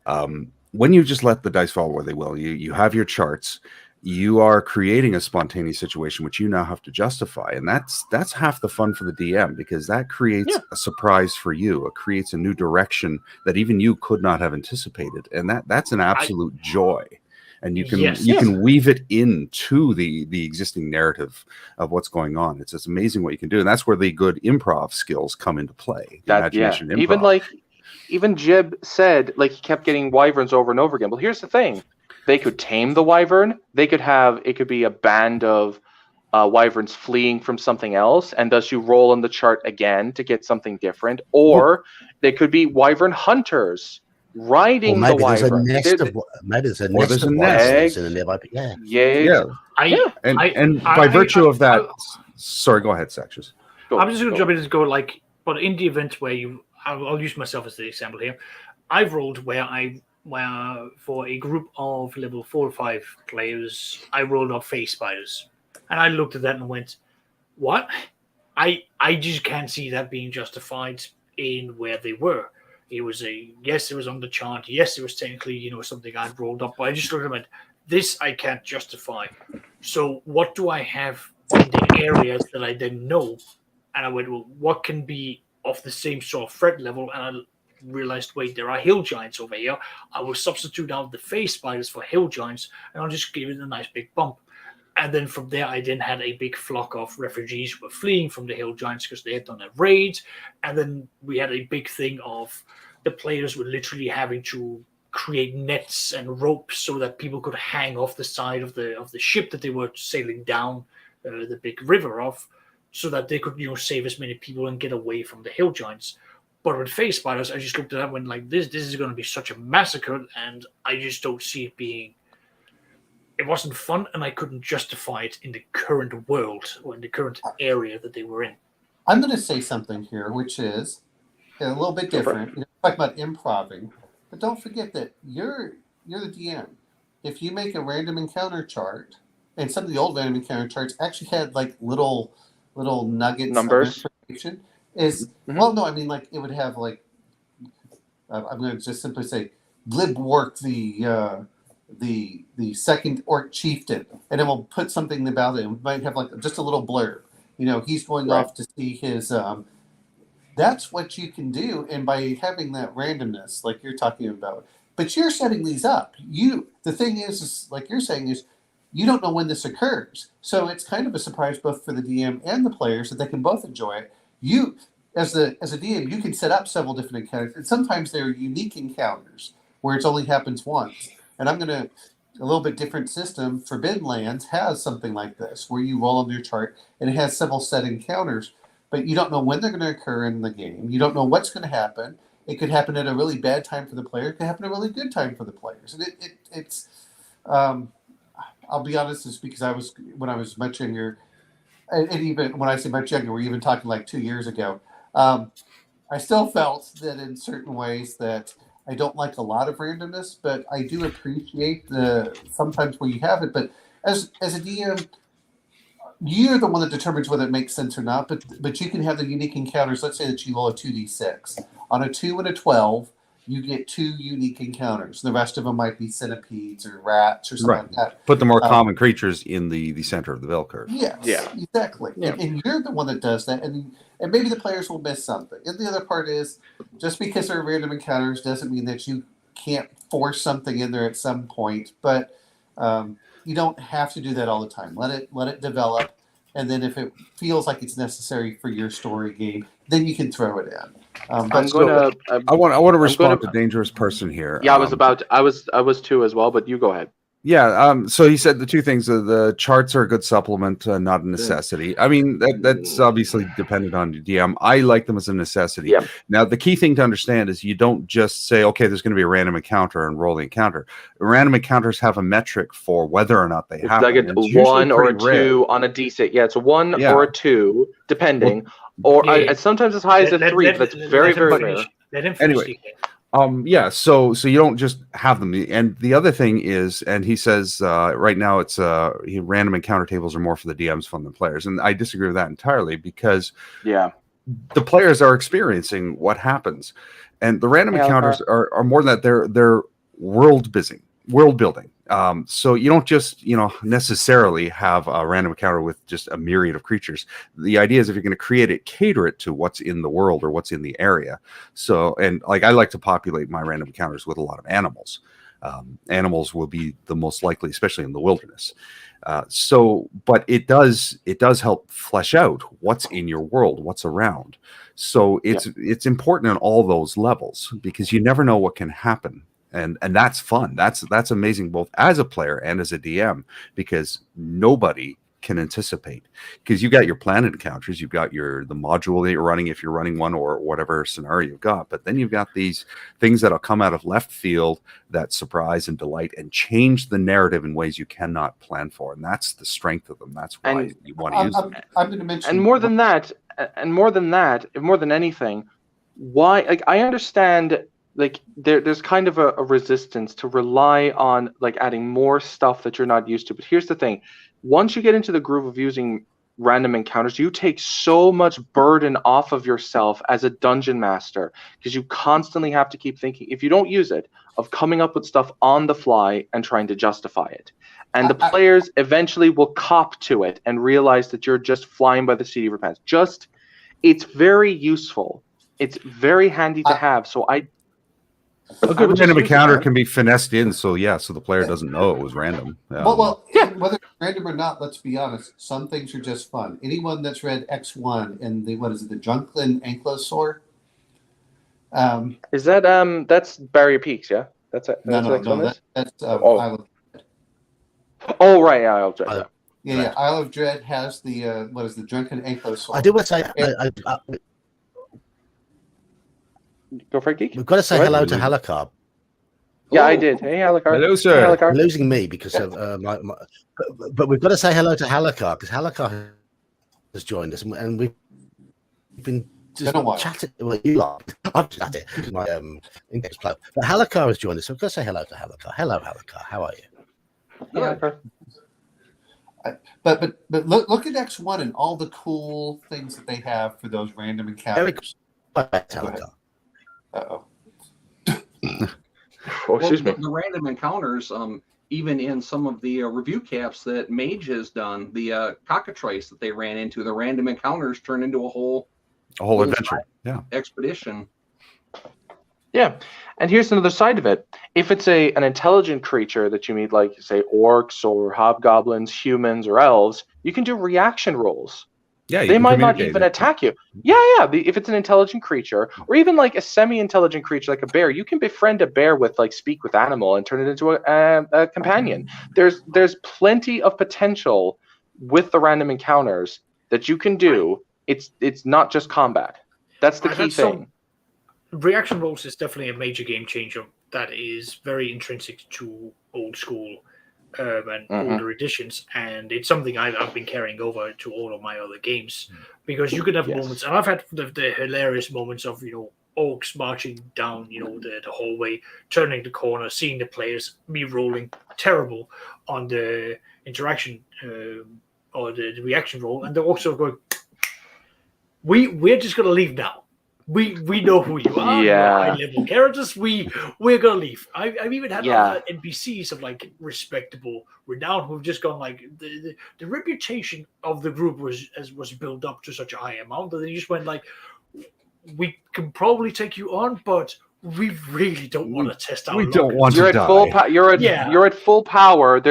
[SPEAKER 1] when you just let the dice fall where they will. You have your charts. You are creating a spontaneous situation which you now have to justify, and that's half the fun for the DM, because that creates a surprise for you. It creates a new direction that even you could not have anticipated, and that's an absolute joy. And you can weave it into the existing narrative of what's going on. It's amazing what you can do, and that's where the good improv skills come into play. Imagination improv.
[SPEAKER 7] Even Jib said, like, he kept getting wyverns over and over again. Well, here's the thing: they could tame the wyvern. It could be a band of wyverns fleeing from something else, and thus you roll on the chart again to get something different. Or they could be wyvern hunters riding the
[SPEAKER 3] maybe there's a
[SPEAKER 7] wyvern.
[SPEAKER 3] nest of
[SPEAKER 1] there's a
[SPEAKER 3] wyverns in a nearby. Yeah.
[SPEAKER 1] Yeah. And by virtue of that, sorry, go ahead, Sections.
[SPEAKER 4] I'm just going to jump in and go like, but in the event where I'll use myself as the example here. I've rolled where for a group of level 4 or 5 players, I rolled up face spiders, and I looked at that and went, "What? I just can't see that being justified in where they were." It was it was on the chart. Yes, it was technically something I'd rolled up, but I just looked at it and went, "This I can't justify." So what do I have in the areas that I didn't know? And I went, well, what can be of the same sort of threat level? And I realized, wait, there are hill giants over here. I will substitute out the face spiders for hill giants, and I'll just give it a nice big bump. And then from there, I then had a big flock of refugees who were fleeing from the hill giants because they had done a raid. And then we had a big thing of the players were literally having to create nets and ropes so that people could hang off the side of the ship that they were sailing down the big river of, so that they could save as many people and get away from the hill giants. But with face spiders, I just looked at that and went like, this is going to be such a massacre, and I just don't see it being. It wasn't fun, and I couldn't justify it in the current world or in the current area that they were in.
[SPEAKER 6] I'm going to say something here, which is a little bit different. Talk about improving, but don't forget that you're the DM. If you make a random encounter chart, and some of the old random encounter charts actually had like little nuggets
[SPEAKER 7] numbers
[SPEAKER 6] of information. Well, no, I mean like it would have like I'm going to just simply say Glibwork the second orc chieftain, and it will put something about it. It might have like just a little blurb. He's going off to see his. That's what you can do, and by having that randomness, like you're talking about, but you're setting these up. The thing is like you're saying is. You don't know when this occurs. So it's kind of a surprise both for the DM and the players that they can both enjoy it. You, as a DM, you can set up several different encounters. And sometimes they're unique encounters where it only happens once. And a little bit different system, Forbidden Lands has something like this, where you roll on your chart and it has several set encounters, but you don't know when they're going to occur in the game. You don't know what's going to happen. It could happen at a really bad time for the player. It could happen at a really good time for the players. And it's I'll be honest, it's because when I was much younger, and even when I say much younger, we're even talking like 2 years ago, I still felt that in certain ways that I don't like a lot of randomness, but I do appreciate sometimes where you have it. But as a DM, you're the one that determines whether it makes sense or not, but you can have the unique encounters. Let's say that you roll a 2d6. On a 2 and a 12, you get 2 unique encounters. The rest of them might be centipedes or rats or something like that.
[SPEAKER 1] Put the more common creatures in the center of the bell curve.
[SPEAKER 6] Yes, yeah, exactly. Yeah. And you're the one that does that, and maybe the players will miss something. And the other part is, just because there are random encounters doesn't mean that you can't force something in there at some point. But you don't have to do that all the time. Let it develop, and then if it feels like it's necessary for your story game, then you can throw it in.
[SPEAKER 1] I want to respond to Dangerous Person here.
[SPEAKER 7] Yeah, I was too as well, but you go ahead.
[SPEAKER 1] Yeah. So he said the two things: the charts are a good supplement, not a necessity. I mean, that's obviously dependent on your DM. I like them as a necessity.
[SPEAKER 7] Yeah.
[SPEAKER 1] Now, the key thing to understand is you don't just say, "Okay, there's going to be a random encounter," and roll the encounter. Random encounters have a metric for whether or not they happen.
[SPEAKER 7] Like a 1 or a 2 on a D6. Yeah, it's a 1 or a 2, depending. Sometimes as high as a 3, but that's very, very rare.
[SPEAKER 1] Anyway. So you don't just have them. And the other thing is, and he says right now it's random encounter tables are more for the DMs fun than players. And I disagree with that entirely because the players are experiencing what happens. And the random encounters are more than that. They're world building. So you don't just, necessarily have a random encounter with just a myriad of creatures. The idea is if you're going to create it, cater it to what's in the world or what's in the area. So, and like I like to populate my random encounters with a lot of animals. Animals will be the most likely, especially in the wilderness. But it does help flesh out what's in your world, what's around. So it's important on all those levels because you never know what can happen. And that's fun. That's amazing both as a player and as a DM because nobody can anticipate, because you've got your planet encounters, you've got the module that you're running if you're running one, or whatever scenario you've got, but then you've got these things that'll come out of left field that surprise and delight and change the narrative in ways you cannot plan for, and that's the strength of them. That's why you want to use them.
[SPEAKER 6] I'm going to mention,
[SPEAKER 7] and more than that, more than anything, why, like, I understand, like, there's kind of a resistance to rely on, like, adding more stuff that you're not used to. But here's the thing: once you get into the groove of using random encounters, you take so much burden off of yourself as a dungeon master, because you constantly have to keep thinking, if you don't use it, of coming up with stuff on the fly and trying to justify it. And the players eventually will cop to it and realize that you're just flying by the seat of your pants. It's very useful. It's very handy to have. So a
[SPEAKER 1] good random encounter can be finessed in, so the player doesn't know it was random.
[SPEAKER 6] Whether it's random or not, let's be honest, some things are just fun. Anyone that's read X1 and the Drunken Ankylosaur?
[SPEAKER 7] Is that that's Barrier Peaks? Yeah, that's it.
[SPEAKER 6] No, that's Isle of Dread.
[SPEAKER 7] Oh right, yeah, Isle of Dread.
[SPEAKER 6] Yeah, Isle of Dread has the the Drunken Ankylosaur.
[SPEAKER 3] I do want to say.
[SPEAKER 7] Go for it, Geek.
[SPEAKER 3] We've got to say hello to Halacar.
[SPEAKER 7] Yeah, I did. Hey, Halacar.
[SPEAKER 1] Hello, sir.
[SPEAKER 7] Hey, Halacar.
[SPEAKER 3] You're losing me because of but we've got to say hello to Halacar, because Halacar has joined us, and we've been just chatting. Well, you are. I've chatted because my index plug. But Halacar has joined us, so we've got to say hello to Halacar. Hello, Halacar. How are you?
[SPEAKER 7] Yeah, Halacar.
[SPEAKER 6] But look at X1 and all the cool things that they have for those random encounters.
[SPEAKER 3] Halacar.
[SPEAKER 6] Uh-oh.
[SPEAKER 7] Excuse me.
[SPEAKER 8] The random encounters, even in some of the review caps that Mage has done, the cockatrice that they ran into, the random encounters turned into a whole
[SPEAKER 1] adventure,
[SPEAKER 8] expedition.
[SPEAKER 7] Yeah, and here's another side of it. If it's an intelligent creature that you meet, like, say, orcs or hobgoblins, humans or elves, you can do reaction rolls.
[SPEAKER 1] Yeah,
[SPEAKER 7] they might not even attack you. Yeah. If it's an intelligent creature, or even like a semi-intelligent creature like a bear, you can befriend a bear with, like, speak with animal and turn it into a companion. There's plenty of potential with the random encounters that you can do. It's not just combat. That's the key thing.
[SPEAKER 4] Reaction rolls is definitely a major game changer that is very intrinsic to old school and older editions, and it's something I've been carrying over to all of my other games, because you could have moments, and I've had the hilarious moments of orcs marching down the hallway, turning the corner, seeing the players, me rolling terrible on the interaction or the reaction roll, and they're also going, we're just gonna leave now. We know who you are.
[SPEAKER 7] Yeah.
[SPEAKER 4] High level characters. We're gonna leave. I've even had NPCs of, like, respectable renown who've just gone, like, the reputation of the group was built up to such a high amount that they just went, like, we can probably take you on, but we really don't want to test out.
[SPEAKER 1] We don't want
[SPEAKER 7] you're
[SPEAKER 1] to
[SPEAKER 7] at
[SPEAKER 1] die.
[SPEAKER 7] full you're at full power.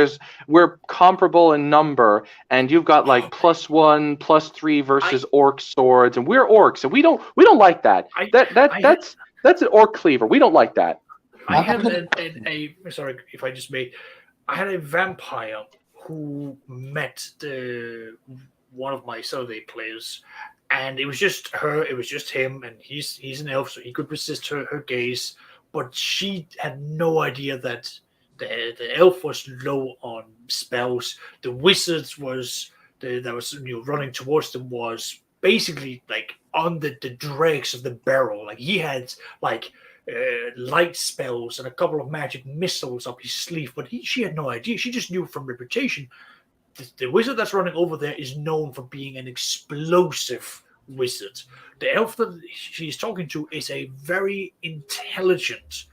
[SPEAKER 7] We're comparable in number, and you've got, like, +1, +3 versus orc swords, and we're orcs, and we don't like that. That's an orc cleaver. We don't like that.
[SPEAKER 4] I had sorry if I just made. I had a vampire who met one of my Saturday players. And it was just her, it was just him, and he's an elf, so he could resist her gaze. But she had no idea that the elf was low on spells. The wizard that was running towards them was basically, like, on the dregs of the barrel. Like, he had, like, light spells and a couple of magic missiles up his sleeve, but she had no idea. She just knew from reputation. The wizard that's running over there is known for being an explosive wizard. The elf that she's talking to is a very intelligent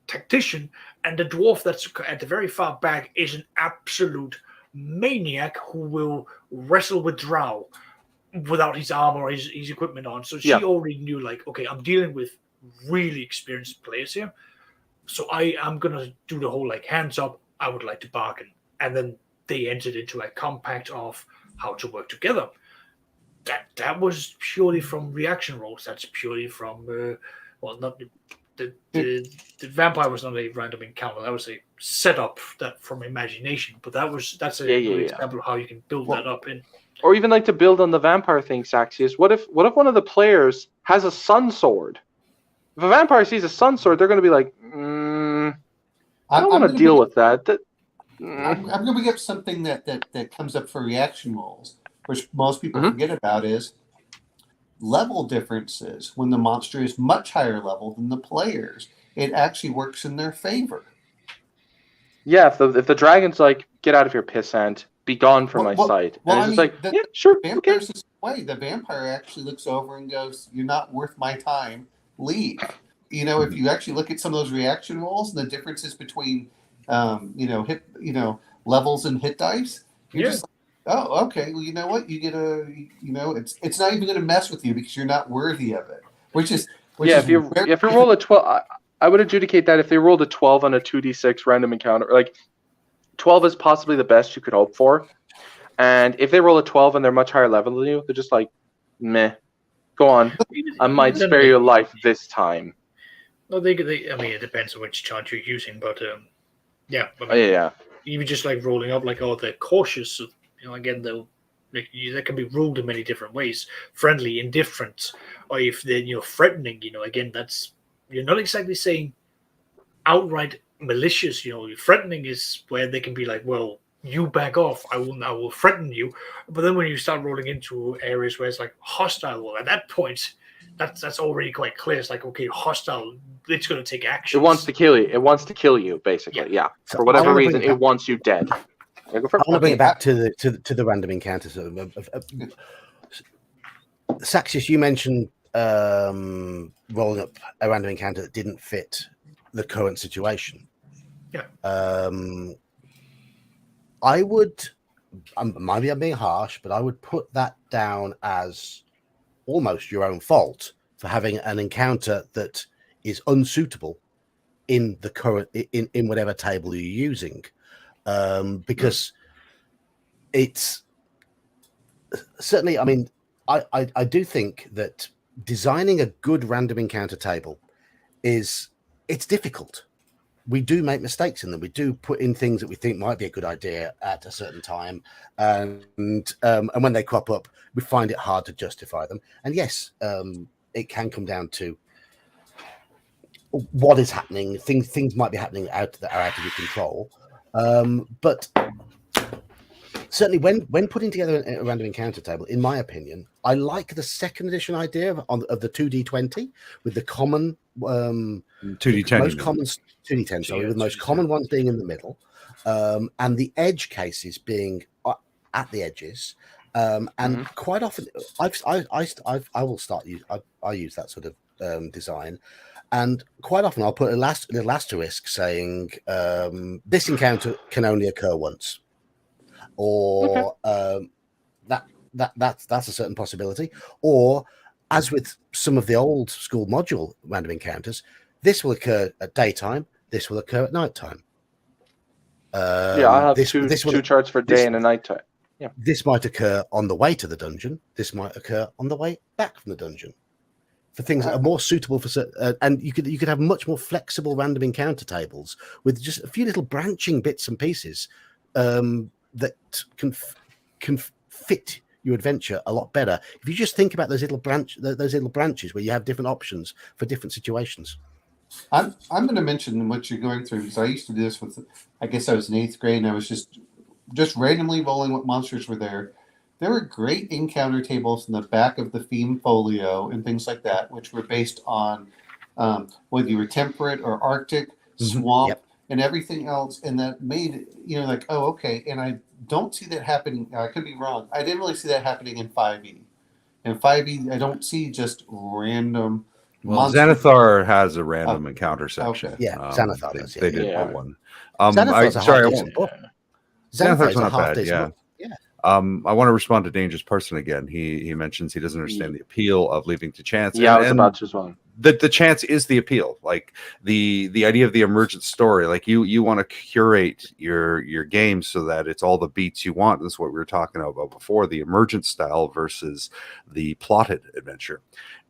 [SPEAKER 4] tactician, and the dwarf that's at the very far back is an absolute maniac who will wrestle with drow without his armor or his equipment on. So she already knew, like, okay, I'm dealing with really experienced players here, so I'm gonna do the whole, like, hands up, I would like to bargain. And then they entered into a compact of how to work together. That was purely from reaction rolls. That's purely from not the vampire was not a random encounter. That was a setup that from imagination. But that's a good example of how you can build that up in.
[SPEAKER 7] Or even like to build on the vampire thing, Saxius. What if one of the players has a sun sword? If a vampire sees a sun sword, they're going to be like, I don't want to deal with that.
[SPEAKER 6] I'm going to bring up something that comes up for reaction rolls, which most people forget about, is level differences. When the monster is much higher level than the players, it actually works in their favor.
[SPEAKER 7] Yeah, if the dragon's like, get out of here, pissant, be gone from my sight.
[SPEAKER 6] Well,
[SPEAKER 7] and it's just like, yeah, sure, okay.
[SPEAKER 6] The way the vampire actually looks over and goes, "You're not worth my time. Leave." If you actually look at some of those reaction rolls and the differences between, levels and hit dice, you're just like, oh, okay. Well, you know what? You get it's not even going to mess with you because you're not worthy of it. If
[SPEAKER 7] you roll a 12, I would adjudicate that if they rolled a 12 on a 2d6 random encounter, like 12 is possibly the best you could hope for. And if they roll a 12 and they're much higher level than you, they're just like, meh, go on. I might spare your life this time.
[SPEAKER 4] No, I mean, it depends on which chart you're using, but even just like rolling up, like, they're cautious. Again, that can be ruled in many different ways. Friendly, indifferent, or if they're threatening. Again, you're not exactly saying outright malicious. Threatening is where they can be like, well, you back off. I will threaten you. But then when you start rolling into areas where it's like hostile, well, at that point, that's already quite clear. It's like, okay, hostile. It's going to take action.
[SPEAKER 7] It wants to kill you. It wants to kill you, basically. Yeah.
[SPEAKER 3] So
[SPEAKER 7] for whatever reason, it wants you dead.
[SPEAKER 3] I want to bring it back to the random encounters. Saxius, you mentioned rolling up a random encounter that didn't fit the current situation.
[SPEAKER 4] Yeah.
[SPEAKER 3] Maybe I'm being harsh, but I would put that down as almost your own fault for having an encounter that is unsuitable in the current in whatever table you're using, because it's certainly. I mean, I do think that designing a good random encounter table it's difficult. We do make mistakes in them. We do put in things that we think might be a good idea at a certain time, and when they crop up, we find it hard to justify them. And yes, it can come down to what is happening. Things might be happening that are out of your control, but certainly when putting together a random encounter table, in my opinion, I like the second edition idea of the 2d20 with the common
[SPEAKER 1] 2d10,
[SPEAKER 3] most common 2d10. Sorry, with the most common ones being in the middle, and the edge cases being at the edges. And quite often, I will start use I use that sort of design, and quite often I'll put a little asterisk saying this encounter can only occur once, or that's a certain possibility, or as with some of the old school module random encounters, this will occur at daytime, this will occur at nighttime.
[SPEAKER 7] I have two charts for day and a nighttime. Yeah.
[SPEAKER 3] This might occur on the way to the dungeon. This might occur on the way back from the dungeon. For things that are more suitable for, and you could have much more flexible random encounter tables with just a few little branching bits and pieces that can fit your adventure a lot better if you just think about those little branches where you have different options for different situations.
[SPEAKER 6] I'm going to mention what you're going through, because I used to do this with, I guess I was in 8th grade, and I was just randomly rolling what monsters were there. There were great encounter tables in the back of the theme folio and things like that, which were based on whether you were temperate or Arctic, swamp, and everything else. And that made, like, oh, okay. And I don't see that happening. I could be wrong. I didn't really see that happening in 5e. In 5e, I don't see just random.
[SPEAKER 1] Well, Xanathar has a random encounter section.
[SPEAKER 6] Okay.
[SPEAKER 3] Yeah, Xanathar does.
[SPEAKER 1] They did put one. Xanathar's not bad. Yeah. I want to respond to Dangerous Person again. He mentions he doesn't understand the appeal of leaving to chance.
[SPEAKER 7] Yeah, I was about to as well.
[SPEAKER 1] The chance is the appeal. Like the idea of the emergent story. Like you want to curate your game so that it's all the beats you want. That's what we were talking about before, the emergent style versus the plotted adventure.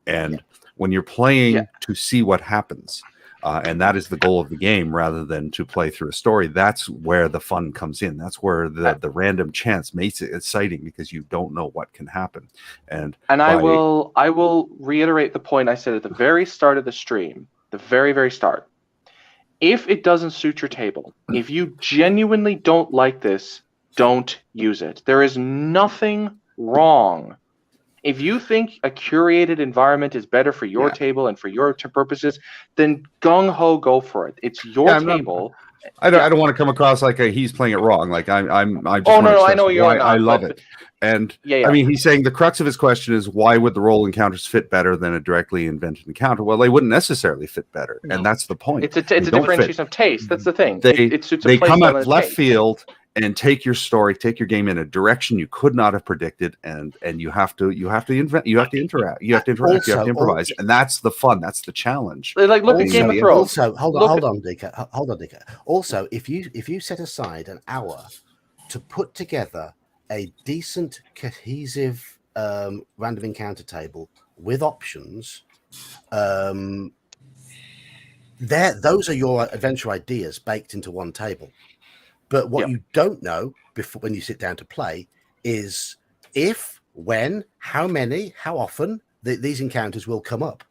[SPEAKER 1] And when you're playing to see what happens, and that is the goal of the game, rather than to play through a story. That's where the fun comes in. That's where the random chance makes it exciting, because you don't know what can happen. And
[SPEAKER 7] I will reiterate the point I said at the very start of the stream, the very, very start. If it doesn't suit your table, if you genuinely don't like this, don't use it. There is nothing wrong. If you think a curated environment is better for your table and for your purposes, then gung-ho, go for it. It's your table.
[SPEAKER 1] I don't want to come across like he's playing it wrong. Like I just
[SPEAKER 7] I know you're not.
[SPEAKER 1] I love it. And I mean, he's saying the crux of his question is, why would the role encounters fit better than a directly invented encounter? Well, they wouldn't necessarily fit better, and that's the point.
[SPEAKER 7] It's a differentiation of taste. That's the thing.
[SPEAKER 1] They come out left field and take your story, take your game in a direction you could not have predicted, and you have to interact, you have to improvise, and that's the fun, that's the challenge.
[SPEAKER 7] Like, look at Game of Thrones.
[SPEAKER 3] Also, hold on, Dika. Also, if you set aside an hour to put together a decent, cohesive random encounter table with options, those are your adventure ideas baked into one table. But what you don't know before when you sit down to play is if, when, how many, how often these encounters will come up.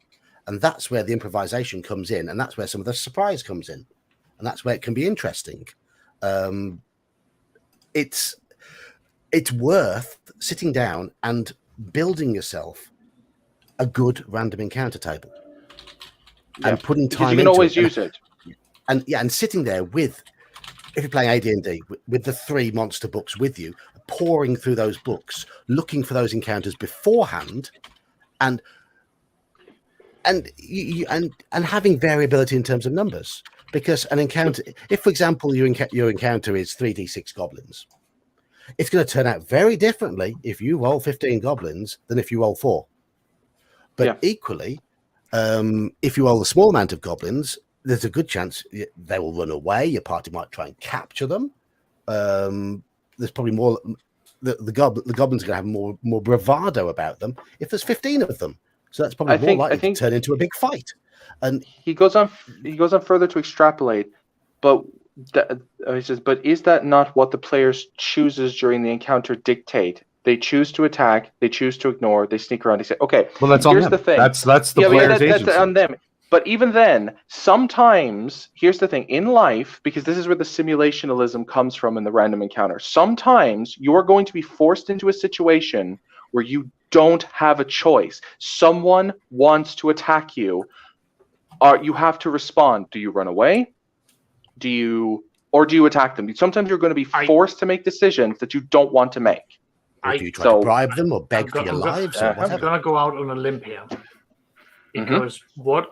[SPEAKER 3] And that's where the improvisation comes in, and that's where some of the surprise comes in, and that's where it can be interesting. It's worth sitting down and building yourself a good random encounter table and putting time into it.
[SPEAKER 7] You can always use it.
[SPEAKER 3] And sitting there with, if you're playing AD&D, with the 3 monster books with you, pouring through those books, looking for those encounters beforehand, and having variability in terms of numbers. Because an encounter, if for example your encounter is 3d6 goblins, it's going to turn out very differently if you roll 15 goblins than if you roll 4. But equally, if you roll a small amount of goblins, there's a good chance they will run away. Your party might try and capture them. There's probably more. The goblins are going to have more bravado about them if there's 15 of them. So that's probably more likely to turn into a big fight. And
[SPEAKER 7] he goes on further to extrapolate, but he says, but is that not what the players chooses during the encounter dictate? They choose to attack, they choose to ignore, they sneak around. They say, okay,
[SPEAKER 1] well, that's
[SPEAKER 7] here's
[SPEAKER 1] on them.
[SPEAKER 7] The thing.
[SPEAKER 1] That's the player's agency.
[SPEAKER 7] That's on them. But even then, sometimes, here's the thing, in life, because this is where the simulationalism comes from in the random encounter, sometimes you're going to be forced into a situation where you don't have a choice. Someone wants to attack you. You have to respond. Do you run away? Do you attack them? Sometimes you're going to be forced to make decisions that you don't want to make.
[SPEAKER 3] Or do you try to bribe them or beg for your lives?
[SPEAKER 4] I'm going to go out on a limb here. Because what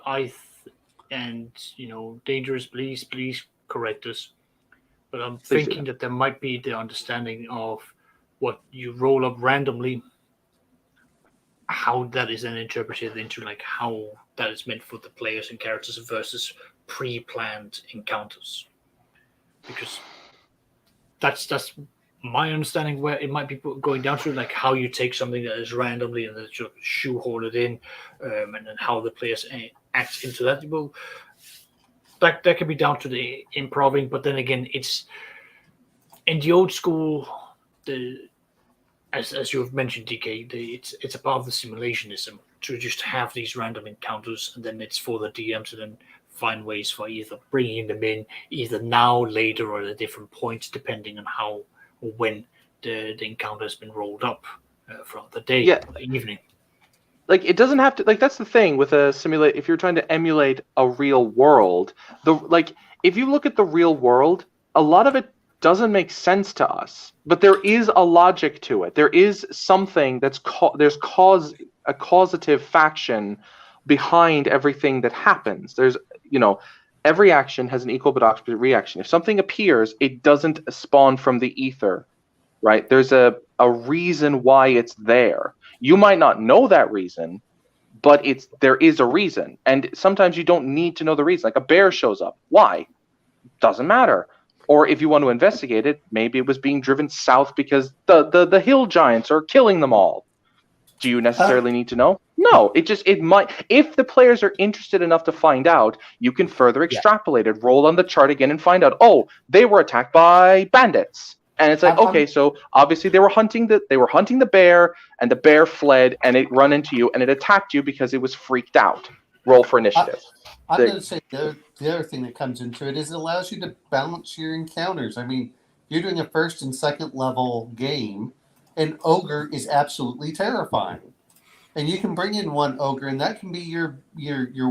[SPEAKER 4] dangerous, please correct us. But I'm thinking that there might be the understanding of what you roll up randomly, how that is then interpreted into like how that is meant for the players and characters versus pre-planned encounters. Because that's my understanding where it might be going down to, like how you take something that is randomly and then sort of shoehorn it in, and then how the players act into that. Well, that can be down to the improving, but then again, it's in the old school. As you have mentioned, DK, it's a part of the simulationism to just have these random encounters, and then it's for the DM to then find ways for either bringing them in, either now, later, or at a different point, depending on how or when the encounter has been rolled up throughout the day, or the evening.
[SPEAKER 7] Like, it doesn't have to, like, that's the thing with a simulate. If you're trying to emulate a real world, if you look at the real world, a lot of it doesn't make sense to us, but there is a logic to it. There is something there's a causative faction behind everything that happens. There's, every action has an equal but opposite reaction. If something appears, it doesn't spawn from the ether, right? There's a reason why it's there. You might not know that reason, but there is a reason. And sometimes you don't need to know the reason. Like a bear shows up. Why? Doesn't matter. Or if you want to investigate it, maybe it was being driven south because the hill giants are killing them all. Do you necessarily need to know?
[SPEAKER 2] No, it might. If the players are interested enough to find out, you can further extrapolate it. Roll on the chart again and find out. Oh, they were attacked by bandits, and it's like, okay, so obviously they were hunting the bear, and the bear fled, and it run into you, and it attacked you because it was freaked out. Roll for initiative.
[SPEAKER 6] I'm going to say the other thing that comes into it is it allows you to balance your encounters. I mean, you're doing a first and second level game, and ogre is absolutely terrifying. And you can bring in one ogre, and that can be your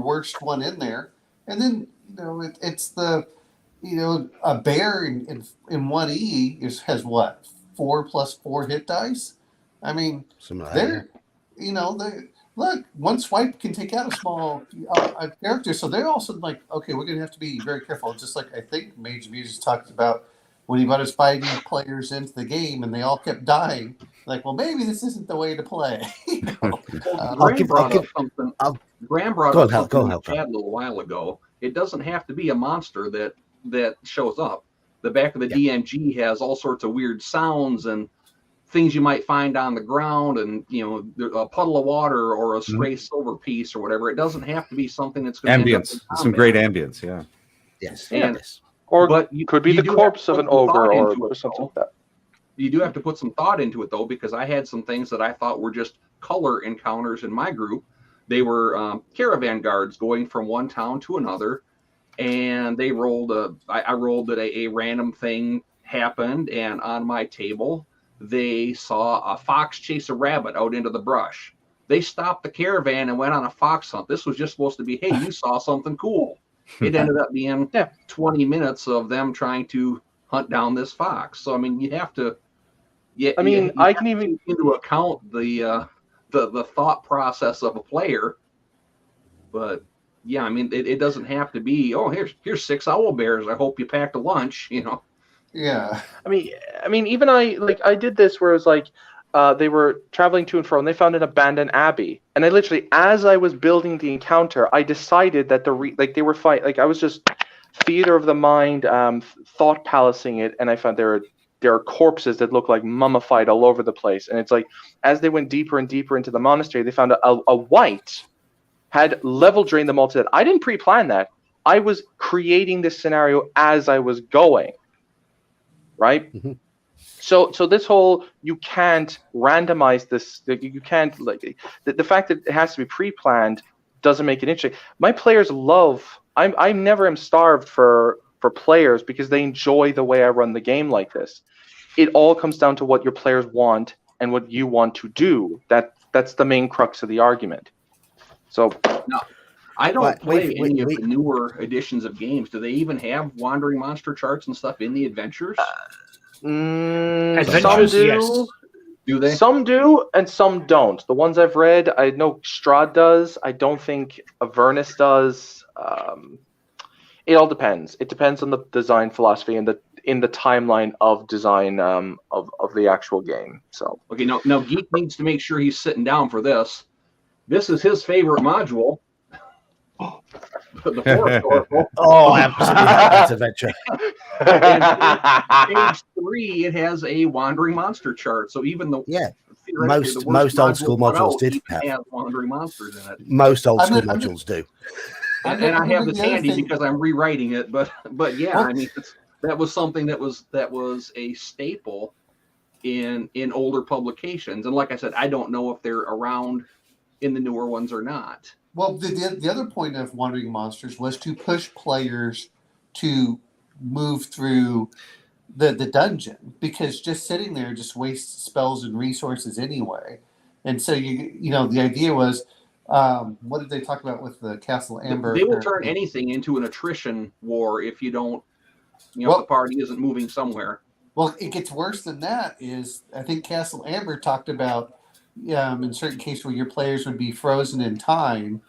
[SPEAKER 6] worst one in there. And then it's the a bear in 1E has what 4 + 4 hit dice. I mean, they're look, one swipe can take out a small character. So they're also like, okay, we're gonna have to be very careful. Just like I think Mage Music talked about when he brought his fighting players into the game, and they all kept dying. Like, well, maybe this isn't the way to play.
[SPEAKER 8] Graham brought up something in the chat a little while ago. It doesn't have to be a monster that shows up. The back of the DMG has all sorts of weird sounds and things you might find on the ground, and a puddle of water or a stray silver piece or whatever. It doesn't have to be something that's going to
[SPEAKER 1] ambience. Some great ambience, yeah.
[SPEAKER 3] Yes,
[SPEAKER 2] or could be the corpse of an ogre or something like that.
[SPEAKER 8] You do have to put some thought into it, though, because I had some things that I thought were just color encounters in my group. They were caravan guards going from one town to another, and they rolled I rolled that a random thing happened, and on my table they saw a fox chase a rabbit out into the brush. They stopped the caravan and went on a fox hunt. This was just supposed to be, hey, you saw something cool. It ended up being 20 minutes of them trying to hunt down this fox. So I mean, you have to. I can even take into account the thought process of a player, but yeah, I mean, it doesn't have to be. Oh, here's 6 owl bears. I hope you packed a lunch.
[SPEAKER 6] Yeah.
[SPEAKER 2] I mean, even I did this where it was like they were traveling to and fro, and they found an abandoned abbey. And I literally, as I was building the encounter, I decided that they were fight. Like I was just theater of the mind, thought palacing it, and I found there are corpses that look like mummified all over the place. And it's like as they went deeper and deeper into the monastery, they found a wight had level drained them all to that. I didn't pre-plan that. I was creating this scenario as I was going. Right? Mm-hmm. So this whole, you can't randomize this. You can't, like, the fact that it has to be pre-planned doesn't make it interesting. My players I never am starved for players because they enjoy the way I run the game like this. It all comes down to what your players want and what you want to do. That's the main crux of the argument. So
[SPEAKER 8] no, I don't play any of the newer editions of games. Do they even have wandering monster charts and stuff in the adventures?
[SPEAKER 2] Some do.
[SPEAKER 4] Yes.
[SPEAKER 8] Do they?
[SPEAKER 2] Some do, and some don't. The ones I've read, I know Strahd does. I don't think Avernus does. It all depends. It depends on the design philosophy and in the timeline of design of the actual game. So
[SPEAKER 8] okay, now Geek needs to make sure he's sitting down for this. This is his favorite module. The Forest Oracle.
[SPEAKER 3] Oh, absolutely! That's adventure.
[SPEAKER 8] Page 3, it has a wandering monster chart. So even though
[SPEAKER 3] most old school modules did
[SPEAKER 8] have wandering monsters in it.
[SPEAKER 3] Most old school modules do.
[SPEAKER 8] And I have this handy because I'm rewriting it. But yeah, I mean that was something that was a staple in older publications. And like I said, I don't know if they're around in the newer ones or not.
[SPEAKER 6] Well, the other point of Wandering Monsters was to push players to move through the dungeon, because just sitting there just wastes spells and resources anyway. And so the idea was, what did they talk about with the Castle Amber?
[SPEAKER 8] They will turn anything into an attrition war if you don't, if the party isn't moving somewhere.
[SPEAKER 6] Well, it gets worse than that. I think Castle Amber talked about in certain cases where your players would be frozen in time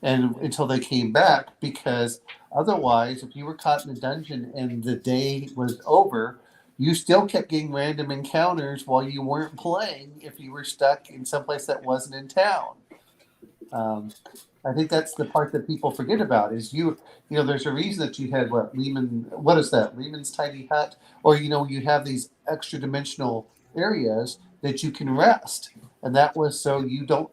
[SPEAKER 6] and until they came back, because otherwise, if you were caught in a dungeon and the day was over, you still kept getting random encounters while you weren't playing if you were stuck in someplace that wasn't in town. I think that's the part that people forget about is there's a reason that you had Lehman's Tiny Hut, or you have these extra dimensional areas that you can rest. And that was so you don't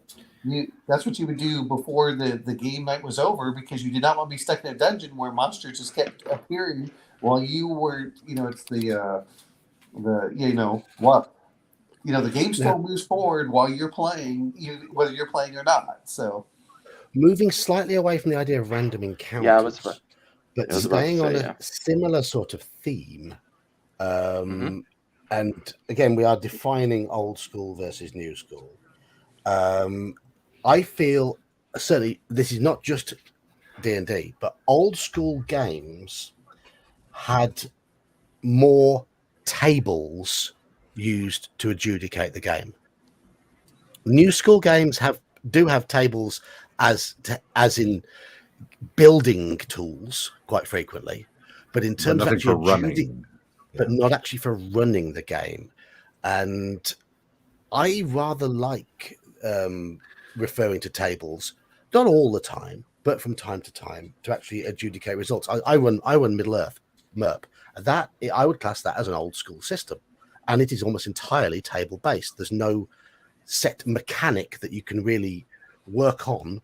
[SPEAKER 6] That's what you would do before the game night was over, because you did not want to be stuck in a dungeon where monsters just kept appearing while you were, it's the the game still moves forward while you're playing, whether you're playing or not. So
[SPEAKER 3] moving slightly away from the idea of random encounters, but staying on a similar sort of theme. And again, we are defining old school versus new school. I feel certainly this is not just D&D, but old school games had more tables used to adjudicate the game. New school games do have tables as in building tools quite frequently, but in terms of actually running, but not actually for running the game. And I rather like referring to tables, not all the time, but from time to time, to actually adjudicate results. I run Middle Earth, MERP. That I would class that as an old school system, and it is almost entirely table based. There's no set mechanic that you can really work on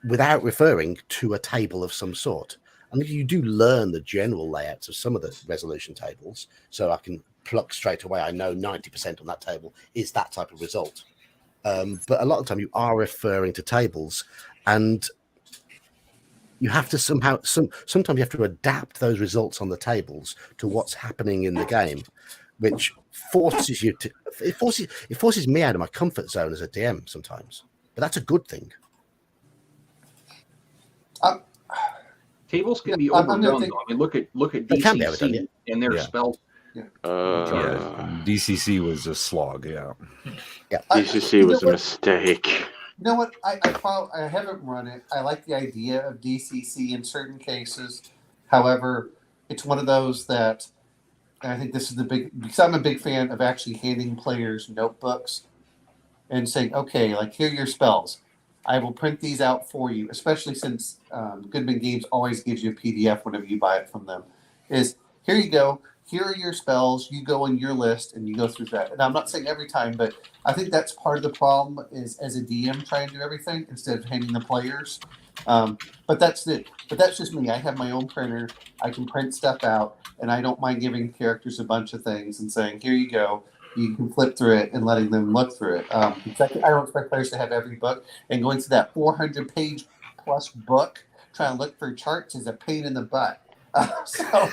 [SPEAKER 3] without referring to a table of some sort. And you do learn the general layouts of some of the resolution tables, so I can pluck straight away. I know 90% on that table is that type of result. But a lot of the time you are referring to tables, and you have to sometimes you have to adapt those results on the tables to what's happening in the game, which forces you to it forces me out of my comfort zone as a DM sometimes. But that's a good thing.
[SPEAKER 8] Tables can be overdone. Though. I mean, look at DCC and their spell.
[SPEAKER 1] DCC was a slog. Yeah.
[SPEAKER 7] DCC was a mistake.
[SPEAKER 6] You know what? I haven't run it. I like the idea of DCC in certain cases. However, it's one of those that, and I think this is because I'm a big fan of actually handing players notebooks and saying, okay, like, here are your spells. I will print these out for you, especially since Goodman Games always gives you a PDF whenever you buy it from them. Is here you go. Here are your spells. You go in your list and you go through that. And I'm not saying every time, but I think that's part of the problem is as a DM trying to do everything instead of handing the players. But that's it. But that's just me. I have my own printer. I can print stuff out, and I don't mind giving characters a bunch of things and saying, here you go. You can flip through it and letting them look through it. I don't expect players to have every book, and going to that 400-page plus book trying to look for charts is a pain in the butt. So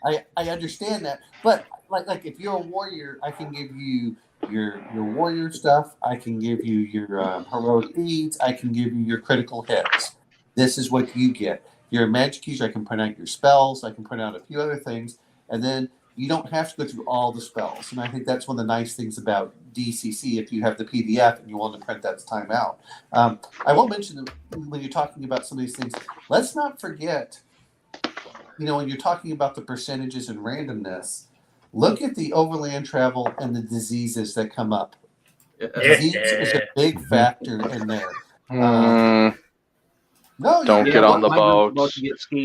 [SPEAKER 6] I understand that, but like if you're a warrior, I can give you your warrior stuff. I can give you your heroic deeds. I can give you your critical hits. This is what you get. Your magic user, I can print out your spells. I can print out a few other things, and then you don't have to go through all the spells. And I think that's one of the nice things about DCC. If you have the PDF and you want to print that time out, I will mention when you're talking about some of these things, let's not forget. When you're talking about the percentages and randomness, look at the overland travel and the diseases that come up. Disease is a big factor in there.
[SPEAKER 7] Don't get on the boat.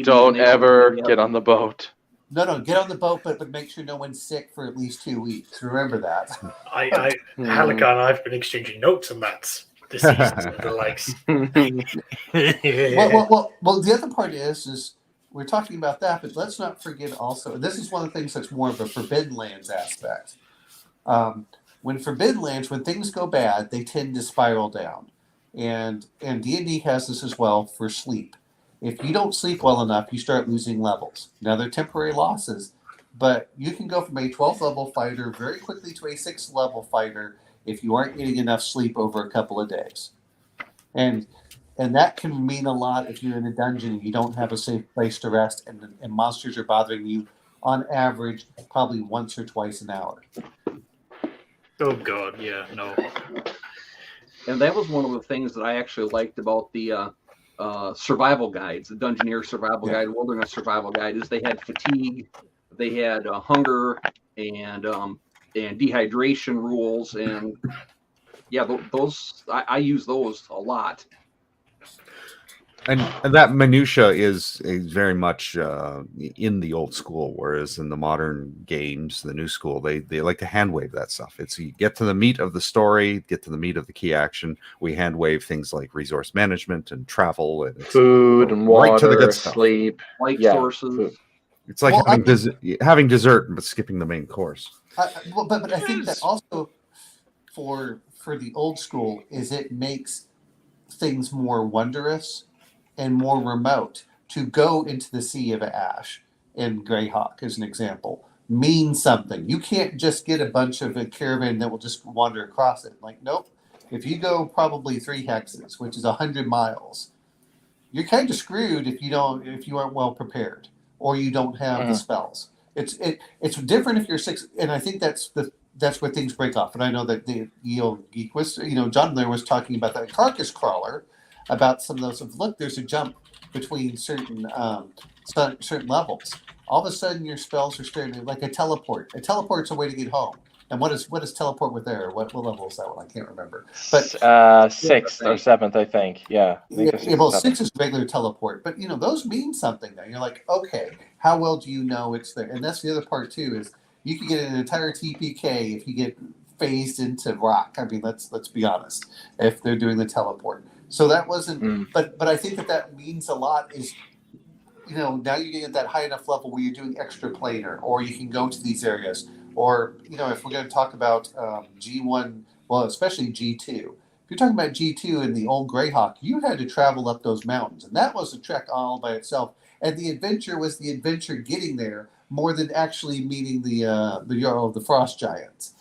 [SPEAKER 7] Don't ever get on the boat.
[SPEAKER 6] No, get on the boat, but make sure no one's sick for at least 2 weeks. Remember that.
[SPEAKER 4] Halika and I've been exchanging notes on that. Diseases and the likes.
[SPEAKER 6] Well, the other part is we're talking about that, but let's not forget also, this is one of the things that's more of a Forbidden Lands aspect. When Forbidden Lands, when things go bad, they tend to spiral down. And D&D has this as well for sleep. If you don't sleep well enough, you start losing levels. Now, they're temporary losses, but you can go from a 12th level fighter very quickly to a 6th level fighter if you aren't getting enough sleep over a couple of days. And that can mean a lot if you're in a dungeon and you don't have a safe place to rest, and monsters are bothering you on average probably once or twice an hour.
[SPEAKER 4] Oh God, yeah, no.
[SPEAKER 8] And that was one of the things that I actually liked about the survival guides, the Dungeoneer survival guide, Wilderness survival guide, is they had fatigue, they had hunger, and dehydration rules, and those I use those a lot.
[SPEAKER 1] And that minutia is very much in the old school, whereas in the modern games, the new school, they like to hand wave that stuff. It's you get to the meat of the story, get to the meat of the key action. We hand wave things like resource management and travel and
[SPEAKER 7] Food and
[SPEAKER 1] right to the
[SPEAKER 7] water,
[SPEAKER 1] good stuff.
[SPEAKER 7] sleep.
[SPEAKER 8] Life
[SPEAKER 7] Yeah,
[SPEAKER 8] sources.
[SPEAKER 7] food.
[SPEAKER 1] It's like having dessert but skipping the main course.
[SPEAKER 6] But I think that also for the old school is it makes things more wondrous and more remote. To go into the Sea of Ash in Greyhawk, as an example, means something. You can't just get a bunch of a caravan that will just wander across it. Like, nope. If you go probably 3 hexes, which is 100 miles, you're kind of screwed if you aren't well prepared or you don't have the spells. It's different if you're 6, and I think that's where things break off. And I know that the Geek was, John there was talking about that carcass crawler, about some of those. Look, there's a jump between certain levels. All of a sudden, your spells are starting like a teleport. A teleport's a way to get home. And what is teleport with there? What level is that one? I can't remember. But
[SPEAKER 7] 6th or 7th, I think. Yeah.
[SPEAKER 6] Well, 6 is regular teleport, but those mean something. Now you're like, okay, how well do you know it's there? And that's the other part too. Is you could get an entire TPK if you get phased into rock. I mean, let's be honest. If they're doing the teleport, so that wasn't. But I think that means a lot. Is now you're getting at that high enough level where you're doing extra planar, or you can go to these areas, or if we're going to talk about G1, well, especially G2. If you're talking about G2 in the old Greyhawk, you had to travel up those mountains, and that was a trek all by itself. And the adventure was the adventure getting there more than actually meeting the frost giants.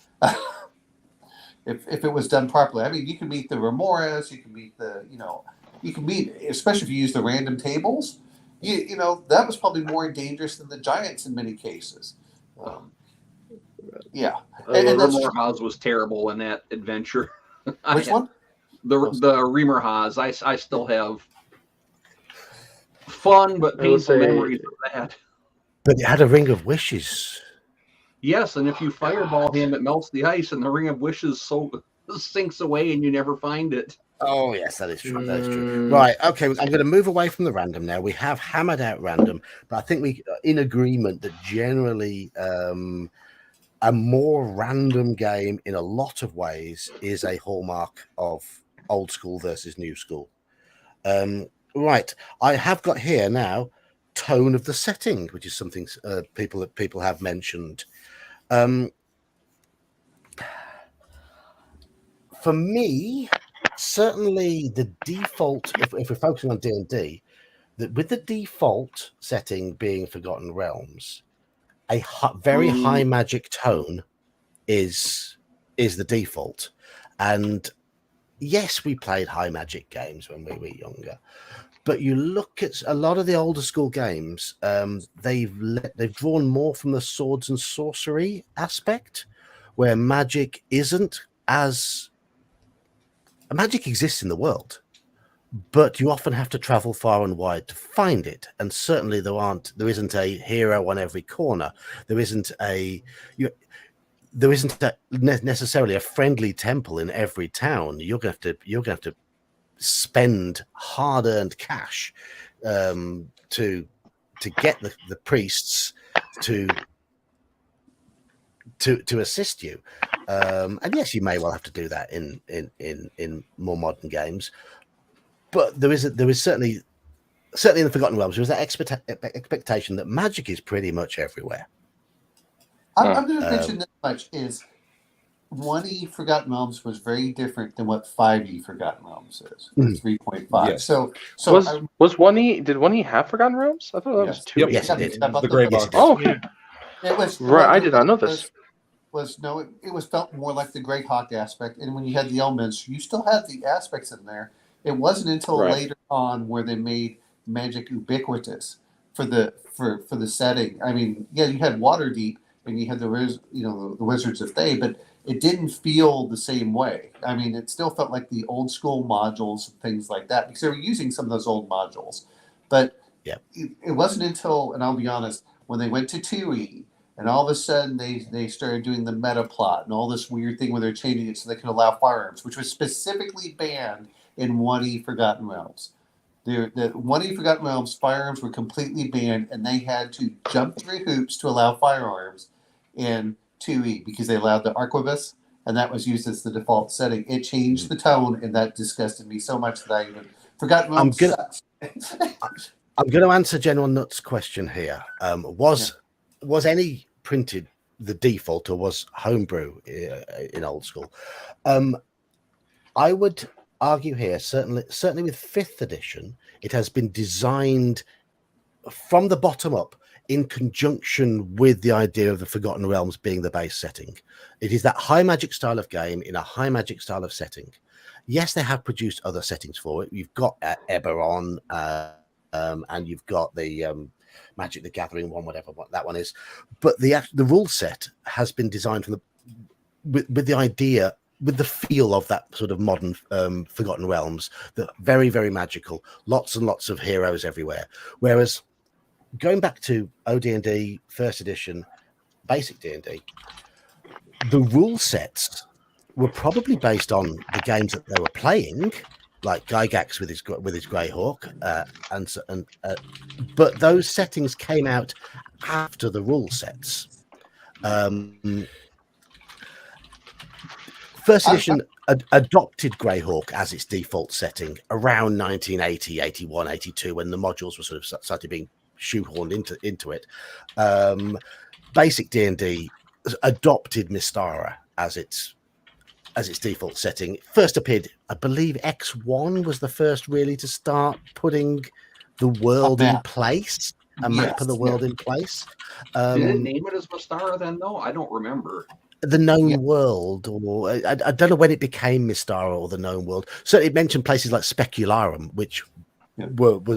[SPEAKER 6] if it was done properly, I mean, you can meet the remoras, you can meet you can meet, especially if you use the random tables. That was probably more dangerous than the giants in many cases. Yeah,
[SPEAKER 8] and the Remorhaz was terrible in that adventure.
[SPEAKER 6] Which one?
[SPEAKER 8] The Remorhaz. I still have fun but painful memories of that.
[SPEAKER 3] But it had a ring of wishes.
[SPEAKER 8] Yes, and if you fireball him, it melts the ice, and the ring of wishes sinks away, and you never find it.
[SPEAKER 3] Oh yes, that is true. That is true. Right. Okay, I'm going to move away from the random now. We have hammered out random, but I think we are in agreement that generally a more random game in a lot of ways is a hallmark of old school versus new school. Right. I have got here now tone of the setting, which is something people have mentioned. For me, certainly the default, if we're focusing on D&D, that with the default setting being Forgotten Realms, a very high magic tone is the default. And yes, we played high magic games when we were younger, but you look at a lot of the older school games, they've drawn more from the swords and sorcery aspect, where magic isn't as magic exists in the world, but you often have to travel far and wide to find it. And certainly there isn't a hero on every corner. There isn't necessarily a friendly temple in every town. You're going to have to spend hard-earned cash to get the priests to assist you. And yes, you may well have to do that in more modern games. But there is certainly in the Forgotten Realms, there was that expectation that magic is pretty much everywhere.
[SPEAKER 6] I'm going to mention this much is 1E Forgotten Realms was very different than what 5E Forgotten Realms is, or 3.5.
[SPEAKER 1] Yes.
[SPEAKER 6] So
[SPEAKER 7] was 1E, did 1E have Forgotten Realms? I thought that was 2E.
[SPEAKER 1] Yep.
[SPEAKER 3] Yes, it did.
[SPEAKER 1] The Grey Box.
[SPEAKER 7] Oh, okay.
[SPEAKER 6] It was
[SPEAKER 7] Right, I did not know this.
[SPEAKER 6] It was felt more like the Greyhawk aspect, and when you had the elements, you still had the aspects in there. It wasn't until later on where they made magic ubiquitous for the setting. I mean, yeah, you had Waterdeep and you had the Wizards of Thay, but it didn't feel the same way. I mean, it still felt like the old school modules and things like that because they were using some of those old modules. But it wasn't until, and I'll be honest, when they went to 2E, and all of a sudden they started doing the meta plot and all this weird thing where they're changing it so they could allow firearms, which was specifically banned in 1E Forgotten Realms. The 1E Forgotten Realms firearms were completely banned, and they had to jump through hoops to allow firearms in 2E because they allowed the arquebus, and that was used as the default setting. It changed the tone, and that disgusted me so much that I even Forgotten Realms sucks.
[SPEAKER 3] I'm going to answer General Nutt's question here. Was any printed the default, or was homebrew in old school? I would argue here, certainly with 5th edition, it has been designed from the bottom up in conjunction with the idea of the Forgotten Realms being the base setting. It is that high magic style of game in a high magic style of setting. Yes, they have produced other settings for it. You've got Eberron, and you've got the Magic the Gathering one, whatever that one is. But the rule set has been designed from with the idea, with the feel of that sort of modern Forgotten Realms, that very, very magical, lots and lots of heroes everywhere. Whereas going back to OD&D 1st edition, basic D&D, the rule sets were probably based on the games that they were playing, like Gygax with his Greyhawk, but those settings came out after the rule sets. First edition adopted Greyhawk as its default setting around 1980, 81, 82, when the modules were sort of started being shoehorned into it. Basic D&D adopted Mystara as its default setting. First appeared, I believe, X1 was the first really to start putting the world in place, a map of the world in place.
[SPEAKER 8] Did it name it as Mystara then, though? I don't remember.
[SPEAKER 3] The known world, or I don't know when it became Mystara or the known world. So it mentioned places like Specularum, which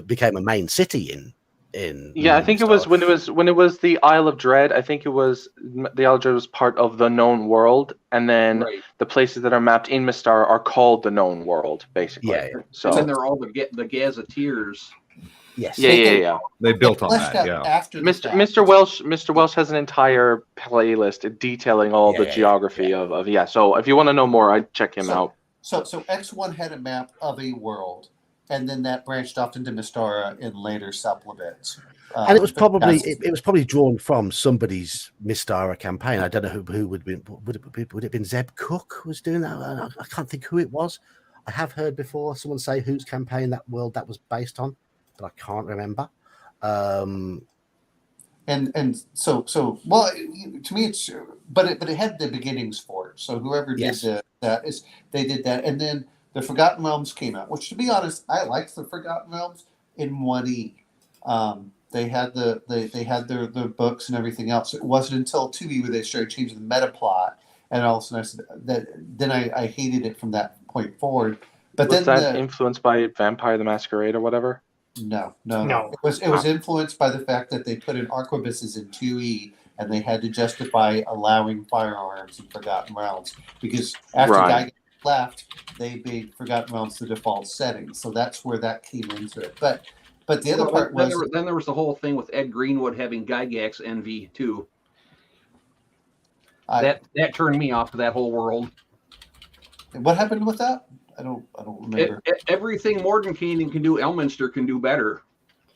[SPEAKER 3] became a main city in.
[SPEAKER 7] I think it was when it was the Isle of Dread. I think it was the Isle of Dread was part of the known world, and then the places that are mapped in Mystara are called the known world, basically.
[SPEAKER 3] Yeah.
[SPEAKER 8] So and then they're all the Gazetteers.
[SPEAKER 3] Yes.
[SPEAKER 7] Yeah.
[SPEAKER 1] They built on that. Yeah.
[SPEAKER 6] After
[SPEAKER 7] Mr. Welsh has an entire playlist detailing all the geography of. So if you want to know more, I'd check him out.
[SPEAKER 6] So X1 had a map of a world, and then that branched off into Mystara in later supplements.
[SPEAKER 3] And it was probably drawn from somebody's Mystara campaign. I don't know who would it have been Zeb Cook who was doing that? I can't think who it was. I have heard before someone say whose campaign that was based on, but I can't remember.
[SPEAKER 6] And so well, to me it's but it had the beginnings for it. So whoever did they did that, and then the Forgotten Realms came out, which, to be honest, I liked the Forgotten Realms in 1E. They had their books and everything else. It wasn't until 2E where they started changing the meta plot, and all of a sudden I said that. Then I hated it from that point forward. But
[SPEAKER 7] was that influenced by Vampire the Masquerade or whatever?
[SPEAKER 6] No. It was influenced by the fact that they put in arquebuses in 2E, and they had to justify allowing firearms in Forgotten Realms because after Gygax left, they made Forgotten Realms the default setting. So that's where that came into it. But the other part was
[SPEAKER 8] then there was the whole thing with Ed Greenwood having Gygax envy too. That turned me off to that whole world.
[SPEAKER 6] What happened with that? I don't remember.
[SPEAKER 8] Everything Mordenkainen can do, Elminster can do better.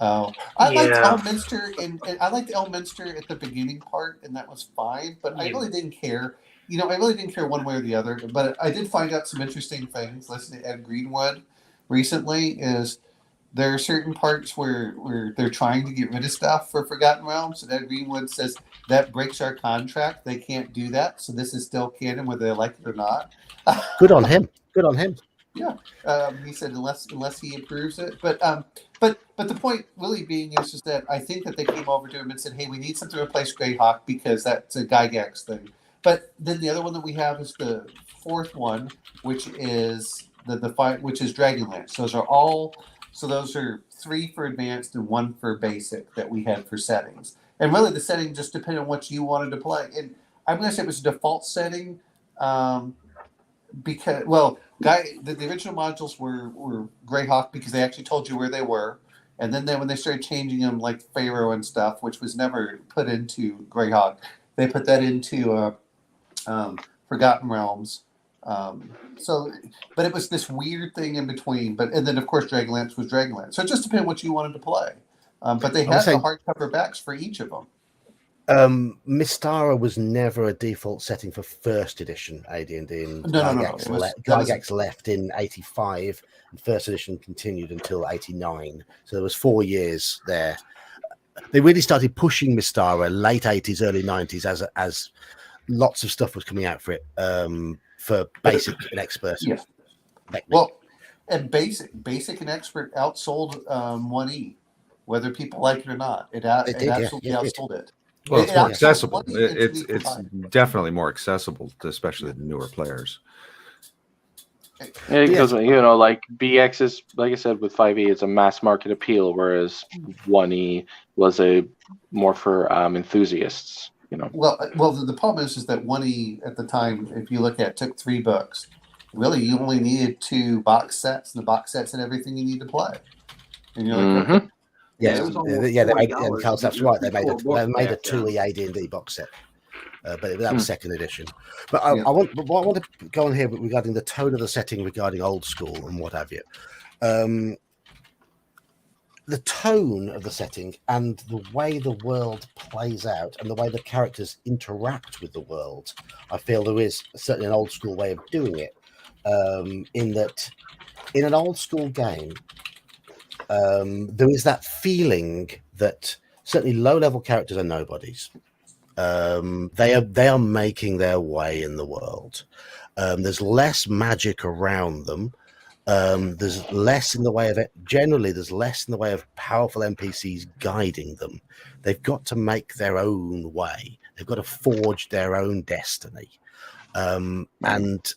[SPEAKER 6] Oh, I liked Elminster, and I liked Elminster at the beginning part, and that was fine. But I really didn't care. I really didn't care one way or the other. But I did find out some interesting things. Listening to Ed Greenwood recently, is there are certain parts where they're trying to get rid of stuff for Forgotten Realms, and Ed Greenwood says that breaks our contract. They can't do that. So this is still canon, whether they like it or not.
[SPEAKER 3] Good on him.
[SPEAKER 6] Yeah, he said unless he approves it, but the point really being is that I think that they came over to him and said, "Hey, we need something to replace Greyhawk because that's a Gygax thing." But then the other one that we have is the fourth one, which is which is Dragonlance. Those are 3 for advanced and 1 for basic that we had for settings. And really, the setting just depended on what you wanted to play. And I'm going to say it was a default setting. Because the original modules were Greyhawk because they actually told you where they were, and then when they started changing them like Pharaoh and stuff, which was never put into Greyhawk, they put that into Forgotten Realms, But it was this weird thing in between. And then of course Dragonlance was Dragonlance. So it just depended what you wanted to play. But they had the hardcover backs for each of them.
[SPEAKER 3] Mystara was never a default setting for first edition AD&D, and
[SPEAKER 6] No.
[SPEAKER 3] Gygax left in 85, and first edition continued until 89. So there was 4 years there. They really started pushing Mystara late 80s, early 90s as lots of stuff was coming out for it, for basic and expert.
[SPEAKER 6] Yeah. Well, and basic and expert outsold 1E, whether people like it or not. It absolutely outsold it.
[SPEAKER 1] Well, it's more accessible. It's definitely more accessible, especially to newer players.
[SPEAKER 7] Yeah, because like BX is, like I said, with 5e, it's a mass market appeal, whereas 1e was a more for enthusiasts.
[SPEAKER 6] Well, the problem is that 1E at the time, if you look at, took 3 books. Really, you only needed 2 box sets, and the box sets had everything you need to play. And you're like, okay.
[SPEAKER 3] They made, and Carl's that's right. They made a 2E AD&D box set, but that was second edition. But I want to go on here regarding the tone of the setting, regarding old school and what have you. The tone of the setting and the way the world plays out and the way the characters interact with the world, I feel there is certainly an old school way of doing it. In that, in an old school game, there is that feeling that certainly low-level characters are nobodies. They are making their way in the world. There's less magic around them. There's less in the way of it. Generally, there's less in the way of powerful NPCs guiding them. They've got to make their own way. They've got to forge their own destiny. And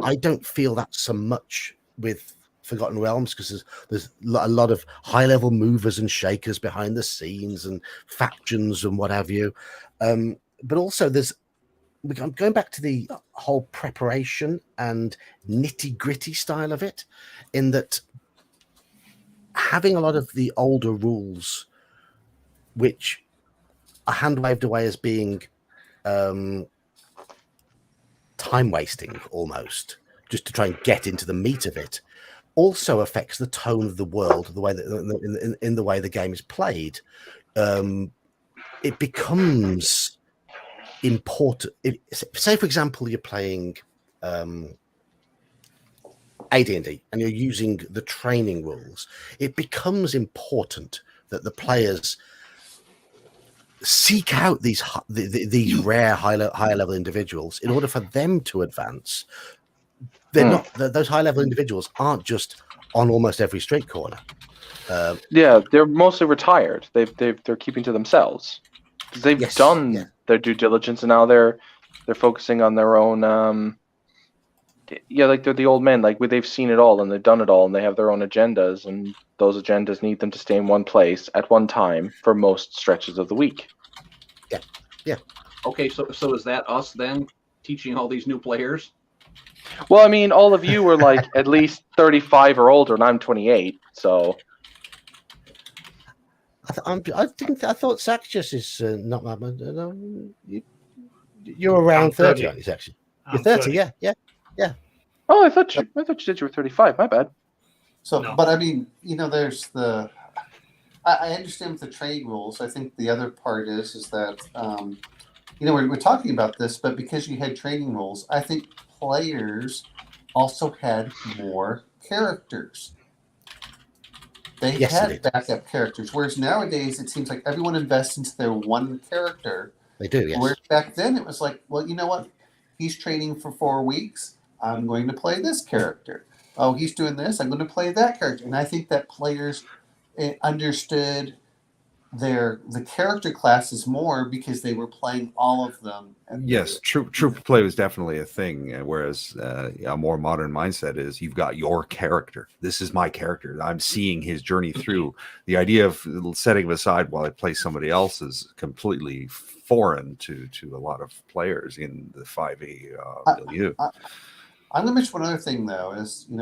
[SPEAKER 3] I don't feel that so much with Forgotten Realms, because there's a lot of high-level movers and shakers behind the scenes and factions and what have you. But also I'm going back to the whole preparation and nitty-gritty style of it, in that having a lot of the older rules, which are hand-waved away as being time-wasting almost, just to try and get into the meat of it, also affects the tone of the world, the way that in the way the game is played. It becomes important. Say, for example, you're playing AD&D and you're using the training rules. It becomes important that the players seek out these rare higher level individuals in order for them to advance. They're not; those high level individuals aren't just on almost every street corner.
[SPEAKER 7] They're mostly retired. They're keeping to themselves. They've done their due diligence, and now they're focusing on their own. Like they're the old men. Like they've seen it all and they've done it all, and they have their own agendas, and those agendas need them to stay in one place at one time for most stretches of the week.
[SPEAKER 3] Yeah.
[SPEAKER 8] Okay, so is that us then teaching all these new players?
[SPEAKER 7] Well, I mean, all of you were like at least 35 or older, and I'm 28. So
[SPEAKER 3] I thought Saxius is not that much. You're around 30, aren't you, Saxius? You're 30, yeah.
[SPEAKER 7] Oh, I thought you said you were 35. My bad.
[SPEAKER 6] So, no. But I mean, there's the. I understand with the trade rules. I think the other part is that we're talking about this, but because you had training rules, I think players also had more characters. They had backup characters, whereas nowadays it seems like everyone invests into their one character.
[SPEAKER 3] They do, yes.
[SPEAKER 6] Whereas back then it was like, well, you know what? He's training for 4 weeks. I'm going to play this character. Oh, he's doing this. I'm going to play that character. And I think that players understood the character classes more because they were playing all of them.
[SPEAKER 1] Yes, troop play was definitely a thing. Whereas a more modern mindset is you've got your character. This is my character. I'm seeing his journey through. The idea of setting him aside while I play somebody else is completely foreign to a lot of players in the 5e milieu.
[SPEAKER 6] I'm going to mention one other thing, though, is, I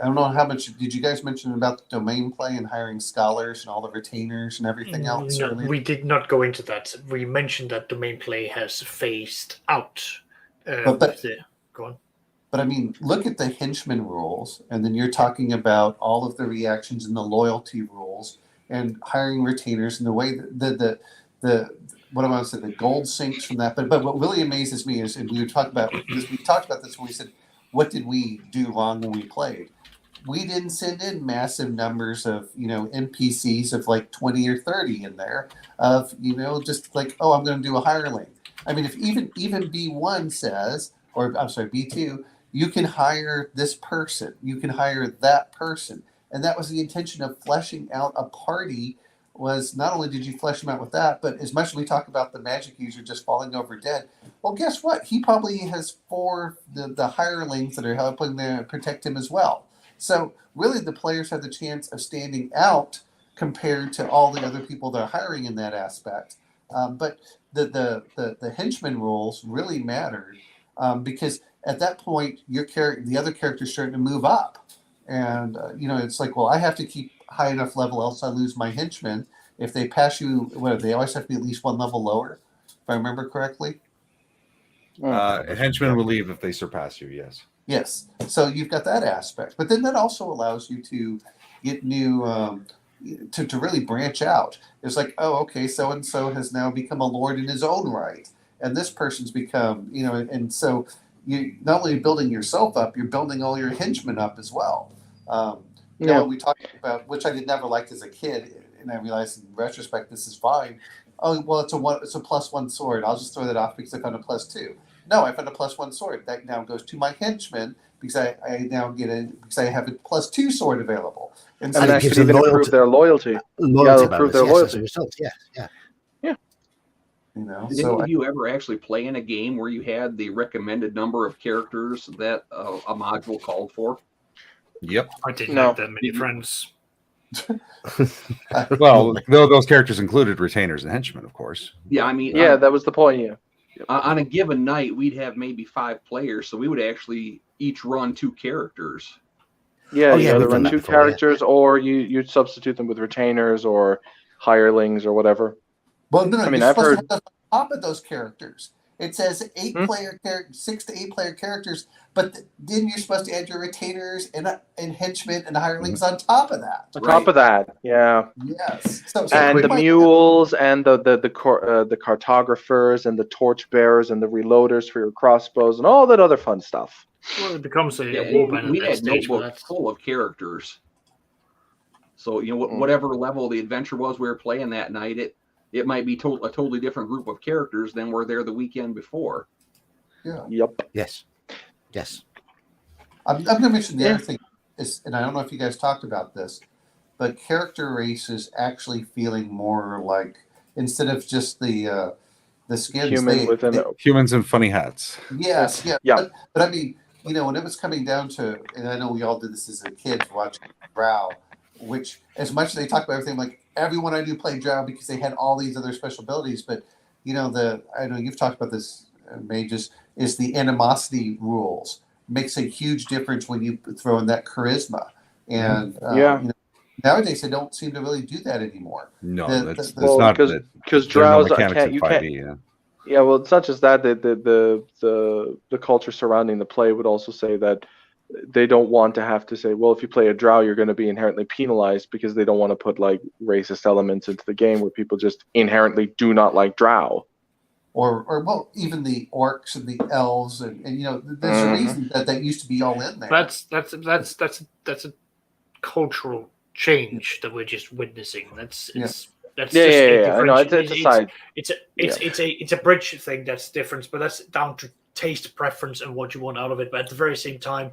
[SPEAKER 6] don't know how much, did you guys mention about the domain play and hiring scholars and all the retainers and everything else?
[SPEAKER 4] No, we did not go into that. We mentioned that domain play has phased out. Go on.
[SPEAKER 6] But I mean, look at the henchman rules, and then you're talking about all of the reactions and the loyalty rules, and hiring retainers, and the way that the what am I going to say, the gold sinks from that. But what really amazes me is, and we talked about this. We talked about this when we said, what did we do wrong when we played? We didn't send in massive numbers of NPCs of like 20 or 30 in there of just like, oh, I'm going to do a hireling. I mean, if even B1 says, or I'm sorry, B2, you can hire this person, you can hire that person, and that was the intention of fleshing out a party. Was not only did you flesh him out with that, but as much as we talk about the magic user just falling over dead, well, guess what? He probably has 4 the hirelings that are helping to protect him as well. So really, the players have the chance of standing out compared to all the other people they're hiring in that aspect. But the henchman rules really mattered because at that point, the other character's starting to move up, and it's like, well, I have to keep high enough level, else I lose my henchmen. If they pass you, they always have to be at least 1 level lower, if I remember correctly.
[SPEAKER 1] Henchmen will leave if they surpass you. Yes.
[SPEAKER 6] Yes. So you've got that aspect, but then that also allows you to get new, to really branch out. It's like, oh, okay, so and so has now become a lord in his own right, and this person's become, and so you not only building yourself up, you're building all your henchmen up as well. We talked about, which I did never liked as a kid, and I realized in retrospect this is fine. Oh well, it's a +1 sword. I'll just throw that off because I found a +2. No, I found a +1 sword. That now goes to my henchman because I now get because I have a +2 sword available.
[SPEAKER 2] And that should even improve their loyalty.
[SPEAKER 3] Improve their loyalty. Result. Yeah.
[SPEAKER 8] Did any of you ever actually play in a game where you had the recommended number of characters that a module called for?
[SPEAKER 1] Yep.
[SPEAKER 4] I didn't have that many friends.
[SPEAKER 1] Well, those characters included retainers and henchmen, of course.
[SPEAKER 8] Yeah, I mean,
[SPEAKER 2] that was the point. Yeah.
[SPEAKER 8] On a given night, we'd have maybe 5 players, so we would actually each run 2 characters.
[SPEAKER 2] Yeah, you either run 2 characters, or you substitute them with retainers or hirelings or whatever.
[SPEAKER 6] Well, no, I mean, I've heard on top of those characters. It says 6 to 8 player characters, but then you're supposed to add your retainers and henchmen and hirelings on top of that.
[SPEAKER 2] On top of that, yeah.
[SPEAKER 6] Yes.
[SPEAKER 2] And the mules and the cartographers and the torchbearers and the reloaders for your crossbows and all that other fun stuff.
[SPEAKER 4] Well, it becomes
[SPEAKER 8] we had notebooks full of characters. So whatever level the adventure was we were playing that night, it might be a totally different group of characters than were there the weekend before.
[SPEAKER 6] Yeah.
[SPEAKER 2] Yep.
[SPEAKER 3] Yes.
[SPEAKER 6] I'm going to mention the other thing is, and I don't know if you guys talked about this, but character races actually feeling more like, instead of just the skins,
[SPEAKER 1] humans in funny hats.
[SPEAKER 6] Yes. Yeah. But I mean, when it was coming down to, and I know we all did this as a kid watching Drow, which as much as they talk about everything, like everyone I do played Drow because they had all these other special abilities, but I know you've talked about this, Mages, is the animosity rules makes a huge difference when you throw in that charisma, and nowadays they don't seem to really do that anymore.
[SPEAKER 1] No, that's not
[SPEAKER 2] because Drows you can't. Yeah, well, it's not just that. The culture surrounding the play would also say that they don't want to have to say, well, if you play a Drow, you're going to be inherently penalized, because they don't want to put like racist elements into the game where people just inherently do not like Drow.
[SPEAKER 6] Or well, even the orcs and the elves, and there's a reason that used to be all in there.
[SPEAKER 4] That's a cultural change that we're just witnessing. That's I know it's a bridge thing that's different, but that's down to taste preference and what you want out of it. But at the very same time,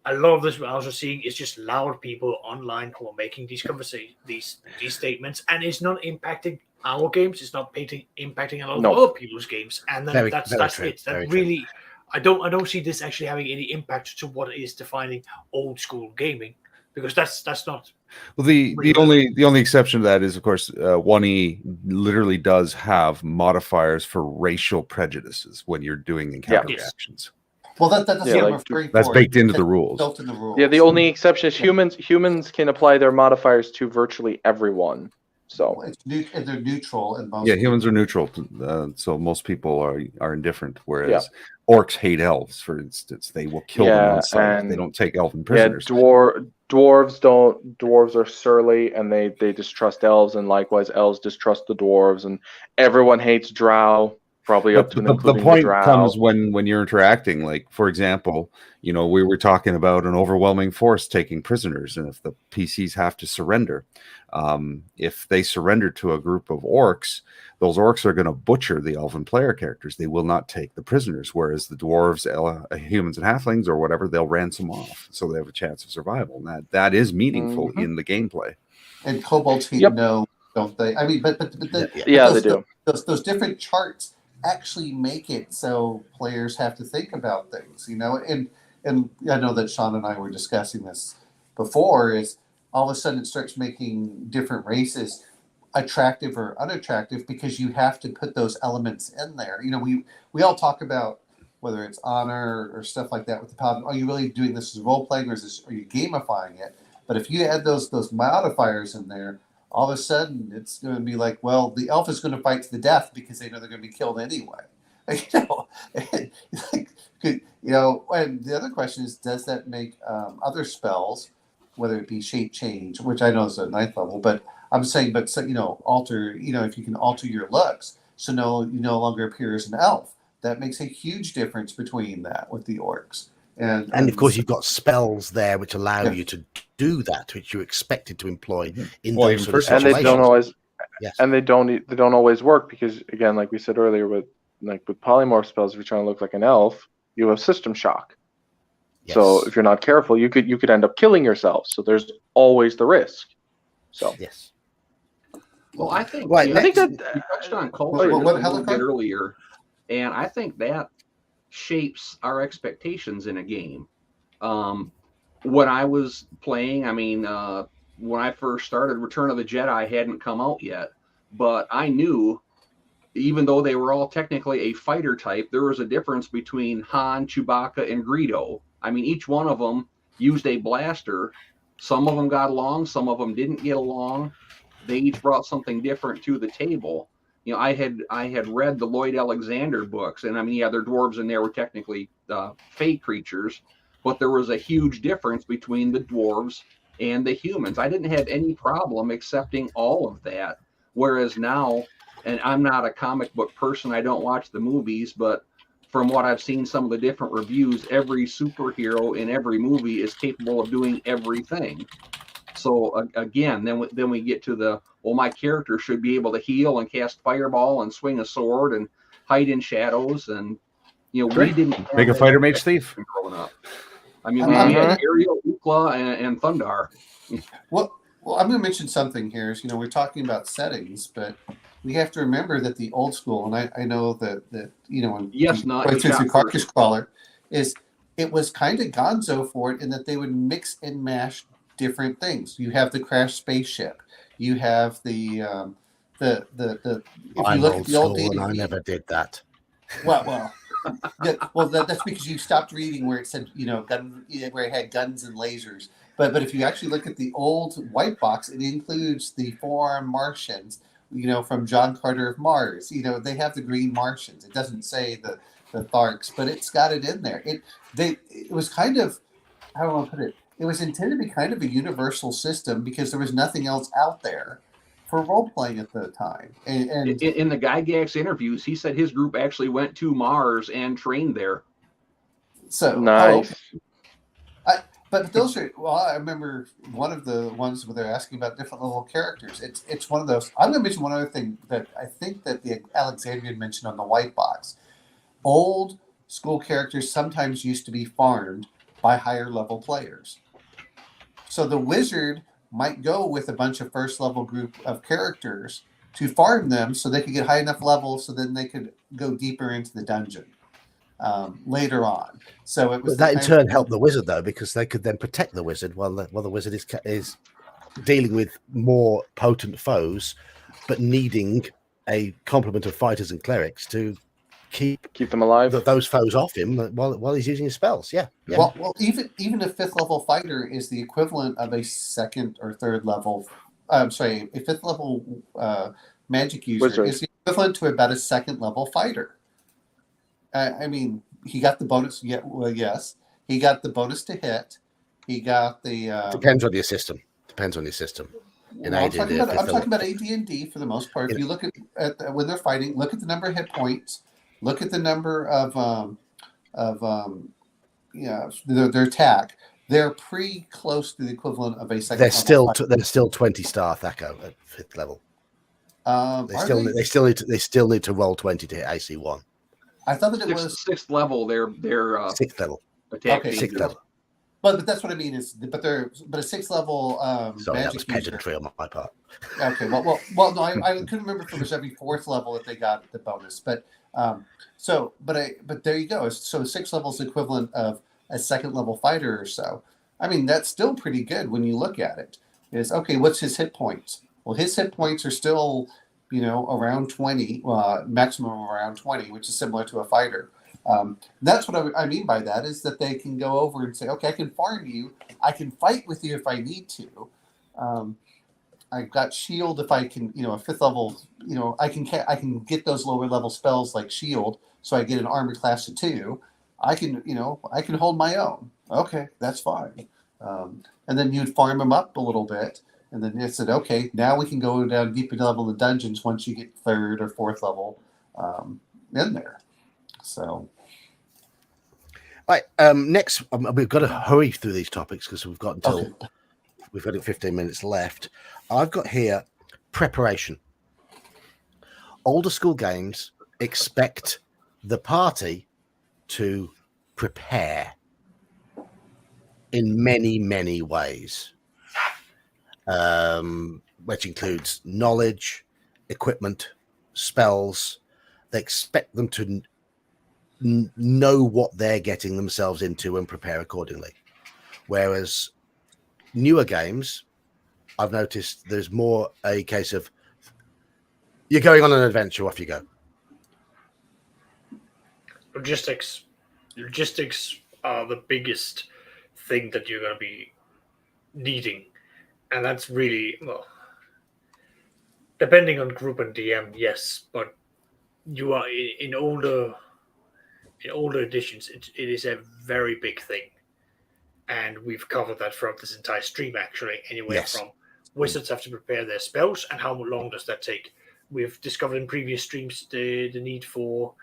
[SPEAKER 4] a lot of this we're also seeing is just loud people online who are making these conversations, these statements, and it's not impacting our games. It's not impacting a lot of other people's games, and then that's it. That really, I don't see this actually having any impact to what is defining old school gaming, because that's not.
[SPEAKER 1] Well, the only exception to that is, of course, 1E literally does have modifiers for racial prejudices when you're doing encounter reactions.
[SPEAKER 6] Well, that's what I'm referring to.
[SPEAKER 1] That's baked into the rules.
[SPEAKER 6] Built in the rules.
[SPEAKER 2] Yeah, the only exception is humans. Humans can apply their modifiers to virtually everyone. So
[SPEAKER 6] they're neutral in most.
[SPEAKER 1] Yeah, humans are neutral, so most people are indifferent. Whereas orcs hate elves, for instance. They will kill them
[SPEAKER 2] Yeah,
[SPEAKER 1] on sight. They
[SPEAKER 2] and
[SPEAKER 1] don't take elven
[SPEAKER 2] yeah,
[SPEAKER 1] prisoners.
[SPEAKER 2] dwarves don't. Dwarves are surly, and they distrust elves, and likewise, elves distrust the dwarves, and everyone hates drow, probably up
[SPEAKER 1] But
[SPEAKER 2] to and
[SPEAKER 1] the
[SPEAKER 2] including the
[SPEAKER 1] point
[SPEAKER 2] drow.
[SPEAKER 1] comes when you're interacting. Like, for example, we were talking about an overwhelming force taking prisoners, and if the PCs have to surrender, if they surrender to a group of orcs, those orcs are going to butcher the elven player characters. They will not take the prisoners, whereas the dwarves, humans, and halflings or whatever, they'll ransom off, so they have a chance of survival. And that is meaningful in the gameplay.
[SPEAKER 6] And kobolds hate
[SPEAKER 2] Yep.
[SPEAKER 6] no, don't they? I mean, but
[SPEAKER 2] Yeah, they do.
[SPEAKER 6] Those different charts actually make it so players have to think about things, and I know that Sean and I were discussing this before, is all of a sudden it starts making different races attractive or unattractive because you have to put those elements in there. We all talk about whether it's honor or stuff like that with the paladin. Are you really doing this as role playing, or are you gamifying it? But if you add those modifiers in there, all of a sudden it's going to be like, well, the elf is going to fight to the death because they know they're going to be killed anyway. And the other question is, does that make other spells, whether it be shape change, which I know is at 9th level, but I'm saying, alter, if you can alter your looks, so you no longer appear as an elf, that makes a huge difference between that with the orcs. And
[SPEAKER 3] of course, you've got spells there which allow you to do that, which you're expected to employ in those sort of
[SPEAKER 2] and
[SPEAKER 3] situations.
[SPEAKER 2] they don't always,
[SPEAKER 3] Yes.
[SPEAKER 2] and they don't always work because, again, like we said earlier, with polymorph spells, if you're trying to look like an elf, you have system shock.
[SPEAKER 3] Yes.
[SPEAKER 2] So if you're not careful, you could end up killing yourself. So there's always the risk. So
[SPEAKER 3] yes.
[SPEAKER 8] Well, I think
[SPEAKER 3] Right,
[SPEAKER 8] I think
[SPEAKER 2] that-
[SPEAKER 8] that you touched on culture
[SPEAKER 6] what
[SPEAKER 8] just a little bit earlier, and I think that shapes our expectations in a game. When I was playing, when I first started, Return of the Jedi hadn't come out yet, but I knew, even though they were all technically a fighter type, there was a difference between Han, Chewbacca, and Greedo. I mean, each one of them used a blaster. Some of them got along, some of them didn't get along. They each brought something different to the table. I had read the Lloyd Alexander books, and their dwarves in there were technically fake creatures, but there was a huge difference between the dwarves and the humans. I didn't have any problem accepting all of that. Whereas now, and I'm not a comic book person, I don't watch the movies, but from what I've seen, some of the different reviews, every superhero in every movie is capable of doing everything. So again, then we get to my character should be able to heal and cast fireball and swing a sword and hide in shadows, and we didn't
[SPEAKER 1] Make a fighter mage thief
[SPEAKER 8] growing up. We had Ariel, Ukla, and Thundar.
[SPEAKER 6] Well, I'm going to mention something here. We're talking about settings, but we have to remember that the old school, and I know that when the Carcass Crawler is, it was kind of gonzo for it in that they would mix and mash different things. You have the crash spaceship. You have the if you look at the old D&D,
[SPEAKER 3] I never did that.
[SPEAKER 6] Well, that's because you stopped reading where it said where it had guns and lasers. But if you actually look at the old white box, it includes the forearmed Martians, from John Carter of Mars. They have the green Martians. It doesn't say the Tharks, but it's got it in there. It was kind of, how do I put it? It was intended to be kind of a universal system because there was nothing else out there for role playing at the time. And
[SPEAKER 8] in the Gygax interviews, he said his group actually went to Mars and trained there.
[SPEAKER 6] So
[SPEAKER 2] nice.
[SPEAKER 6] But those are, I remember one of the ones where they're asking about different level characters. It's one of those. I'm going to mention one other thing that I think that the Alexandrian mentioned on the white box. Old school characters sometimes used to be farmed by higher level players. So the wizard might go with a bunch of first level group of characters to farm them so they could get high enough levels so then they could go deeper into the dungeon later on. So it was
[SPEAKER 3] that in turn helped the wizard though, because they could then protect the wizard while the wizard is dealing with more potent foes, but needing a complement of fighters and clerics to keep
[SPEAKER 2] them alive,
[SPEAKER 3] those foes off him while he's using his spells. Yeah.
[SPEAKER 6] Well, even a 5th level fighter is the equivalent of a 2nd or 3rd level. A 5th level magic user is the equivalent to about a 2nd level fighter. he got the bonus. Yeah, well, yes, he got the bonus to hit. He got the.
[SPEAKER 3] Depends on your system. Depends on your system.
[SPEAKER 6] I'm talking about AD&D for the most part. If you look at when they're fighting, look at the number of hit points. Look at the number of their attack. They're pretty close to the equivalent of a second.
[SPEAKER 3] They're still 20 star Thaco at 5th level. They still need to roll 20 to hit AC1.
[SPEAKER 6] I thought that it was
[SPEAKER 8] 6th level. They're
[SPEAKER 3] 6th level.
[SPEAKER 8] Attack
[SPEAKER 3] 6th level.
[SPEAKER 6] But that's what I mean is, but a 6th level.
[SPEAKER 3] Sorry, that was pedantry on my part.
[SPEAKER 6] Okay, well, no, I couldn't remember if it was every 4th level that they got the bonus, but but there you go. So 6 levels equivalent of a 2nd level fighter or so. I mean, that's still pretty good when you look at it. Is okay. What's his hit points? Well, his hit points are still, around 20, maximum around 20, which is similar to a fighter. That's what I mean by that is that they can go over and say, okay, I can farm you. I can fight with you if I need to. I've got shield if I can, a 5th level, I can get those lower level spells like shield. So I get an armor class of 2. I can hold my own. Okay, that's fine. And then you'd farm them up a little bit. And then it said, okay, now we can go down deeper level of the dungeons once you get 3rd or 4th level in there. So,
[SPEAKER 3] right. Next, we've got to hurry through these topics because we've got 15 minutes left. I've got here preparation. Older school games expect the party to prepare in many, many ways, which includes knowledge, equipment, spells. They expect them to know what they're getting themselves into and prepare accordingly. Whereas newer games, I've noticed there's more a case of you're going on an adventure, off you go.
[SPEAKER 4] Logistics are the biggest thing that you're going to be needing, and that's really, well, depending on group and DM, yes, but you are in older editions, it is a very big thing, and we've covered that throughout this entire stream actually. Anywhere from wizards have to prepare their spells, and how long does that take? We've discovered in previous streams the need for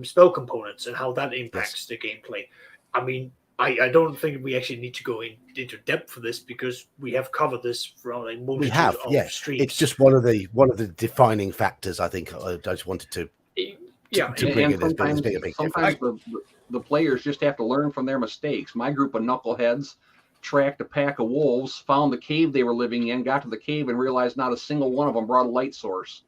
[SPEAKER 4] spell components and how that impacts the gameplay. I mean, I don't think we actually need to go into depth for this because we have covered this throughout a multitude of streams.
[SPEAKER 3] It's just one of the defining factors. I think I just wanted to bring it as being a big
[SPEAKER 8] sometimes the players just have to learn from their mistakes. My group of knuckleheads tracked a pack of wolves, found the cave they were living in, got to the cave, and realized not a single one of them brought a light source.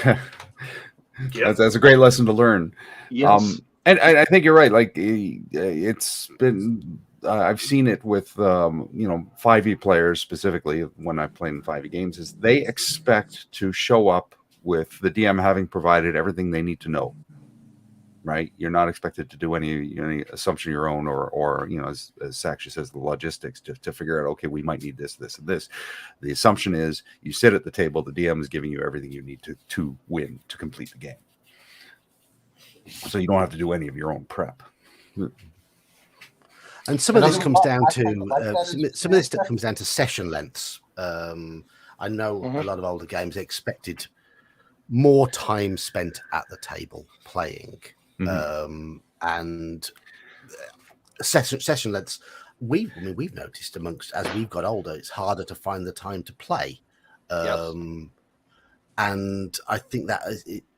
[SPEAKER 1] That's a great lesson to learn.
[SPEAKER 8] Yes.
[SPEAKER 1] And I think you're right. Like it's been, I've seen it with 5e players specifically when I play in 5e games. Is they expect to show up with the DM having provided everything they need to know. Right, you're not expected to do any assumption of your own, or as Sakshi says, the logistics to figure out. Okay, we might need this, this, and this. The assumption is you sit at the table. The DM is giving you everything you need to win, to complete the game. So you don't have to do any of your own prep.
[SPEAKER 3] And some of this comes down to session lengths. I know a lot of older games expected more time spent at the table playing. And session lengths, we've noticed as we've got older, it's harder to find the time to play. And I think that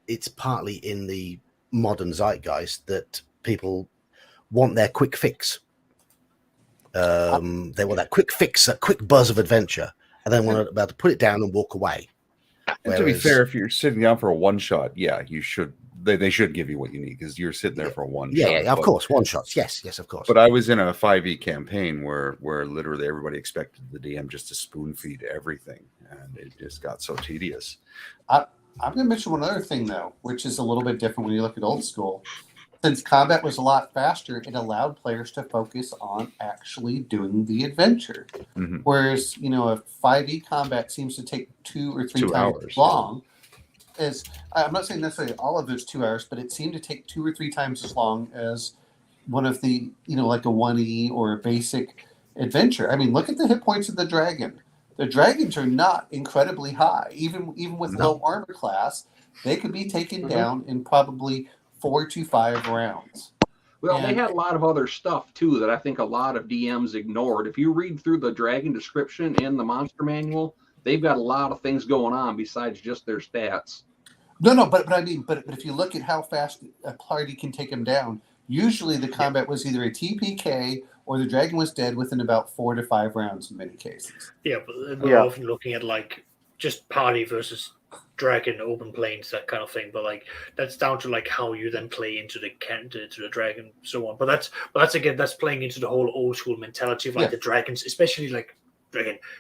[SPEAKER 3] it's partly in the modern zeitgeist that people want their quick fix. They want that quick fix, that quick buzz of adventure, and then want to be able to put it down and walk away.
[SPEAKER 1] And to be fair, if you're sitting down for a one shot, you should. They should give you what you need because you're sitting there for a one shot.
[SPEAKER 3] Yeah, of course, one shots. Yes, of course.
[SPEAKER 1] But I was in a 5e campaign where literally everybody expected the DM just to spoon feed everything, and it just got so tedious.
[SPEAKER 6] I'm going to mention one other thing though, which is a little bit different when you look at old school. Since combat was a lot faster, it allowed players to focus on actually doing the adventure. Whereas, a 5e combat seems to take 2 or 3 times
[SPEAKER 1] hours
[SPEAKER 6] long. as I'm not saying necessarily all of it's 2 hours, but it seemed to take 2 or 3 times as long as one of the, like a 1E or a basic adventure. I mean, look at the hit points of the dragon. The dragons are not incredibly high, even with low armor class. They could be taken down in probably 4 to 5 rounds.
[SPEAKER 8] Well, they had a lot of other stuff too that I think a lot of DMs ignored. If you read through the dragon description in the monster manual, they've got a lot of things going on besides just their stats.
[SPEAKER 6] No, but I mean, but if you look at how fast a party can take them down, usually the combat was either a TPK or the dragon was dead within about 4 to 5 rounds in many cases.
[SPEAKER 4] Yeah, but we're often looking at like just party versus dragon, open plains, that kind of thing. But like that's down to like how you then play into the dragon, so on. But that's again, that's playing into the whole old school mentality of like the dragons, especially like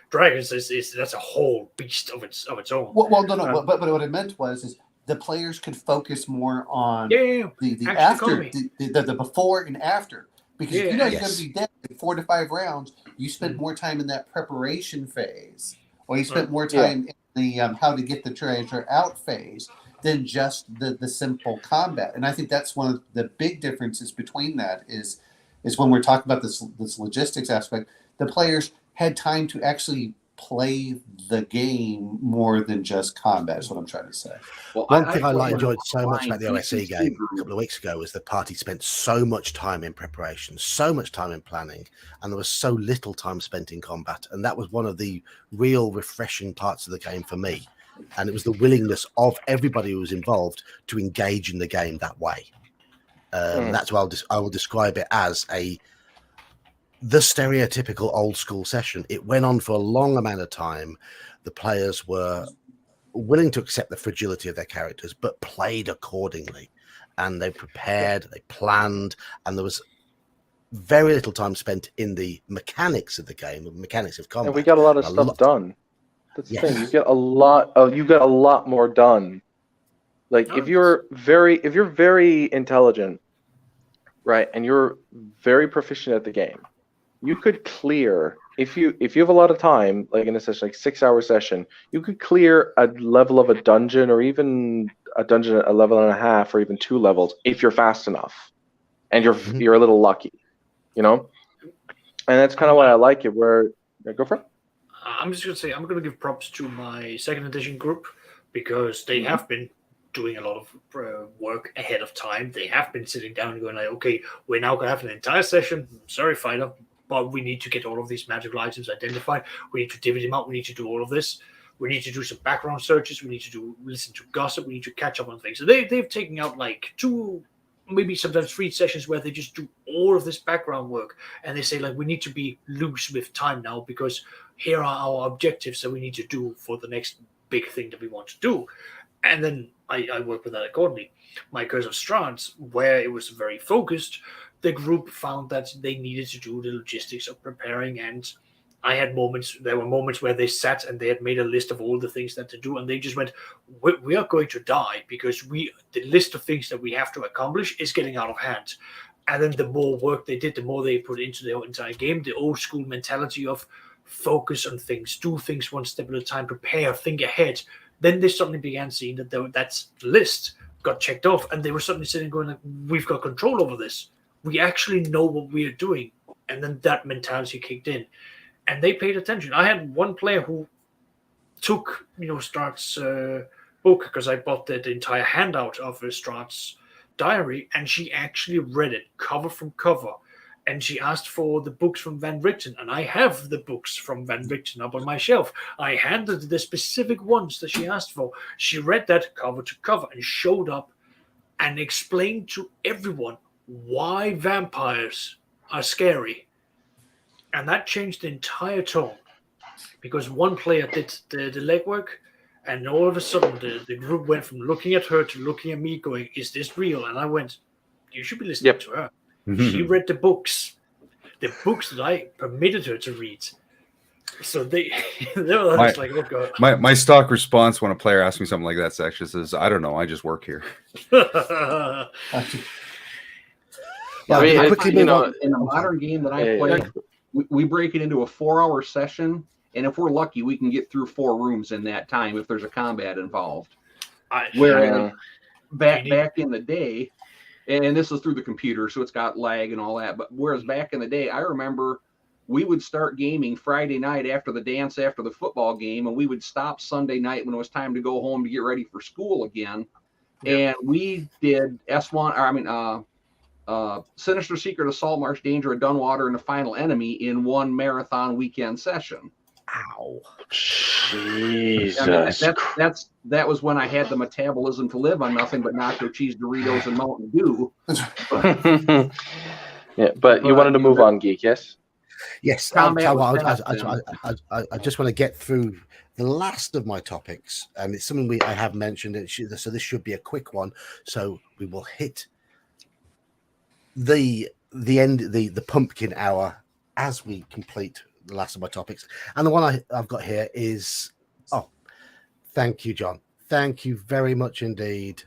[SPEAKER 4] dragons is that's a whole beast of its own.
[SPEAKER 6] Well, no. But what I meant is the players could focus more on the after, the before and after. Because if you know you're going to be dead in 4 to 5 rounds, you spend more time in that preparation phase, or you spent more time in the how to get the treasure out phase than just the simple combat. And I think that's one of the big differences between that is when we're talking about this logistics aspect, the players had time to actually play the game more than just combat, is what I'm trying to say.
[SPEAKER 3] Well, one thing I enjoyed so much about the OSE game a couple of weeks ago was the party spent so much time in preparation, so much time in planning, and there was so little time spent in combat. And that was one of the real refreshing parts of the game for me. And it was the willingness of everybody who was involved to engage in the game that way. That's why I will describe it as the stereotypical old school session. It went on for a long amount of time. The players were willing to accept the fragility of their characters, but played accordingly. And they prepared, they planned, and there was very little time spent in the mechanics of the game, the mechanics of combat.
[SPEAKER 2] And we got a lot of stuff done. That's the thing. You get a lot more done. Like if you're very intelligent, right, and you're very proficient at the game, you could clear, if you have a lot of time, like in a session, like 6-hour session, you could clear a level of a dungeon, or even a dungeon at a level and a half, or even 2 levels if you're fast enough, and you're a little lucky, And that's kind of why I like it. Where go for it.
[SPEAKER 4] I'm just gonna say I'm gonna give props to my 2nd edition group, because they have been doing a lot of work ahead of time. They have been sitting down and going like, okay, we're now gonna have an entire session. Sorry, fighter, but we need to get all of these magical items identified. We need to divvy them out. We need to do all of this. We need to do some background searches. We need to listen to gossip. We need to catch up on things. So they've taken out like 2, maybe sometimes 3 sessions where they just do all of this background work, and they say like, we need to be loose with time now, because here are our objectives that we need to do for the next big thing that we want to do. And then I work with that accordingly. My Curse of Strahd, where it was very focused, the group found that they needed to do the logistics of preparing, and there were moments where they sat and they had made a list of all the things that to do, and they just went, we are going to die, because the list of things that we have to accomplish is getting out of hand. And then the more work they did, the more they put into the entire game, the old school mentality of focus on things, do things one step at a time, prepare, think ahead. Then they suddenly began seeing that that list got checked off, and they were suddenly sitting going like, we've got control over this. We actually know what we are doing. And then that mentality kicked in, and they paid attention. I had one player who took Strahd's book, because I bought the entire handout of Strahd's diary, and she actually read it cover from cover. And she asked for the books from Van Richten, and I have the books from Van Richten up on my shelf. I handed the specific ones that she asked for. She read that cover to cover and showed up and explained to everyone why vampires are scary. And that changed the entire tone, because one player did the legwork, and all of a sudden the group went from looking at her to looking at me going, is this real? And I went, you should be listening to her. She read the books that I permitted her to read. So they were just like, oh God.
[SPEAKER 1] My stock response when a player asks me something like that actually says, I don't know, I just work here.
[SPEAKER 8] In a modern game that I play, we break it into a 4-hour session, and if we're lucky, we can get through 4 rooms in that time if there's a combat involved. Whereas
[SPEAKER 4] JD?
[SPEAKER 8] back in the day, and this is through the computer, so it's got lag and all that. But whereas back in the day, I remember we would start gaming Friday night after the dance, after the football game, and we would stop Sunday night when it was time to go home to get ready for school again. And we did Sinister Secret, Assault, March, Danger of Dunwater, and the Final Enemy in one marathon weekend session.
[SPEAKER 3] Ow.
[SPEAKER 7] Jesus.
[SPEAKER 8] I mean, that was when I had the metabolism to live on nothing but nacho cheese, Doritos, and Mountain Dew.
[SPEAKER 7] Yeah, but you wanted to move on, Geek, yes?
[SPEAKER 3] Yes. I just want to get through the last of my topics, and it's something I have mentioned. So this should be a quick one. So we will hit the pumpkin hour as we complete the last of my topics. And the one I've got here is, thank you, John. Thank you very much indeed.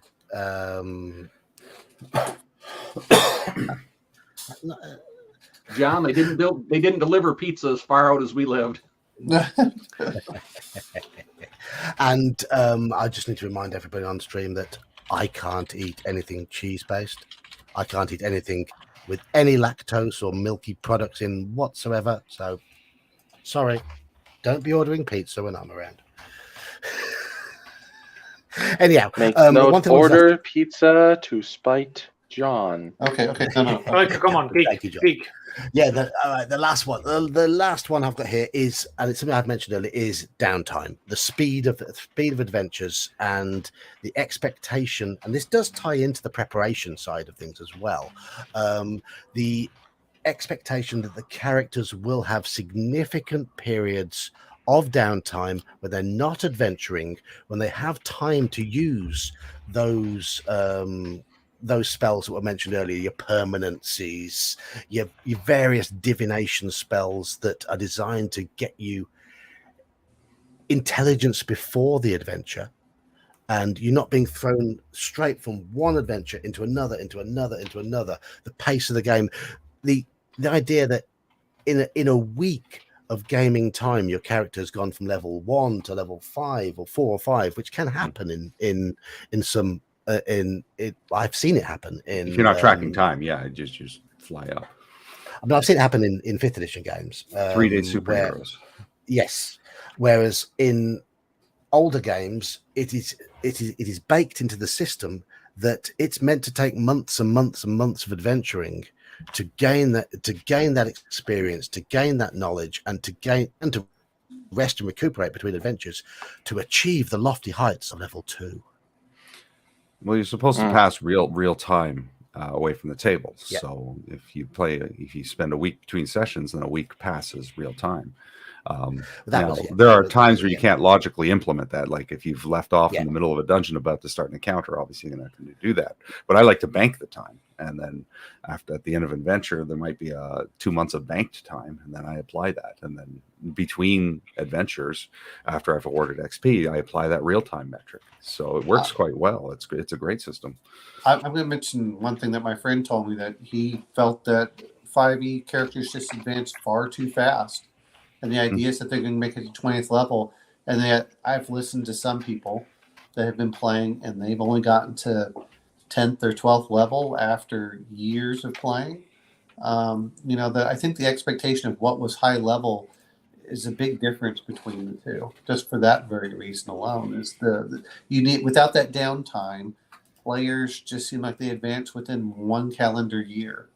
[SPEAKER 8] John, they didn't deliver pizza as far out as we lived.
[SPEAKER 3] And I just need to remind everybody on stream that I can't eat anything cheese-based. I can't eat anything with any lactose or milky products in whatsoever. So, sorry, don't be ordering pizza when I'm around. Anyhow,
[SPEAKER 7] order pizza to spite John.
[SPEAKER 6] Okay. No.
[SPEAKER 4] Come on, Geek.
[SPEAKER 3] Yeah, the last one. The last one I've got here is, and it's something I've mentioned earlier, is downtime, the speed of adventures, and the expectation. And this does tie into the preparation side of things as well. The expectation that the characters will have significant periods of downtime when they're not adventuring, when they have time to use those spells that were mentioned earlier, your permanencies, your various divination spells that are designed to get you intelligence before the adventure, and you're not being thrown straight from one adventure into another. The pace of the game, the idea that in a week of gaming time, your character has gone from level 1 to level 5 or 4 or 5, which can happen in some. I've seen it happen if
[SPEAKER 1] you're not tracking time. Yeah, just fly up.
[SPEAKER 3] I mean, I've seen it happen in 5th edition games.
[SPEAKER 1] 3-day superheroes.
[SPEAKER 3] Yes, whereas in older games, it is baked into the system that it's meant to take months and months and months of adventuring to gain that experience, to gain that knowledge, and to rest and recuperate between adventures to achieve the lofty heights of level 2.
[SPEAKER 1] Well, you're supposed to pass real time away from the table.
[SPEAKER 3] Yeah.
[SPEAKER 1] So if you spend a week between sessions, then a week passes real time. There are times where you can't logically implement that. Like if you've left off in the middle of a dungeon about to start an encounter, obviously you're not going to do that. But I like to bank the time. And then at the end of adventure, there might be 2 months of banked time. And then I apply that. And then between adventures, after I've awarded XP, I apply that real-time metric. So it works quite well. It's a great system.
[SPEAKER 6] I'm going to mention one thing that my friend told me, that he felt that 5e characters just advance far too fast. And the idea is that they're going to make it to 20th level. And that I've listened to some people that have been playing and they've only gotten to 10th or 12th level after years of playing. I think the expectation of what was high level is a big difference between the two. Just for that very reason alone, is you need, without that downtime, players just seem like they advance within 1 calendar year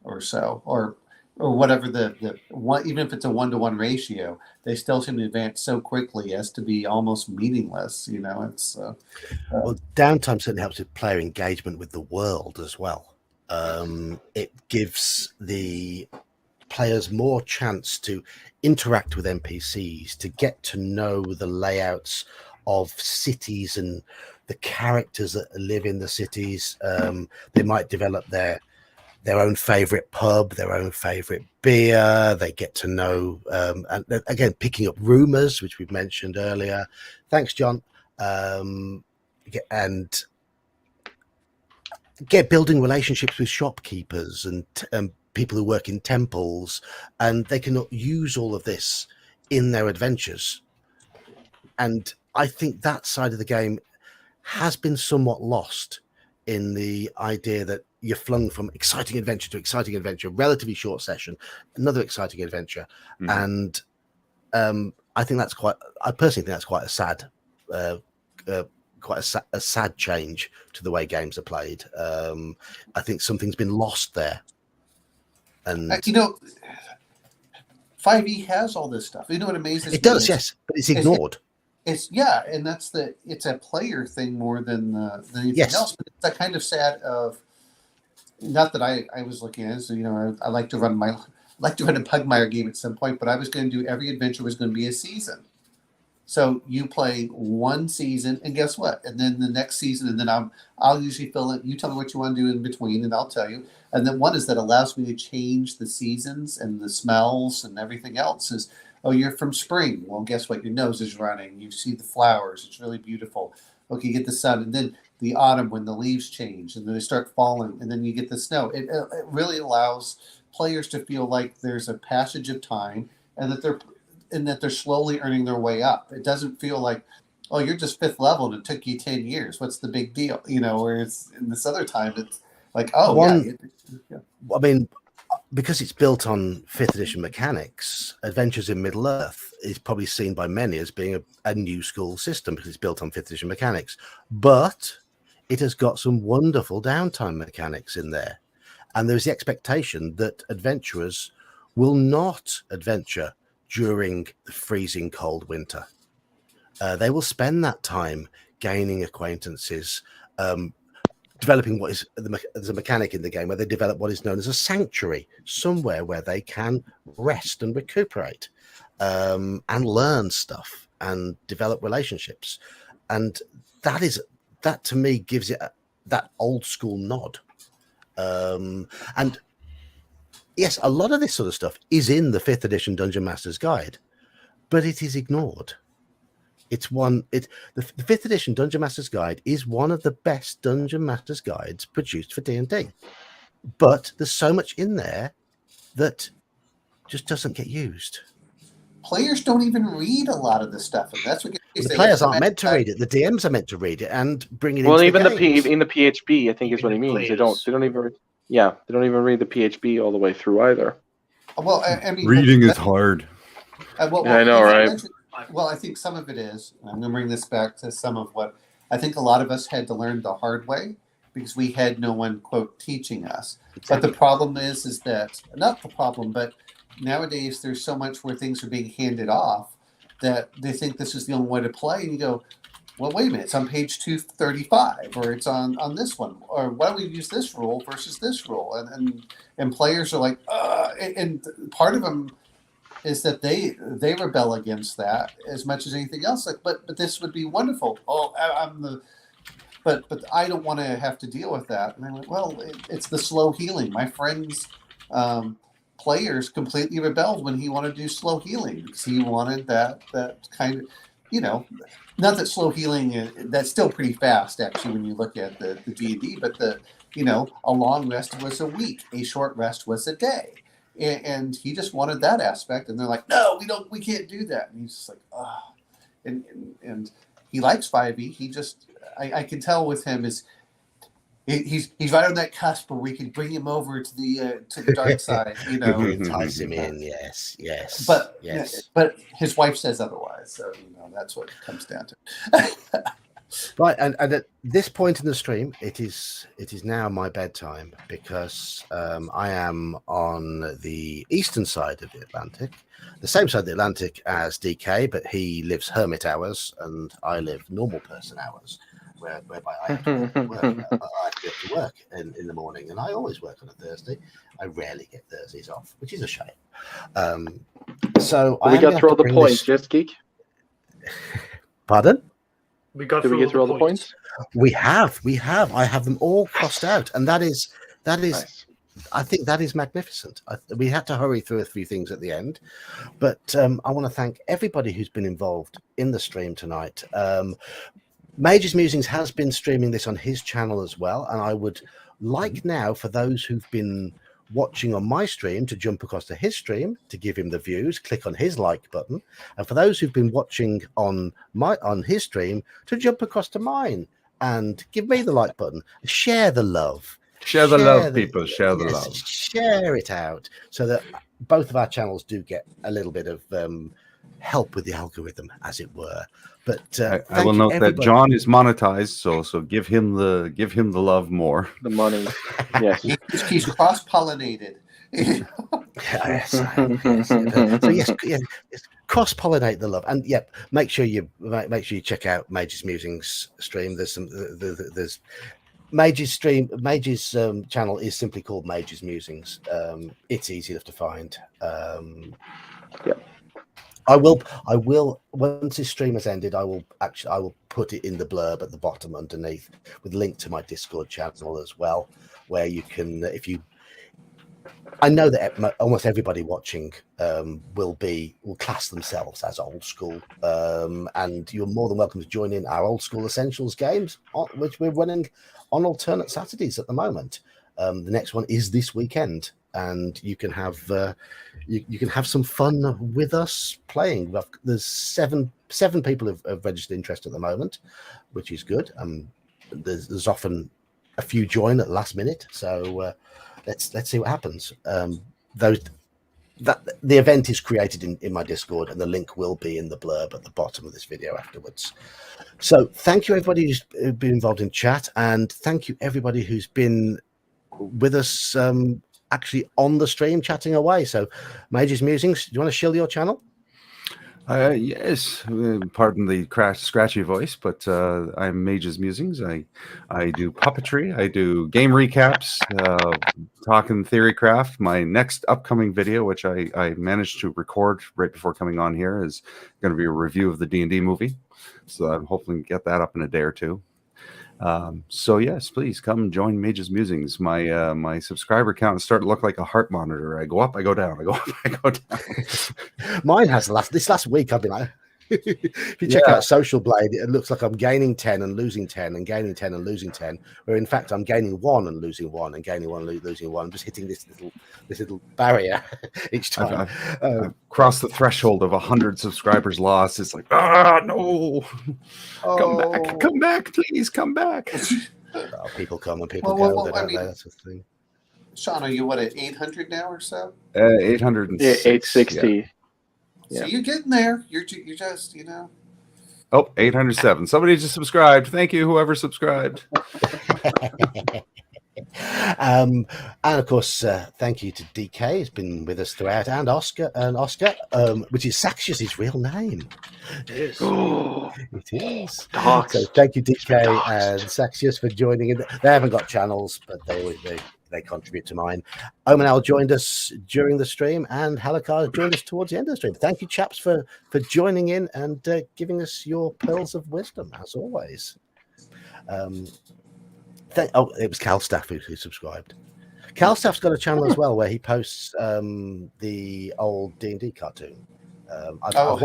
[SPEAKER 6] or so, or whatever the one, even if it's a 1-to-1 ratio, they still seem to advance so quickly as to be almost meaningless. It's
[SPEAKER 3] well, downtime certainly helps with player engagement with the world as well. It gives the players more chance to interact with NPCs, to get to know the layouts of cities and the characters that live in the cities. They might develop their own favorite pub, their own favorite beer. They get to know, and again, picking up rumors, which we've mentioned earlier. Thanks, John. And get building relationships with shopkeepers and people who work in temples, and they can use all of this in their adventures. And I think that side of the game has been somewhat lost in the idea that you're flung from exciting adventure to exciting adventure, relatively short session, another exciting adventure. And I think that's I personally think that's quite a sad a sad change to the way games are played. I think something's been lost there. And
[SPEAKER 6] 5e has all this stuff. You know what amazes me?
[SPEAKER 3] It does, yes, but it's ignored.
[SPEAKER 6] It's and it's a player thing more than anything else. But it's that kind of sad of, not that I was looking at it, so, I like to run a Pugmire game at some point, but I was going to do every adventure was going to be a season. So you play one season, and guess what? And then the next season, and then I'll usually fill it. You tell me what you want to do in between, and I'll tell you. And then one is that allows me to change the seasons and the smells and everything else. Is, oh, you're from spring. Well, guess what? Your nose is running. You see the flowers. It's really beautiful. Okay, you get the sun, and then the autumn when the leaves change, and then they start falling, and then you get the snow. It really allows players to feel like there's a passage of time, and that they're slowly earning their way up. It doesn't feel like, oh, you're just 5th level and it took you 10 years. What's the big deal? Whereas in this other time, it's like, oh, yeah.
[SPEAKER 3] I mean, because it's built on 5th edition mechanics, Adventures in Middle-earth is probably seen by many as being a new school system because it's built on 5th edition mechanics. But it has got some wonderful downtime mechanics in there. And there's the expectation that adventurers will not adventure during the freezing cold winter. They will spend that time gaining acquaintances, developing what is there's a mechanic in the game where they develop what is known as a sanctuary, somewhere where they can rest and recuperate, and learn stuff and develop relationships. And that to me gives it that old school nod. And yes, a lot of this sort of stuff is in the 5th edition Dungeon Master's Guide, but it is ignored. The 5th edition Dungeon Master's Guide is one of the best Dungeon Master's Guides produced for D&D. But there's so much in there that just doesn't get used.
[SPEAKER 6] Players don't even read a lot of this stuff, and that's what
[SPEAKER 3] the players aren't meant to read it. The DMs are meant to read it and bring it.
[SPEAKER 7] Well,
[SPEAKER 3] into
[SPEAKER 7] even
[SPEAKER 3] the
[SPEAKER 7] in the PHB, I think is what he means. They don't even. Yeah, they don't even read the PHB all the way through either.
[SPEAKER 6] Well, I mean,
[SPEAKER 1] reading is hard.
[SPEAKER 7] I know, right?
[SPEAKER 6] Well, I think some of it is. I'm going to bring this back to some of what I think a lot of us had to learn the hard way because we had no one, quote, teaching us. But the problem is that, not the problem, but nowadays there's so much where things are being handed off that they think this is the only way to play. And you go, well, wait a minute, it's on page 235, or it's on this one, or why don't we use this rule versus this rule? And players are like, and part of them is that they rebel against that as much as anything else. Like, but this would be wonderful. Oh, but I don't want to have to deal with that. And I'm like, well, it's the slow healing. My friends, players completely rebelled when he wanted to do slow healing because he wanted that kind of, not that slow healing, that's still pretty fast, actually, when you look at the D&D, but a long rest was a week, a short rest was a day. And he just wanted that aspect. And they're like, no, we can't do that. And he's just like, oh. And he likes 5e. He just, I can tell with him is, he's right on that cusp where we can bring him over to the dark side,
[SPEAKER 3] entice him in, yes.
[SPEAKER 6] But his wife says otherwise, so that's what it comes down to.
[SPEAKER 3] Right, and at this point in the stream, it is now my bedtime because I am on the eastern side of the Atlantic, the same side of the Atlantic as DK, but he lives hermit hours and I live normal person hours. Whereby I have to work in the morning, and I always work on a Thursday. I rarely get Thursdays off, which is a shame. So
[SPEAKER 7] we got through all the points, yes, Geek?
[SPEAKER 3] Pardon?
[SPEAKER 7] Did we get through all the points?
[SPEAKER 3] We have. I have them all crossed out, and that is. Nice. I think that is magnificent. We had to hurry through a few things at the end, but I want to thank everybody who's been involved in the stream tonight. Mage's Musings has been streaming this on his channel as well, and I would like now for those who've been watching on my stream to jump across to his stream to give him the views, click on his like button, and for those who've been watching on his stream to jump across to mine and give me the like button. Share the love.
[SPEAKER 1] Share the love, people. Share the
[SPEAKER 3] yes,
[SPEAKER 1] love.
[SPEAKER 3] Share it out so that both of our channels do get a little bit of help with the algorithm, as it were. But
[SPEAKER 1] I will note that John is monetized, so give him the love more.
[SPEAKER 2] The money, yes.
[SPEAKER 6] He's cross-pollinated.
[SPEAKER 3] Yes. So yes, cross-pollinate the love, and make sure you check out Mage's Musings stream. There's Mage's channel is simply called Mage's Musings. It's easy enough to find. I will once this stream has ended, I will put it in the blurb at the bottom underneath with a link to my Discord channel as well, where you can, I know that almost everybody watching will class themselves as old school, and you're more than welcome to join in our old school essentials games, which we're running on alternate Saturdays at the moment. The next one is this weekend, and you can have you can have some fun with us playing. There's seven people have registered interest at the moment, which is good. There's often a few join at the last minute, so let's see what happens. The event is created in my Discord, and the link will be in the blurb at the bottom of this video afterwards. So thank you everybody who's been involved in chat, and thank you everybody who's been with us actually on the stream chatting away. So Mage's Musings, do you want to shill your channel?
[SPEAKER 1] Yes, pardon the scratchy voice, but I'm Mage's Musings. I do puppetry, I do game recaps, talking theorycraft. My next upcoming video, which I managed to record right before coming on here, is going to be a review of the D&D movie. So I'm hoping to get that up in a day or two. So yes, please come join Mage's Musings. My subscriber count is starting to look like a heart monitor. I go up, I go down, I go up, I go down.
[SPEAKER 3] Mine has this last week. I've been like, if you check out Social Blade, it looks like I'm gaining 10 and losing 10 and gaining 10 and losing 10, where in fact I'm gaining 1 and losing 1 and gaining 1 and losing 1. I'm just hitting this little barrier each time.
[SPEAKER 1] I've crossed the threshold of 100 subscribers lost. It's like, no, come back, please, come back.
[SPEAKER 3] People come and people go. That's the thing.
[SPEAKER 6] Sean, are you at 800 now or so?
[SPEAKER 1] 806.
[SPEAKER 2] 860.
[SPEAKER 6] Yeah. So you're getting there. You're just,
[SPEAKER 1] Oh, 807. Somebody just subscribed. Thank you, whoever subscribed.
[SPEAKER 3] And of course, thank you to DK, who's been with us throughout, and Oscar, which is Saxius' real name.
[SPEAKER 4] It is.
[SPEAKER 3] It is.
[SPEAKER 2] Doxed.
[SPEAKER 3] So thank you, DK and Saxius, for joining in. They haven't got channels, but they contribute to mine. Omanal joined us during the stream, and Halakar joined us towards the end of the stream. Thank you, chaps, for joining in and giving us your pearls of wisdom, as always. It was Calstaff who subscribed. Calstaff's got a channel as well where he posts the old D&D cartoon. I've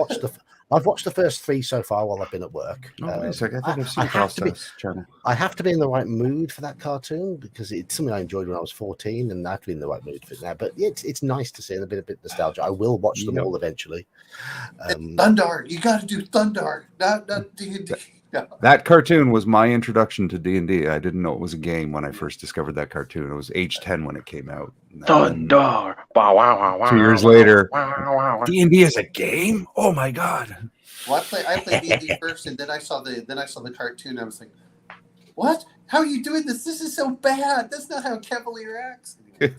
[SPEAKER 3] watched the first 3 so far while I've been at work.
[SPEAKER 1] I think I've seen Calstaff's channel.
[SPEAKER 3] I have to be in the right mood for that cartoon because it's something I enjoyed when I was 14, and I have to be in the right mood for it now. But it's nice to see a bit nostalgia. I will watch them all eventually.
[SPEAKER 6] Thundar, you got to do Thundar, not D&D. No.
[SPEAKER 1] That cartoon was my introduction to D&D. I didn't know it was a game when I first discovered that cartoon. It was age 10 when it came out.
[SPEAKER 2] Thundar.
[SPEAKER 1] 2 years later, D&D is a game? Oh my god!
[SPEAKER 6] Well, I played D&D first, and then I saw the cartoon. I was like, "What? How are you doing this? This is so bad. That's not how Cavalier acts."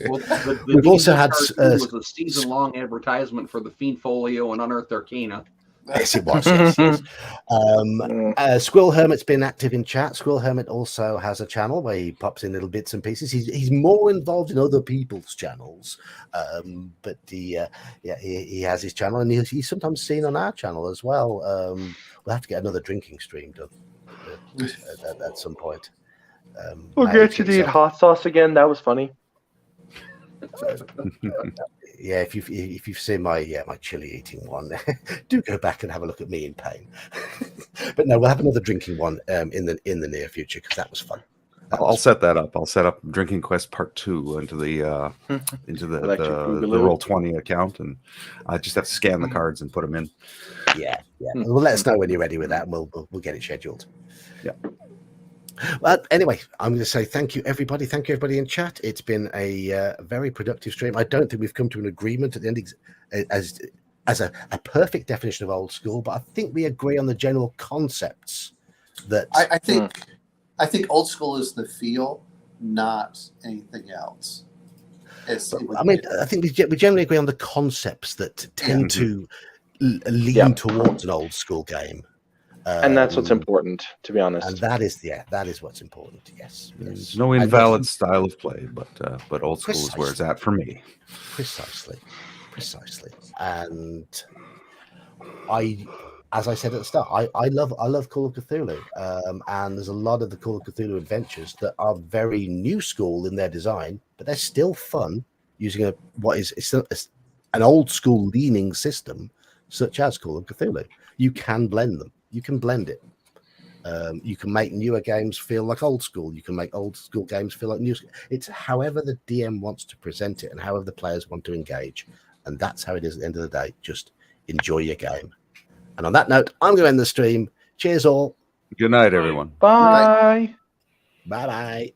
[SPEAKER 8] Well,
[SPEAKER 3] We've also had
[SPEAKER 8] was a season-long advertisement for the Fiend Folio and Unearthed Arcana.
[SPEAKER 3] Yes, it was. Yes. Squirrel Hermit's been active in chat. Squirrel Hermit also has a channel where he pops in little bits and pieces. He's more involved in other people's channels, but he has his channel, and he's sometimes seen on our channel as well. We'll have to get another drinking stream done at some point.
[SPEAKER 2] We'll get you to eat hot sauce again. That was funny.
[SPEAKER 3] Yeah, if you've seen my chili eating one, do go back and have a look at me in pain. But no, we'll have another drinking one in the near future because that was fun.
[SPEAKER 1] I'll set that up. I'll set up Drinking Quest Part 2 into the Roll20 account, and I just have to scan the cards and put them in.
[SPEAKER 3] Yeah. Well, let us know when you're ready with that, and we'll get it scheduled.
[SPEAKER 1] Yeah.
[SPEAKER 3] Well, anyway, I'm going to say thank you, everybody. Thank you, everybody in chat. It's been a very productive stream. I don't think we've come to an agreement at the end as a perfect definition of old school, but I think we agree on the general concepts. That
[SPEAKER 6] I think old school is the feel, not anything else.
[SPEAKER 3] I think we generally agree on the concepts that tend to lean towards an old school game.
[SPEAKER 7] And that's what's important, to be honest.
[SPEAKER 3] And that is what's important. Yes.
[SPEAKER 1] There's no invalid style of play, but old school is where it's at for me.
[SPEAKER 3] Precisely. And as I said at the start, I love Call of Cthulhu, and there's a lot of the Call of Cthulhu adventures that are very new school in their design, but they're still fun using an old school leaning system such as Call of Cthulhu. You can blend them. You can blend it. You can make newer games feel like old school. You can make old school games feel like new school. It's however the DM wants to present it and however the players want to engage, and that's how it is at the end of the day. Just enjoy your game. And on that note, I'm going to end the stream. Cheers all.
[SPEAKER 1] Good night, everyone.
[SPEAKER 2] Bye.
[SPEAKER 3] Bye-bye.